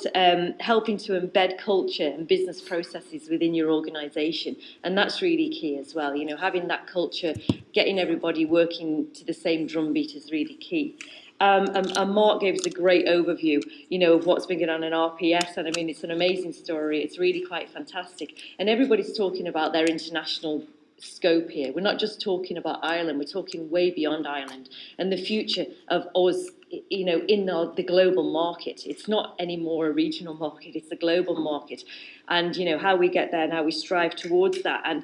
helping to embed culture and business processes within your organisation. And that's really key as well. Having that culture, getting everybody working to the same drumbeat is really key. And Mark gave us a great overview, of what's been going on in RPS. And I mean, it's an amazing story. It's really quite fantastic. And everybody's talking about their international scope here. We're not just talking about Ireland. We're talking way beyond Ireland and the future of us, in the global market. It's not anymore a regional market. It's a global market. And, how we get there and how we strive towards that. And,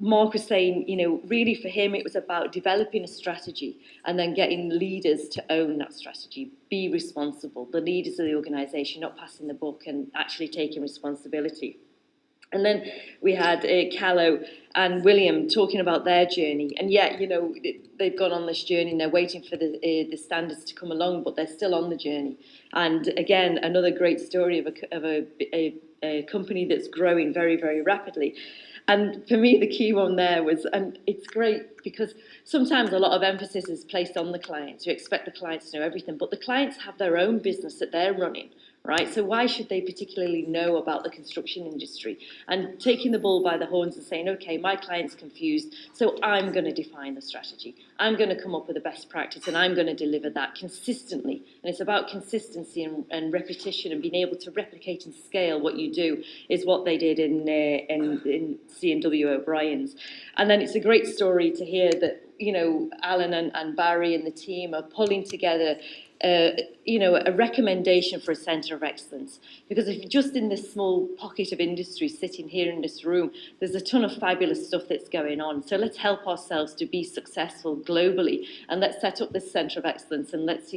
Mark was saying, really for him, it was about developing a strategy and then getting leaders to own that strategy, be responsible, the leaders of the organisation, not passing the buck and actually taking responsibility. And then we had Callow and William talking about their journey. And yet, they've gone on this journey and they're waiting for the standards to come along, but they're still on the journey. And again, another great story of a company that's growing very, very rapidly. And for me, the key one there was, and it's great because sometimes a lot of emphasis is placed on the clients. You expect the clients to know everything, but the clients have their own business that they're running, right? So why should they particularly know about the construction industry? And taking the bull by the horns and saying, okay, my client's confused, so I'm going to define the strategy. I'm going to come up with the best practice and I'm going to deliver that consistently. And it's about consistency and repetition and being able to replicate and scale what you do is what they did in C&W O'Brien's. And then it's a great story to hear that, Alan and Barry and the team are pulling together a recommendation for a centre of excellence. Because if just in this small pocket of industry sitting here in this room, there's a ton of fabulous stuff that's going on. So let's help ourselves to be successful globally and let's set up this centre of excellence and let's,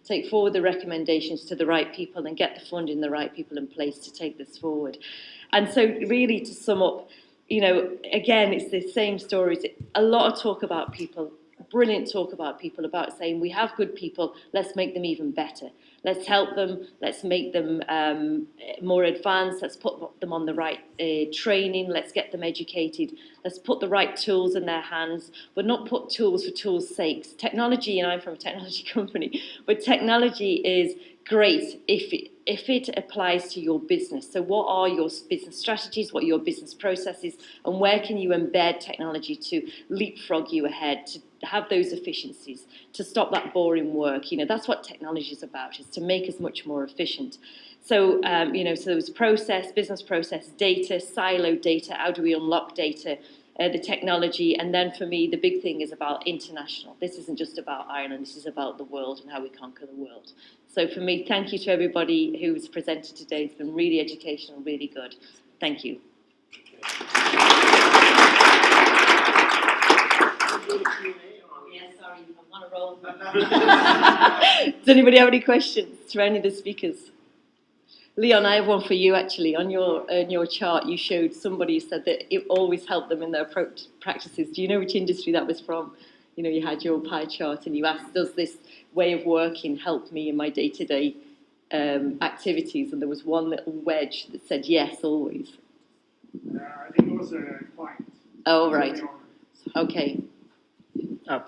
take forward the recommendations to the right people and get the funding, the right people in place to take this forward. And so really to sum up, again, it's the same stories. A lot of talk about people, brilliant talk about people, about saying we have good people, let's make them even better. Let's help them, let's make them more advanced, let's put them on the right training, let's get them educated, let's put the right tools in their hands, but not put tools for tools' sakes. Technology, and I'm from a technology company, but technology is great if it applies to your business. So what are your business strategies, what are your business processes, and where can you embed technology to leapfrog you ahead, to have those efficiencies, to stop that boring work. That's what technology is about, is to make us much more efficient. So, so there was business process, data, siloed data, how do we unlock data, the technology, and then for me, the big thing is about international. This isn't just about Ireland, this is about the world and how we conquer the world. So for me, thank you to everybody who's presented today. It's been really educational, really good. Thank you. Yeah, sorry, I'm on a roll. Does anybody have any questions for any of the speakers? Leon, I have one for you actually. On your chart, you showed somebody who said that it always helped them in their practices. Do you know which industry that was from? You had your pie chart and you asked, does this way of working help me in my day-to-day activities? And there was one little wedge that said yes, always. I think it was a client. Oh, right. Okay.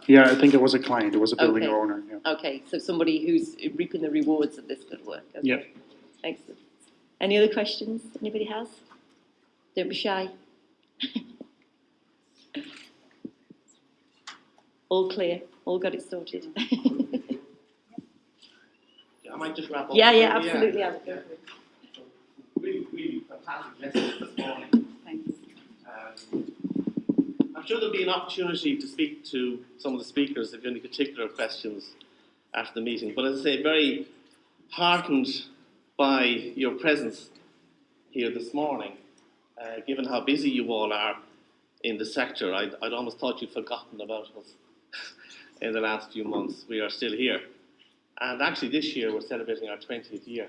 Yeah, I think it was a client. It was a building Okay. owner. Yeah. Okay, so somebody who's reaping the rewards of this good work. Okay. Yep. Excellent. Any other questions anybody has? Don't be shy. All clear. All got it sorted. I might just wrap up. Yeah, absolutely. Yeah. Really, really fantastic message this morning. Thanks. I'm sure there'll be an opportunity to speak to some of the speakers if you have any particular questions after the meeting. But as I say, very heartened by your presence here this morning. Given how busy you all are in the sector, I'd almost thought you'd forgotten about us in the last few months. We are still here. And actually this year we're celebrating our 20th year.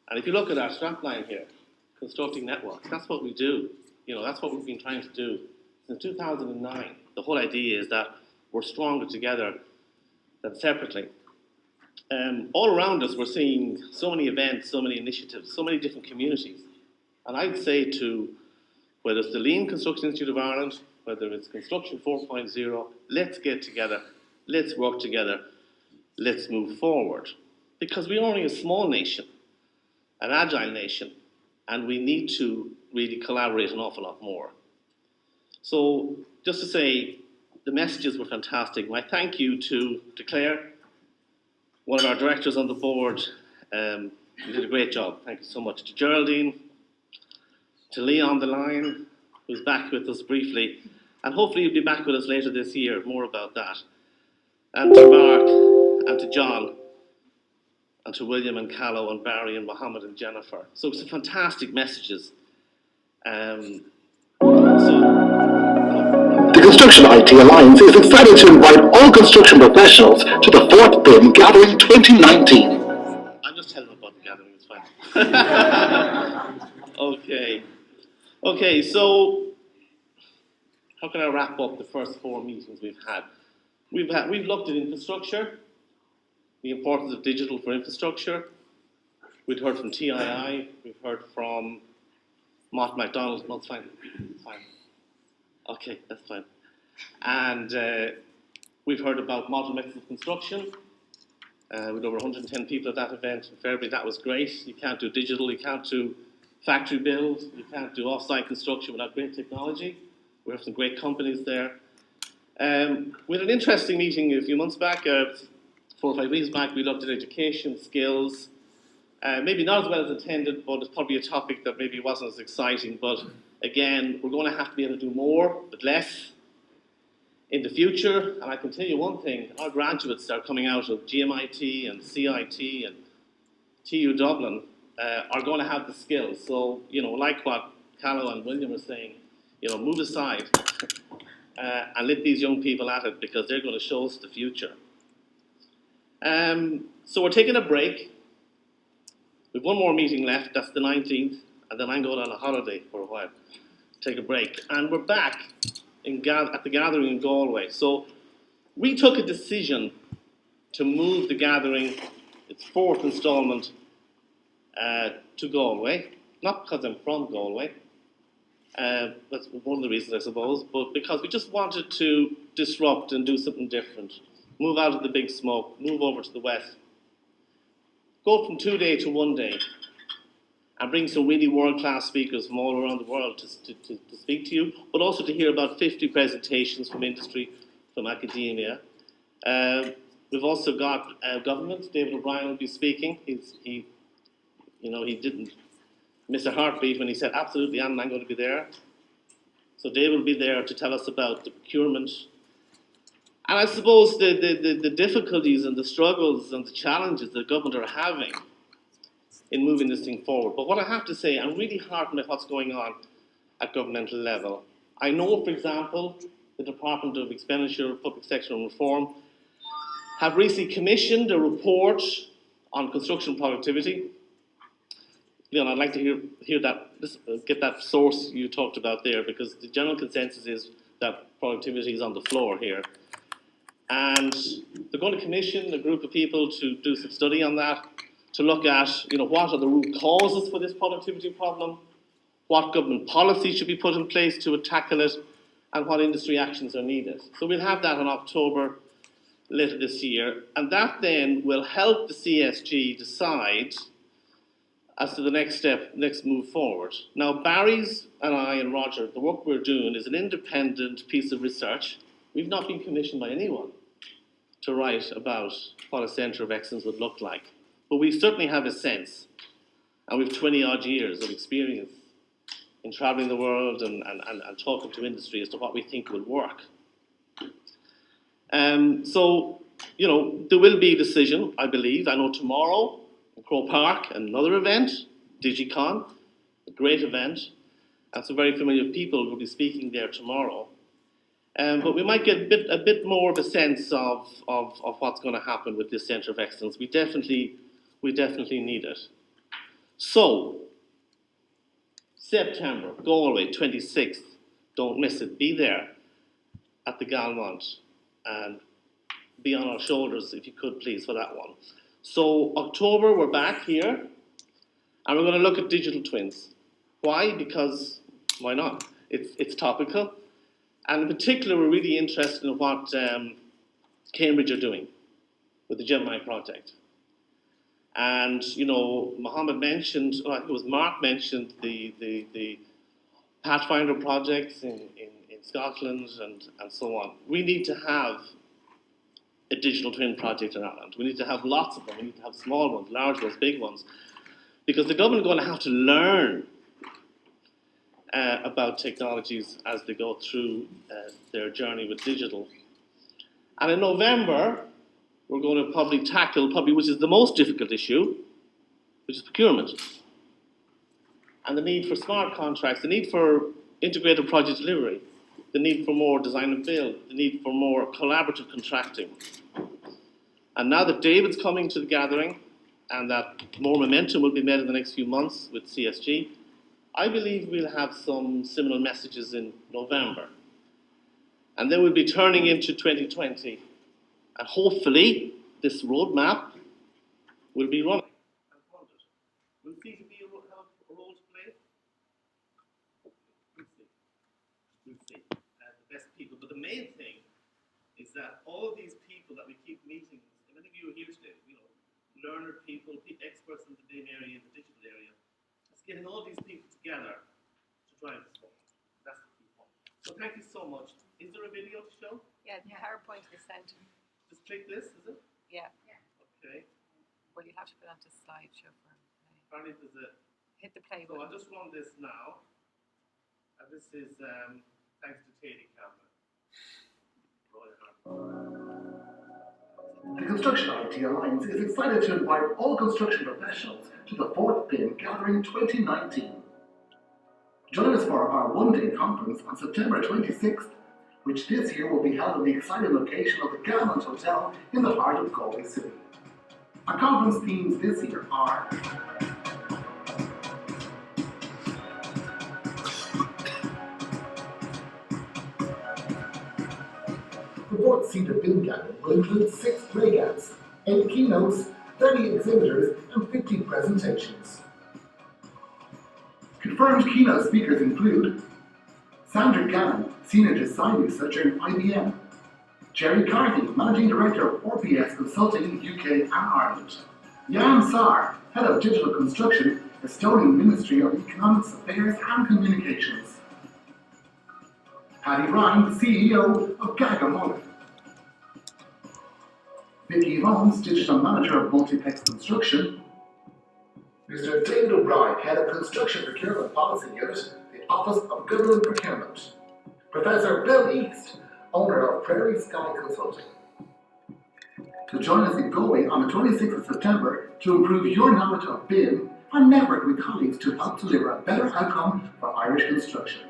And if you look at our strapline here, constructing networks, that's what we do. That's what we've been trying to do since 2009. The whole idea is that we're stronger together than separately. All around us we're seeing so many events, so many initiatives, so many different communities. And I'd say to Whether it's the Lean Construction Institute of Ireland, whether it's Construction 4.0, let's get together, let's work together, let's move forward. Because we're only a small nation, an agile nation, and we need to really collaborate an awful lot more. So, just to say, the messages were fantastic. My thank you to Claire, one of our directors on the board. You did a great job. Thank you so much. To Geraldine, to Lee on the line, who's back with us briefly, and hopefully he'll be back with us later this year, more about that. And to Mark, and to John, and to William and Callow and Barry and Mohammed and Jennifer. So some fantastic messages. The Construction IT Alliance is excited to invite all construction professionals to the 4th BIM Gathering 2019. I'm just telling them about the gathering, it's fine. Okay, so how can I wrap up the first 4 meetings we've had? We've looked at infrastructure, the importance of digital for infrastructure. We'd heard from TII, we've heard from Mott MacDonald. No, it's fine. Okay, that's fine. And we've heard about model methods of construction. With over 110 people at that event in February. That was great. You can't do digital, you can't do factory build, you can't do off-site construction without great technology. We have some great companies there. We had an interesting meeting a few months back, 4 or 5 weeks back. We looked at education, skills. Maybe not as well as intended, but it's probably a topic that maybe wasn't as exciting. But again, we're going to have to be able to do more, but less in the future. And I can tell you one thing, our graduates are coming out of GMIT and CIT and TU Dublin are going to have the skills. So, like what Callow and William are saying, move aside and let these young people at it, because they're going to show us the future. So we're taking a break. We've one more meeting left, that's the 19th, and then I'm going on a holiday for a while, take a break. And we're back at the gathering in Galway. So we took a decision to move the gathering, its 4th instalment, to Galway. Not because I'm from Galway, that's one of the reasons I suppose, but because we just wanted to disrupt and do something different. Move out of the big smoke, move over to the west. Go from 2-day to 1 day, and bring some really world-class speakers from all around the world to speak to you, but also to hear about 50 presentations from industry, from academia. We've also got government. David O'Brien will be speaking. He didn't miss a heartbeat when he said, absolutely, I'm going to be there. So Dave will be there to tell us about the procurement. And I suppose the difficulties and the struggles and the challenges that government are having in moving this thing forward. But what I have to say, I'm really heartened by what's going on at governmental level. I know, for example, the Department of Expenditure, Public Sector and Reform have recently commissioned a report on construction productivity. Leon, I'd like to hear that, get that source you talked about there, because the general consensus is that productivity is on the floor here. And they're going to commission a group of people to do some study on that, to look at, what are the root causes for this productivity problem, what government policy should be put in place to tackle it, and what industry actions are needed. So we'll have that in October later this year, and that then will help the CSG decide as to the next step, next move forward. Now, Barry's and I and Roger, the work we're doing is an independent piece of research. We've not been commissioned by anyone to write about what a centre of excellence would look like. But we certainly have a sense, and we've 20-odd years of experience in travelling the world and talking to industry as to what we think will work. So, there will be a decision, I believe. I know tomorrow in Crow Park, another event, DigiCon, a great event, and some very familiar people will be speaking there tomorrow. But we might get a bit more of a sense of what's going to happen with this Centre of Excellence. We definitely need it. So, September, Galway, 26th. Don't miss it. Be there at the Galmont and be on our shoulders, if you could, please, for that one. So, October, we're back here, and we're going to look at digital twins. Why? Because Why not? It's topical. And in particular, we're really interested in what Cambridge are doing with the Gemini project. And, you know, Mohammed mentioned, or I think it was Mark mentioned the Pathfinder projects in Scotland and so on. We need to have a digital twin project in Ireland. We need to have lots of them. We need to have small ones, large ones, big ones. Because the government are going to have to learn about technologies as they go through their journey with digital. And in November, we're going to probably tackle, which is the most difficult issue, which is procurement. And the need for smart contracts, the need for integrated project delivery, the need for more design and build, the need for more collaborative contracting. And now that David's coming to the gathering, and that more momentum will be made in the next few months with CSG, I believe we'll have some similar messages in November. And then we'll be turning into 2020. And hopefully, this roadmap will be running. Will CTB have a role to play? We'll see. We'll see. The best people. But the main thing is that all of these people that we keep meeting, and many of you are here today, you know, learner people, experts in the BIM area, in the digital area, it's getting all these people together to drive this forward. That's the key point. So thank you so much. Is there a video to show? Yeah, the PowerPoint is sent. Just click this, is it? Yeah. Okay. Well, you have to put onto slideshow for Apparently there's a... Hit the play So button. I'll just run this now. And this is thanks to Teddy Cameron. The Construction IT Alliance is excited to invite all construction professionals to the 4th BIM Gathering 2019. Join us for our one-day conference on September 26th, which this year will be held in the exciting location of the Gallant Hotel in the heart of Galway City. Our conference themes this year are the 4th CitA June gathering will include 6 breakouts, 8 keynotes, 30 exhibitors, and 50 presentations. Confirmed keynote speakers include Sandra Gannon, Senior Design Researcher in IBM, Jerry Carthy, Managing Director of RPS Consulting UK and Ireland, Jan Saar, Head of Digital Construction, Estonian Ministry of Economics Affairs and Communications, Paddy Ryan, CEO of Gagamonic, Vicky Holmes, Digital Manager of Multiplex Construction, Mr. David O'Brien, Head of Construction Procurement Policy Unit, the Office of Government Procurement, Professor Bill East, owner of Prairie Sky Consulting. To join us in Galway on the 26th of September to improve your knowledge of BIM and network with colleagues to help deliver a better outcome for Irish construction.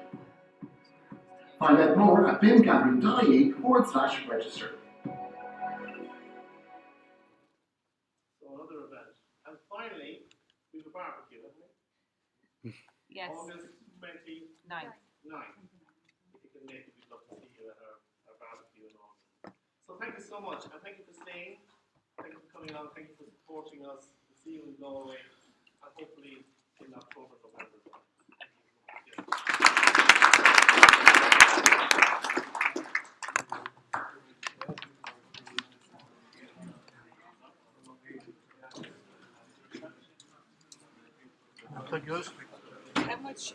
Find out more at bimgathering.ie/register. So another event. And finally, we have a barbecue, haven't we? Yes. August 29th. 9th. If you can make it, we'd love to see you at our barbecue in August. So thank you so much, and thank you for staying. Thank you for coming on. Thank you for supporting us. We'll see you in Galway, and hopefully in October, November. How much,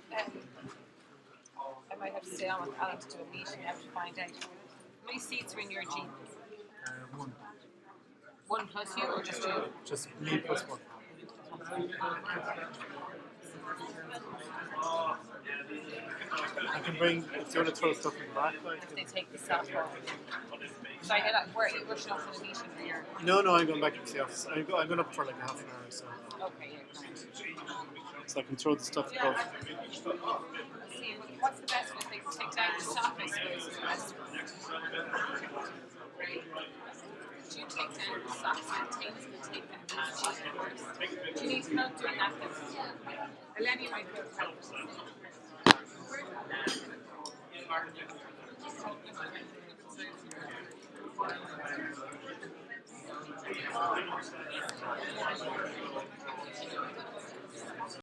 I might have to stay on with Alan to do a meeting, I have to find out. How many seats are in your Jeep? One. 1 plus you or just you? Just me plus one. I can bring, if you want to throw stuff in the back, If they take the stuff off. So I head out, where are you rushing off to the meeting or you're? No, I'm going back into the office. I'm going up for like half an hour or so. Okay, yeah, grand. So I can throw the stuff above. Let's see, what's the best one? They can take down the stuff, I suppose, is the best one. Right. Do you take down the socks and things and take down the sheet first? Do you need help doing that then? Eleni might be able to help us.